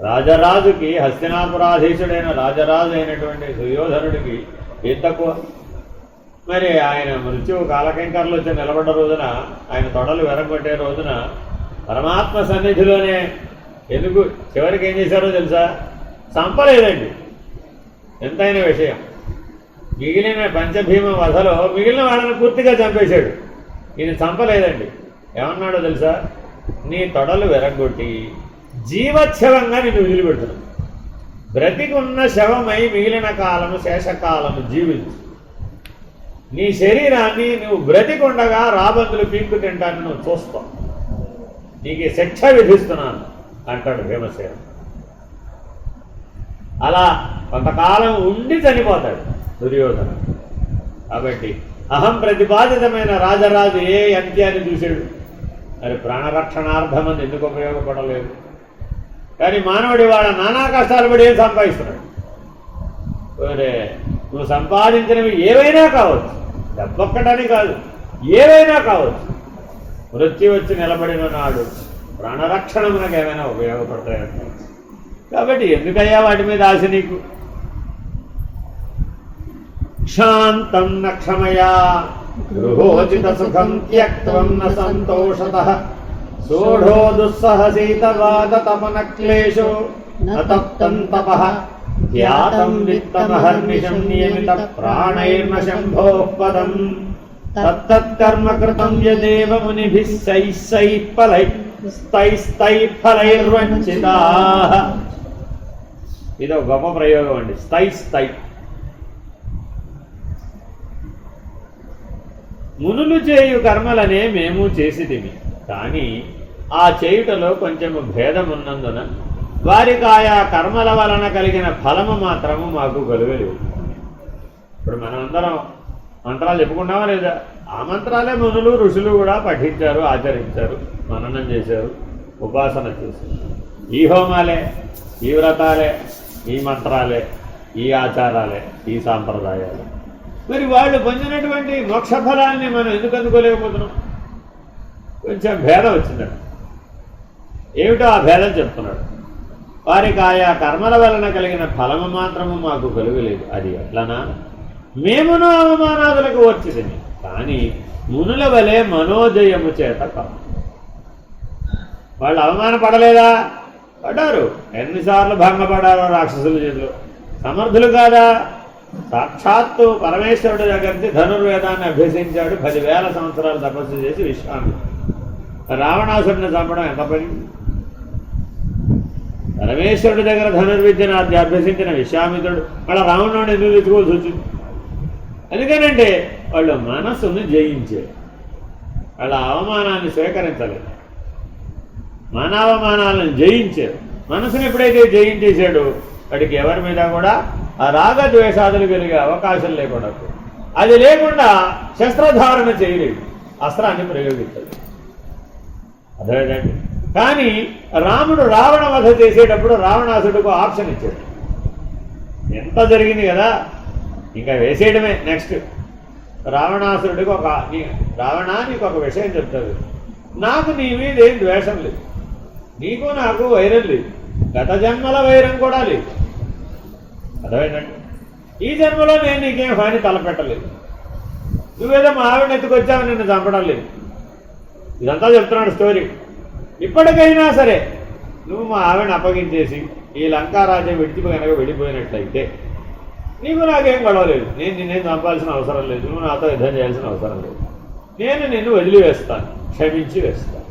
రాజరాజుకి, హస్తినాపురాధీశుడైన రాజరాజు అయినటువంటి సుయోధనుడికి ఏం తక్కువ? మరి ఆయన మృత్యువు కాలకింకర్లు వచ్చి నిలబడ్డ రోజున, ఆయన తొడలు వెరగొట్టే రోజున పరమాత్మ సన్నిధిలోనే ఎందుకు చివరికి ఏం చేశారో తెలుసా? చంపలేదండి. ఎంతైన విషయం. మిగిలిన పంచభీమ వధలో మిగిలిన వాళ్ళని పూర్తిగా చంపేశాడు. ఈయన చంపలేదండి. ఏమన్నాడో తెలుసా? నీ తొడలు వెరగొట్టి జీవచ్ఛవంగా నేను వదిలిపెడుతున్నాను. బ్రతికి ఉన్న శవమై మిగిలిన కాలము శేషకాలము జీవించు. నీ శరీరాన్ని నువ్వు బ్రతికుండగా రాబందులు పీక్కు తింటాను నువ్వు చూస్తావు. నీకు శిక్ష విధిస్తున్నాను అంటాడు భీమసేన. అలా కొంతకాలం ఉండి చనిపోతాడు దుర్యోధన. కాబట్టి అహం ప్రతిపాదితమైన రాజరాజు ఏ అంత్యాన్ని చూశాడు? మరి ప్రాణరక్షణార్థం అని ఎందుకు ఉపయోగపడలేదు? కానీ మానవుడి వాళ్ళ నానా కష్టాలు పడి ఏం సంపాదిస్తున్నాడు? నువ్వు సంపాదించినవి ఏవైనా కావచ్చు, డబ్బొక్కటని కాదు, ఏవైనా కావచ్చు. మృత్యు వచ్చి నిలబడిన నాడు ప్రాణరక్షణ మనకు ఏమైనా ఉపయోగపడతాయంట. కాబట్టి ఎందుకయ్యా వాటి మీద ఆశ నీకు? క్షాంతం నక్షమయా గృహోచిత సుఖం త్యక్త్వం న సంతోషతః సోఢో దుస్సహసీతవాద తపన క్లేశో న తప్తం తపః ధ్యాతం విత్తమహర్నిశం నియమిత ప్రాణైర్న శంభోః పదం తత్తత్కర్మ కృతం యదేవ మునిభిః స్తైఫలైర్వంచితాః. ఇదో గొప్ప ప్రయోగం అండి. స్తై మునులు చేయు కర్మలనే మేము చేసితిమి, కానీ ఆ చేయుటలో కొంచెము భేదమున్నందున వారికి ఆయా కర్మల వలన కలిగిన ఫలము మాత్రము మాకు కలుగలేదు. ఇప్పుడు మనమందరం మంత్రాలు చెప్పుకున్నావా లేదా? ఆ మంత్రాలే మునులు ఋషులు కూడా పఠించారు, ఆచరించారు, మననం చేశారు, ఉపాసన చేశారు. ఈ హోమాలే, ఈ వ్రతాలే, ఈ మంత్రాలే, ఈ ఆచారాలే, ఈ సాంప్రదాయాలే. మరి వాళ్ళు పొందినటువంటి మోక్ష ఫలాన్ని మనం ఎందుకు అందుకోలేకపోతున్నాం? కొంచెం భేదం వచ్చిందండి. ఏమిటో ఆ భేదం చెప్తున్నాడు. వారికి ఆయా కర్మల వలన కలిగిన ఫలము మాత్రము మాకు కలుగలేదు. అది ఎట్లనా? మేమును అవమానాదులకు వచ్చింది, కానీ మునుల వలె మనోజయము చేత కాదు. వాళ్ళు అవమానపడలేదా? పడ్డారు. ఎన్నిసార్లు భంగపడ్డారో రాక్షసుల చేతిలో. సమర్థులు కాదా? సాక్షాత్తు పరమేశ్వరుడి దగ్గర నుంచి ధనుర్వేదాన్ని అభ్యసించాడు. 10,000 సంవత్సరాలు తపస్సు చేసి విశ్వామిత్రుడు. రావణాసుడిని చంపడం ఎంత పని? పరమేశ్వరుడి దగ్గర ధనుర్విద్యను అభ్యసించిన విశ్వామిత్రుడు మళ్ళీ రావణుడిని ఎందుకు తెచ్చుకోవాల్సి వచ్చింది? ఎందుకనంటే వాళ్ళు మనస్సును జయించారు, వాళ్ళ అవమానాన్ని స్వీకరించలేదు, మానవమానాలను జయించారు. మనసును ఎప్పుడైతే జయించేశాడో వాడికి ఎవరి మీద కూడా ఆ రాగద్వేషాదులు కలిగే అవకాశం లేకుండా, అది లేకుండా శస్త్రధారణ చేయలేదు, అస్త్రాన్ని ప్రయోగించలేదు. అర్థమైందండి. కానీ రాముడు రావణ వధ చేసేటప్పుడు రావణాసుడికి ఆప్షన్ ఇచ్చాడు. ఎంత జరిగింది కదా, ఇంకా వేసేయడమే నెక్స్ట్. రావణాసురుడికి రావణానికి ఒక విషయం చెప్తాడు, నాకు నీ మీద ఏం ద్వేషం లేదు, నీకు నాకు వైరం లేదు, గత జన్మల వైరం కూడా లేదు. అర్థమైందండి. ఈ జన్మలో నేను నీకేం హాని తలపెట్టలేదు, నువ్వేదో మా ఆవిడని ఎత్తుకొచ్చావు, నిన్ను చంపడం లేదు. ఇదంతా చెప్తున్నాడు స్టోరీ. ఇప్పటికైనా సరే నువ్వు మా ఆవిడని అప్పగించేసి ఈ లంకారాజ్యం కనుక వెళ్ళిపోయినట్లయితే నీకు నాకేం గొడవలేదు, నేను నిన్నేం చంపాల్సిన అవసరం లేదు, నువ్వు నాతో యుద్ధం చేయాల్సిన అవసరం లేదు, నేను నిన్ను వదిలివేస్తాను, క్షమించి వేస్తాను,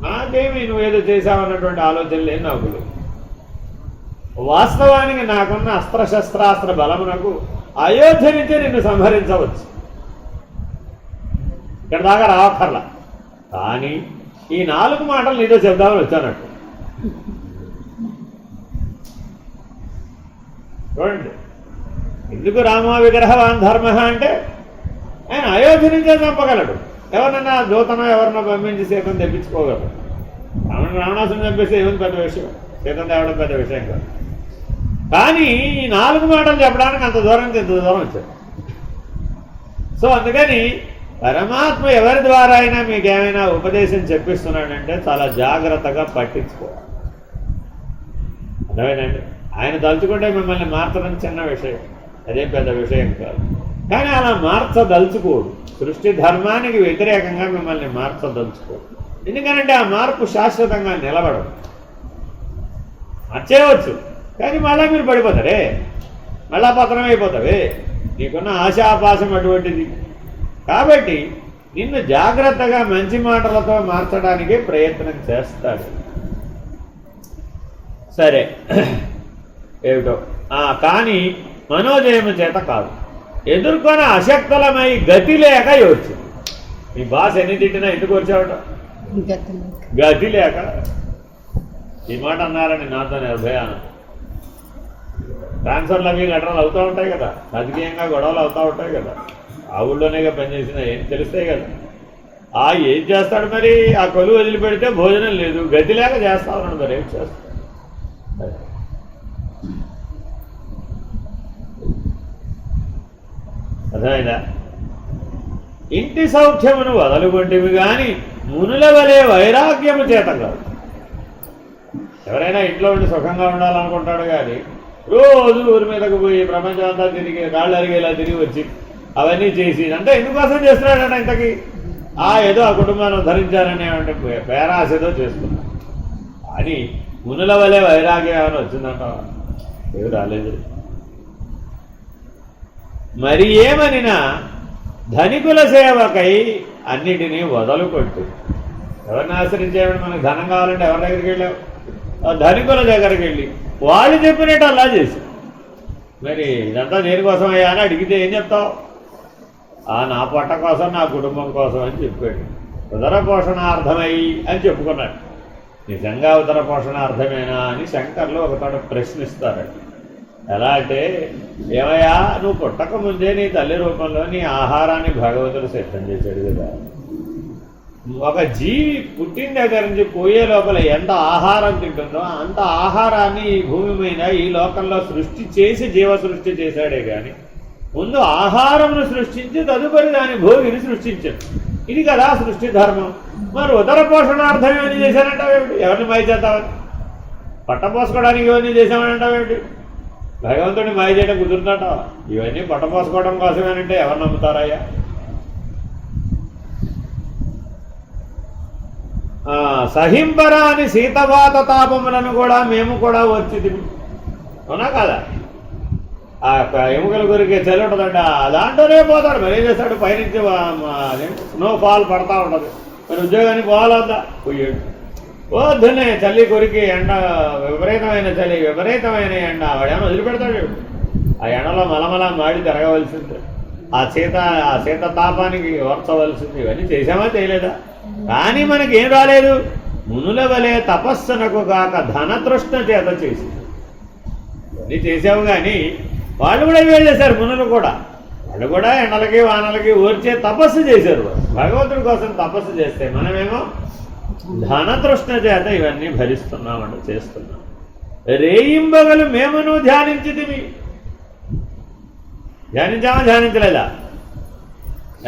నాకేమి నువ్వేదో చేశావన్నటువంటి ఆలోచన లేదు నాకు లేదు. వాస్తవానికి నాకున్న అస్త్రశస్త్రాస్త్ర బలమునకు అయోధ్య నుంచే నిన్ను సంహరించవచ్చు, ఇక్కడ దాకా రావక్కర్లా. కానీ ఈ 4 మాటలు నీతో చెప్దామని వచ్చానట్టు. చూడండి, ఎందుకు రామా విగ్రహవాన్ ధర్మ అంటే ఆయన అయోధ్య నుంచే చంపగలడు, ఎవరినన్నా దూతనో ఎవరినో పంపించి సీతను తెప్పించుకోగలడు. రావణాసుని చంపేస్తే ఏముంది పెద్ద విషయం, సీతను తేవడం పెద్ద విషయం కాదు. కానీ ఈ 4 మాటలు చెప్పడానికి అంత దూరం వచ్చాడు. సో అందుకని పరమాత్మ ఎవరి ద్వారా అయినా మీకు ఏమైనా ఉపదేశం చెప్పిస్తున్నాడంటే చాలా జాగ్రత్తగా పట్టించుకోవాలి. అర్థమైందండి. ఆయన తలుచుకుంటే మిమ్మల్ని మార్చడం చిన్న విషయం, అదేం పెద్ద విషయం కాదు. కానీ అలా మార్చదలుచుకోడు, సృష్టి ధర్మానికి వ్యతిరేకంగా మిమ్మల్ని మార్చదలుచుకోడు. ఎందుకనంటే ఆ మార్పు శాశ్వతంగా నిలబడదు. మార్చేయవచ్చు, కానీ మళ్ళీ మీరు పడిపోతారే, మళ్ళా పతనం అయిపోతావే. నీకున్న ఆశాపాశం అటువంటిది. కాబట్టి నిన్ను జాగ్రత్తగా మంచి మాటలతో మార్చడానికే ప్రయత్నం చేస్తాడు. సరే ఏమిటో కానీ మనోజయము చేత కాదు, ఎదుర్కొని అశక్తులమై గతి లేక వచ్చింది. మీ బాస్ ఎన్ని తిట్టినా ఎందుకు వచ్చావట? గతి లేక. ఈ మాట అన్నారని నాతో నిర్భయానం. ట్రాన్స్ఫర్లు అవి లెటర్లు అవుతూ ఉంటాయి కదా, రాజకీయంగా గొడవలు అవుతూ ఉంటాయి కదా, ఆ ఊళ్ళోనేగా పనిచేసిన ఏం తెలుస్తాయి కదా. ఏం చేస్తాడు మరి? ఆ కొలువు వదిలిపెడితే భోజనం లేదు, గతి లేక చేస్తా ఉన్నాడు. మరి ఏం చేస్తాడు? అర్థమైందా? ఇంటి సౌఖ్యమును వదలుకొంటివి కానీ మునుల వలె వైరాగ్యము చేత కాదు. ఎవరైనా ఇంట్లో ఉండి సుఖంగా ఉండాలనుకుంటాడు, కానీ రోజు ఊరి మీదకు పోయి ప్రపంచం అంతా తిరిగి కాళ్ళు అరిగేలా తిరిగి వచ్చి అవన్నీ చేసి అంటే ఎందుకోసం చేస్తున్నాడంట? ఇంతకీ ఏదో ఆ కుటుంబాన్ని ధరించాలనే పేరాశతో చేస్తున్నాడు. అని మునుల వలె వైరాగ్యం ఏమైనా వచ్చిందంట? ఏమి రాలేదు. మరి ఏమనినా ధనికుల సేవకై అన్నిటినీ వదలుకొట్టు. ఎవరిని ఆశ్రయించేవాడు? మనకు ధనం కావాలంటే ఎవరి దగ్గరికి వెళ్ళావు? ధనికుల దగ్గరికి వెళ్ళి వాళ్ళు చెప్పినట్టు అలా చేసి, మరి ఇదంతా దేనికోసం అయ్యా అని అడిగితే ఏం చెప్తావు? నా పొట్ట కోసం, నా కుటుంబం కోసం అని చెప్పాడు. ఉదర పోషణార్థమై అని చెప్పుకున్నాడు. నిజంగా ఉదర పోషణార్థమేనా అని శంకర్లు ఒకతోట ప్రశ్నిస్తారండి. ఎలా అంటే, ఏమయ్యా నువ్వు పుట్టక ముందే నీ తల్లి రూపంలో నీ ఆహారాన్ని భగవంతుడు సిద్ధం చేశాడు కదా. ఒక జీవి పుట్టిన దగ్గర నుంచి పోయే లోపల ఎంత ఆహారం తింటుందో అంత ఆహారాన్ని ఈ భూమి మీద ఈ లోకంలో సృష్టి చేసి జీవ సృష్టి చేశాడే కానీ ముందు ఆహారంను సృష్టించి తదుపరి దాని భోగిని సృష్టించాడు. ఇది కదా సృష్టి ధర్మం. మరి ఉదర పోషణార్థం ఇవన్నీ చేశానంటావేమిటి? ఎవరిని మాయ చేస్తావని? పట్టపోసుకోవడానికి ఇవన్నీ చేశామనంటావేమిటి? భగవంతుడిని మాయ చేయడం కుదురుతాట? ఇవన్నీ పట్టపోసుకోవడం కోసమేనంటే ఎవరు నమ్ముతారయ్యా? సహింపరాని శీతవాత తాపములను కూడా మేము కూడా వచ్చి అవునా కాదా? ఎముకల గురికి చలి ఉంటుందండి, దాంట్లోనే పోతాడు. మరి ఏం చేస్తాడు? పైనుంచి స్నోఫాల్ పడతా ఉంటుంది. మరి ఉద్యోగానికి పోవాలొద్దా? పోయాడు. వద్దునే చలి కొరికి ఎండ, విపరీతమైన చలి, విపరీతమైన ఎండ, వాడేమో వదిలిపెడతాడు. ఆ ఎండలో మలమల మాడి తిరగవలసింది, ఆ శీత తాపానికి ఓర్చవలసింది. ఇవన్నీ చేసామా చేయలేదా? కానీ మనకేం రాలేదు. మునుల వలె తపస్సునకు కాక ధనతృష్ణ చేత చేసింది. ఇవన్నీ చేసావు కానీ వాళ్ళు కూడా ఇవే చేశారు. మునులు కూడా వాళ్ళు కూడా ఎండలకి వానలకి ఓర్చే తపస్సు చేశారు. భగవంతుడి కోసం తపస్సు చేస్తే మనమేమో ధనతృష్ణ చేత ఇవన్నీ భరిస్తున్నామంటే చేస్తున్నాం. రేయింబగలు మేమును ధ్యానించితిమి. ధ్యానించామా ధ్యానించలేదా?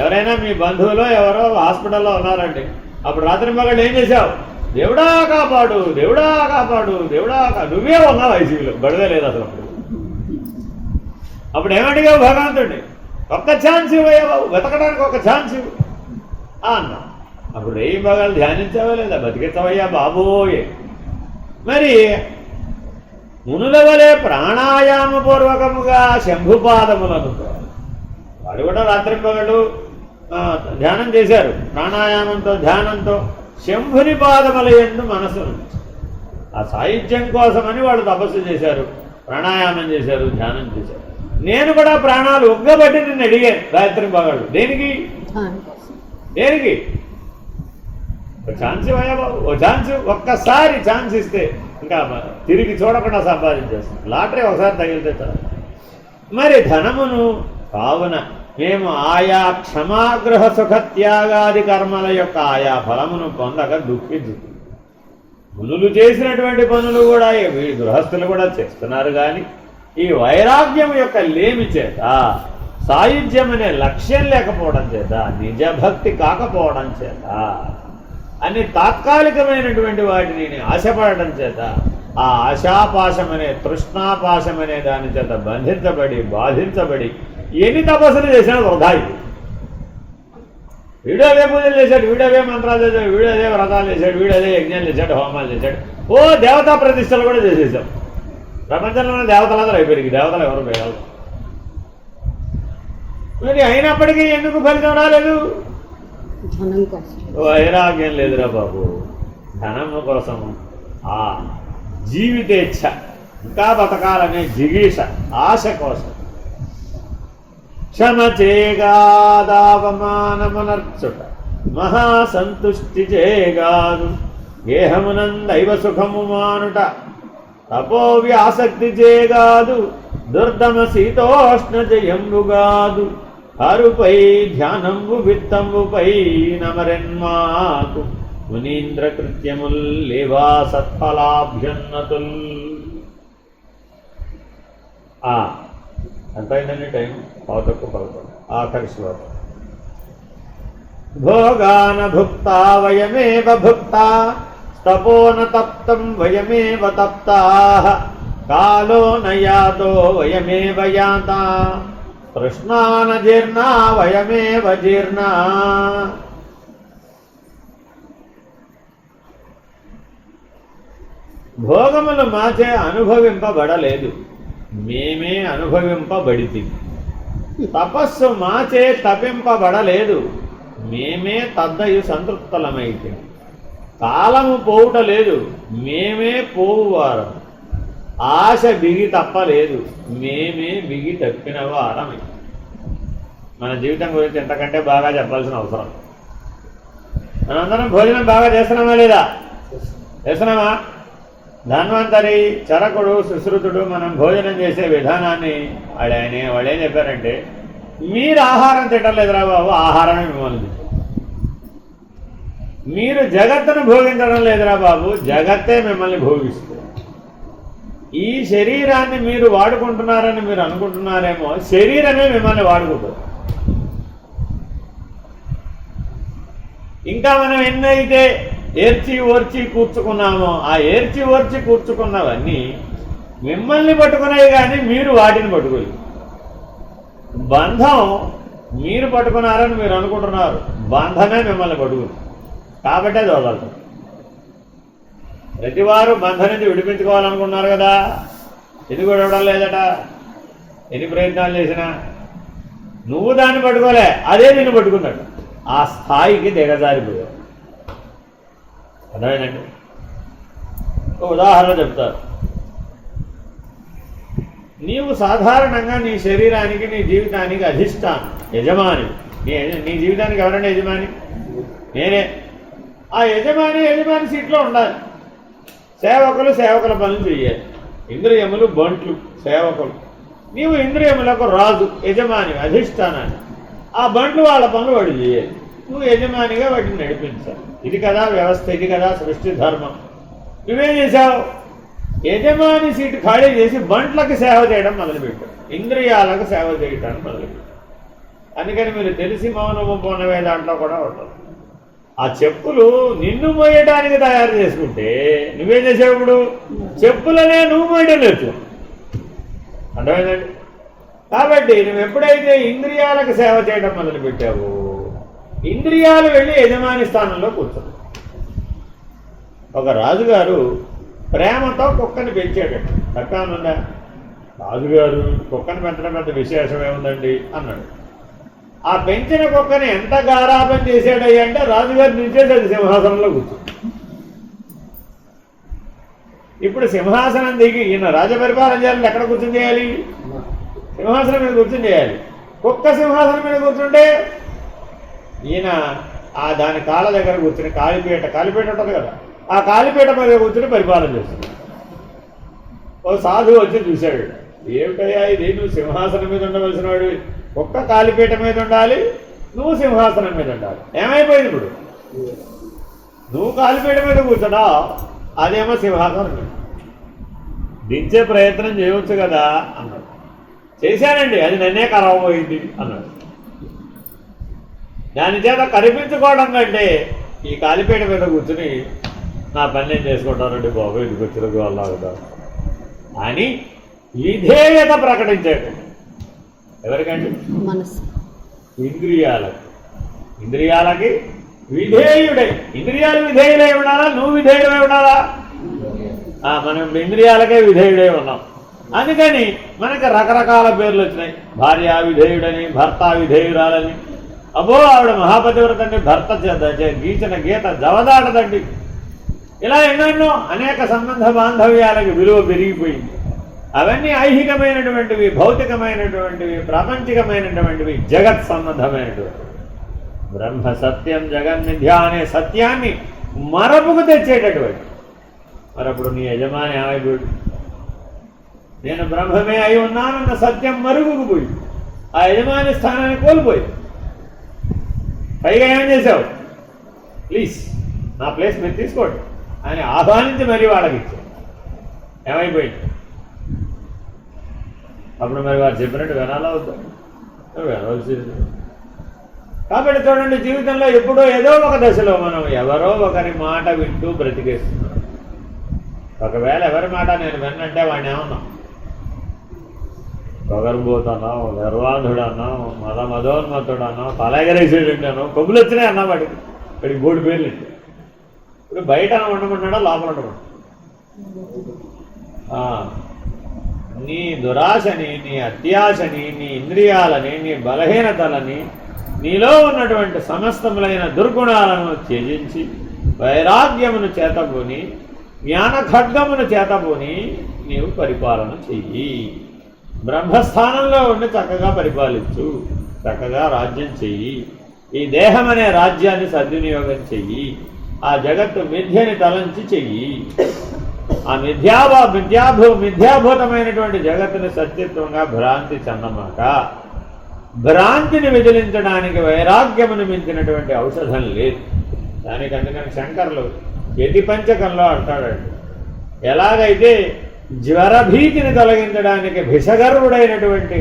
ఎవరైనా మీ బంధువులో ఎవరో హాస్పిటల్లో ఉన్నారండి, అప్పుడు రాత్రి మగళ్ళు ఏం చేశావు? దేవుడా కాపాడు, దేవుడా కాపాడు, దేవుడా నువ్వే ఉన్నావు ఐసీయూలో, గొడవే లేదు అసలు. అప్పుడు ఏమడిగావు భగవంతుడిని? ఒక్క ఛాన్స్ ఇవ్వయ్యా బాబు, వెతకడానికి ఒక ఛాన్స్ ఇవ్వు అన్నా. అప్పుడు రేయి మగళ్ళు ధ్యానించావా లేదా? బతికించవయ్యా బాబోయే. మరి మునుల వలె ప్రాణాయామపూర్వకముగా శంభుపాదములను వాడు కూడా రాత్రింపగళ్ళు ధ్యానం చేశారు. ప్రాణాయామంతో ధ్యానంతో శంభుని పాదముల యందు మనసు ఆ సాయుధ్యం కోసమని వాళ్ళు తపస్సు చేశారు, ప్రాణాయామం చేశారు, ధ్యానం చేశారు. నేను కూడా ప్రాణాలు ఒగ్గబట్టి నిన్ను అడిగాను రాత్రింపగళ్ళు. దేనికి? దేనికి? ఒక ఛాన్స్ ఇవ్వయా బాబు, ఓ ఛాన్స్, ఒక్కసారి ఛాన్స్ ఇస్తే ఇంకా తిరిగి చూడకుండా సంపాదించేస్తాం. లాటరీ ఒకసారి తగిలితే చాలు. మరి ధనమును కావున మేము ఆయా క్షమాగ్రహ సుఖత్యాగాది కర్మల యొక్క ఆయా ఫలమును పొందక దుఃఖించుతుంది. మునులు చేసినటువంటి పనులు కూడా గృహస్థులు కూడా చేస్తున్నారు. కానీ ఈ వైరాగ్యం యొక్క లేమి చేత, సాయుధ్యం అనే లక్ష్యం లేకపోవడం చేత, నిజభక్తి కాకపోవడం చేత, అన్ని తాత్కాలికమైనటువంటి వాటిని ఆశపడటం చేత, ఆ ఆశాపాశం అనే తృష్ణాపాశం అనే దాని చేత బంధించబడి బాధించబడి ఎన్ని తపస్సులు చేసినా వృధా. వీడు అదే పూజలు చేశాడు, వీడు అదే మంత్రాలు చేశాడు, వీడు అదే వ్రతాలు చేశాడు, వీడు అదే యజ్ఞాలు చేశాడు, హోమాలు చేశాడు, ఓ దేవతా ప్రతిష్టలు కూడా చేసేసాం. ప్రపంచంలోనే దేవతలందరూ అయిపోయి, దేవతలు ఎవరు పేరు. మరి అయినప్పటికీ ఎందుకు ఫలితం రాలేదు? వైరాగ్యం లేదురా బాబు. ధనం కోసం, ఆ జీవితేచ్ఛ, ఇంకా బతకాలనే జిగీష, ఆశ కోసం క్షమ చేగాదావమానమునర్చుట, మహాసంతుష్టి చేగాదు గేహమునందైవ సుఖము మానుట, తపోవ్యాసక్తి చేగాదు దుర్దమ శీతోష్ణ జయంబుగాదు, హరుపై ధ్యానంబు విత్తంబుపై నమరెన్మాకు మునీంద్ర కృత్యముల్ లేవా సత్ఫలాభ్యున్నతుల్. ఎంతైందండి టైం? పావుతక్కు 11. ఆఖరి శ్లోకం. భోగాన భుక్తా వయమేవ భుక్తా తపోన తప్తం వయమేవ తప్తాః, కాలో నయాతో వయమేవ యాతా, తృష్ణాన జీర్ణా వయమేవ జీర్ణా. భోగములు మాచే అనుభవింపబడలేదు, మేమే అనుభవింపబడితి. తపస్సు మాచే తపింపబడలేదు, మేమే తద్దయు సంతృప్తులమైతి. కాలము పోవుట లేదు, మేమే పోవువారు. ఆశ బిగి తప్పలేదు, మేమే బిగి తప్పిన వారమే. మన జీవితం గురించి ఎంతకంటే బాగా చెప్పాల్సిన అవసరం. మనందరం భోజనం బాగా చేస్తున్నామా లేదా? చేస్తున్నామా? ధన్వంతరి, చరకుడు, సుశ్రుతుడు మనం భోజనం చేసే విధానాన్ని వాళ్ళు ఏం చెప్పారంటే, మీరు ఆహారం తినలేదురా బాబు, ఆహారమే మిమ్మల్ని. మీరు జగత్తును భోగించడం లేదురా బాబు, జగత్తే మిమ్మల్ని భోగిస్తుంది. ఈ శరీరాన్ని మీరు వాడుకుంటున్నారని మీరు అనుకుంటున్నారేమో, శరీరమే మిమ్మల్ని వాడుకుంటుంది. ఇంకా మనం ఎన్నైతే ఏర్చి ఓర్చి కూర్చుకున్నామో, ఆ ఏర్చి ఓర్చి కూర్చుకున్నవన్నీ మిమ్మల్ని పట్టుకున్నాయి, కానీ మీరు వాటిని పట్టుకోలేదు. బంధం మీరు పట్టుకున్నారని మీరు అనుకుంటున్నారు, బంధమే మిమ్మల్ని పట్టుకుంది. కాబట్టే అది వదలదు. ప్రతివారు బంధం నుంచి విడిపించుకోవాలనుకున్నారు కదా, ఎందుకు విడవడం లేదట? ఎన్ని ప్రయత్నాలు చేసినా నువ్వు దాన్ని పట్టుకోలే, అదే నిన్ను పట్టుకున్నాడు. ఆ స్థాయికి దిగజారిపోయావు. అర్థమైందండి? ఒక ఉదాహరణ చెప్తారు. నీవు సాధారణంగా నీ శరీరానికి నీ జీవితానికి అధిష్టానం, యజమాని. నీ జీవితానికి ఎవరంటే యజమాని? నేనే. ఆ యజమాని సీట్లో ఉండాలి. సేవకులు సేవకుల పనులు చేయాలి. ఇంద్రియములు బంట్లు, సేవకులు. నీవు ఇంద్రియములకు రాజు, యజమాని, అధిష్టానాన్ని. ఆ బంట్లు వాళ్ళ పనులు వాడు చేయాలి. నువ్వు యజమానిగా వాటిని నడిపించాలి. ఇది కదా వ్యవస్థ, ఇది కదా సృష్టి ధర్మం. నువ్వేం చేశావు? యజమాని సీటు ఖాళీ చేసి బంట్లకు సేవ చేయడం మొదలుపెట్టావు, ఇంద్రియాలకు సేవ చేయడానికి మొదలుపెట్టావు. అందుకని మీరు తెలిసి మౌనము పోనవే దాంట్లో కూడా ఉండదు. ఆ చెప్పులు నిన్ను మోయడానికి తయారు చేసుకుంటే నువ్వేం చేసావు? ఇప్పుడు చెప్పులనే నువ్వు మోయడం లేదు. అర్థమైందండి? కాబట్టి నువ్వు ఎప్పుడైతే ఇంద్రియాలకు సేవ చేయడం మొదలుపెట్టావో ఇంద్రియాలు వెళ్ళి యజమాని స్థానంలో కూర్చోదు. ఒక రాజుగారు ప్రేమతో కుక్కని పెంచాడట. తప్పేమనుందా? రాజుగారు కుక్కని పెంచడం పెద్ద విశేషం ఏముందండి అన్నాడు. ఆ పెంచిన కుక్కని ఎంత గారాబం చేశాడయ్యా అంటే రాజుగారు నిలిచేది అది సింహాసనంలో కూర్చుంది. ఇప్పుడు సింహాసనం దిగి ఈయన రాజపరిపాలన చేయాలి, ఎక్కడ కూర్చొని చేయాలి? సింహాసనం మీద కూర్చొని చేయాలి. కుక్క సింహాసనం మీద కూర్చుంటే ఈయన దాని కాళ్ళ దగ్గర కూర్చుని కాలిపీట ఉంటుంది కదా, ఆ కాలిపీట మీద కూర్చుని పరిపాలన చేస్తుంది. ఓ సాధువు వచ్చి చూశాడు. ఏమిటయ్యా ఇది, నువ్వు సింహాసనం మీద ఉండవలసిన వాడు, కుక్క కాలిపీట మీద ఉండాలి, నువ్వు సింహాసనం మీద ఉండాలి. ఏమైపోయింది ఇప్పుడు? నువ్వు కాలిపీట మీద కూర్చున్నా, అదేమో సింహాసనం మీద. దించే ప్రయత్నం చేయవచ్చు కదా అన్నాడు. చేశానండి, అది నన్నే కరవబోయింది అన్నాడు. దాని చేత కనిపించుకోవడం కంటే ఈ కాలిపీట మీద కూర్చుని నా పని నేను చేసుకుంటానండి బాబు, ఇది వచ్చినకు వల్ల అని విధేయత ప్రకటించాడు. ఎవరికండి? మనసు, ఇంద్రియాలకి విధేయుడై. ఇంద్రియాలు విధేయుడై ఉండాలా? నువ్వు విధేయుడై ఉండాలా? మనం ఇంద్రియాలకే విధేయుడై ఉన్నాం. అందుకని మనకి రకరకాల పేర్లు వచ్చినాయి. భార్య విధేయుడని, భర్త విధేయురాలని. అబ్బో ఆవిడ మహాపతివ్రతండి, భర్త గీచిన గీత జవదాటదండి. ఇలా ఎన్నెన్నో అనేక సంబంధ బాంధవ్యాలకు విలువ పెరిగిపోయింది. అవన్నీ ఐహికమైనటువంటివి, భౌతికమైనటువంటివి, ప్రాపంచికమైనటువంటివి, జగత్ సంబంధమైనటువంటివి. బ్రహ్మ సత్యం జగన్మిథ్య అనే సత్యాన్ని మరపుకు తెచ్చేటటువంటి. మరప్పుడు నీ యజమాని ఏమైపోయి, నేను బ్రహ్మమే అయి ఉన్నానన్న సత్యం మరుగుకు పోయి ఆ యజమాని స్థానాన్ని కోల్పోయి పైగా ఏం చేశావు? ప్లీజ్ నా ప్లేస్ మీరు తీసుకోండి అని ఆహ్వానించి మరీ వాళ్ళకి ఇచ్చావు. ఏమైపోయింది? అప్పుడు మరి వారు చెప్పినట్టు వినాలా వద్దా? వినవలసింది. కాబట్టి చూడండి, జీవితంలో ఎప్పుడో ఏదో ఒక దశలో మనం ఎవరో ఒకరి మాట వింటూ బ్రతికేస్తున్నాం. ఒకవేళ ఎవరి మాట నేను విన్నంటే వాడిని ఏమన్నాం? పొగరుబోతున్నాం, గర్వాంధుడన్నాం, మదోన్మతుడన్నాం, తలెగరేసేటన్నాను, కొబ్బులు వచ్చినాయి అన్నా వాడికి. వాడికి 3 పేర్లు. ఇప్పుడు బయట ఉండమంటాడా, లోపల ఉండమంటాడు? నీ దురాశని, నీ అత్యాశని, నీ ఇంద్రియాలని, నీ బలహీనతలని, నీలో ఉన్నటువంటి సమస్తములైన దుర్గుణాలను త్యజించి వైరాగ్యమును చేతబూని జ్ఞాన ఖడ్గమును చేతబూని నీవు పరిపాలన చెయ్యి. బ్రహ్మస్థానంలో ఉండి చక్కగా పరిపాలించు, చక్కగా రాజ్యం చెయ్యి. ఈ దేహం అనే రాజ్యాన్ని సద్వినియోగం చెయ్యి. ఆ జగత్తు మిథ్యని తలంచి చెయ్యి. ఆ మిథ్యాభూతమైనటువంటి జగత్తుని సత్యత్వంగా భ్రాంతి చెందమాక. భ్రాంతిని విదిలించడానికి వైరాగ్యమును మించినటువంటి ఔషధం లేదు. దానికి అందుకని శంకర్లు యతి పంచకంలో అంటాడండి, ఎలాగైతే జ్వరభీతిని తొలగించడానికి భిషగర్వుడైనటువంటి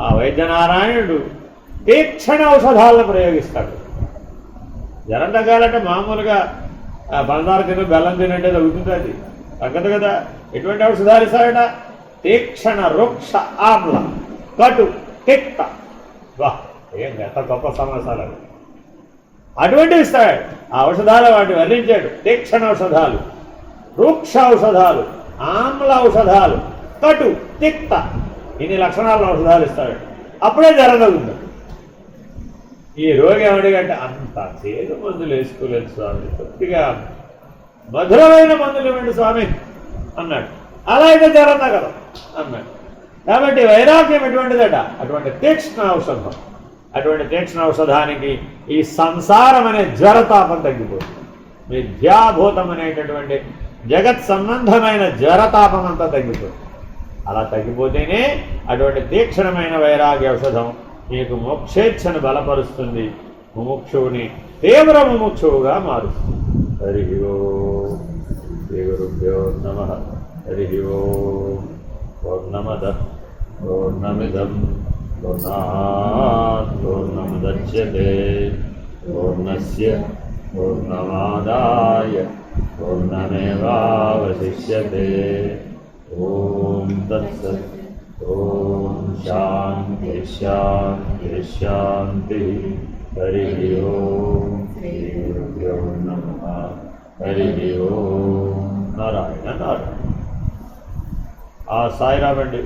ఆ వైద్యనారాయణుడు తీక్షణ ఔషధాలను ప్రయోగిస్తాడు. జ్వరం తగ్గాలంటే మామూలుగా పంచదార తిన బెల్లం తినంటే తగ్గుతుంది, అది తగ్గదు కదా. ఎటువంటి ఔషధాలు ఇస్తాడట? తీక్షణ, వృక్ష, ఆమ్ల, కటు, తిక్త. వా, ఏం ఎంత గొప్ప సమాసాలు అవి. అటువంటివి ఇస్తాడు. ఆ ఔషధాలు వాటిని వర్ణించాడు. తీక్షణ ఔషధాలు, వృక్ష ఔషధాలు, ఆమ్ల ఔషధాలు, కటు, తిక్త, ఇన్ని లక్షణాల ఔషధాలు ఇస్తాడు. అప్పుడే జ్వరం తగ్గుతుంది. ఈ రోగి ఏమడిగంటే అంత చేదు మందులు వేసుకోలేదు స్వామి, కొద్దిగా మధురమైన మందులు ఇవ్వండి స్వామి అన్నాడు. అలా అయితే జరగదు అన్నాడు. కాబట్టి వైరాగ్యం ఎటువంటిదట? అటువంటి తీక్ష్ణ ఔషధం. అటువంటి తీక్ష్ణ ఔషధానికి ఈ సంసారం అనే జ్వరతాపం తగ్గిపోతుంది. మిథ్యాభూతం అనేటటువంటి జగత్ సంబంధమైన జ్వరతాపం అంతా తగ్గిపోతుంది. అలా తగ్గిపోతేనే అటువంటి తీక్షణమైన వైరాగ్య ఔషధం మీకు మోక్షేచ్ఛను బలపరుస్తుంది, ముముక్షువుని తీవ్ర ముముక్షువుగా మారుస్తుంది. హరి ఓం శ్రీ గురుభ్యో నమః. హరి ఓం పూర్ణమదః పూర్ణమిదం పూర్ణాత్ పూర్ణముదచ్యతే పూర్ణస్య పూర్ణమాదాయ పూర్ణమేవావశిష్యతే. ఓం తత్సత్. ఓం శాంతి శాంతి శాంతి. హరి ఓం శ్రీ గురుభ్యో నమః. హరి ఓం. నారాయణ నారాయణ. ఆ సాయిరామండి.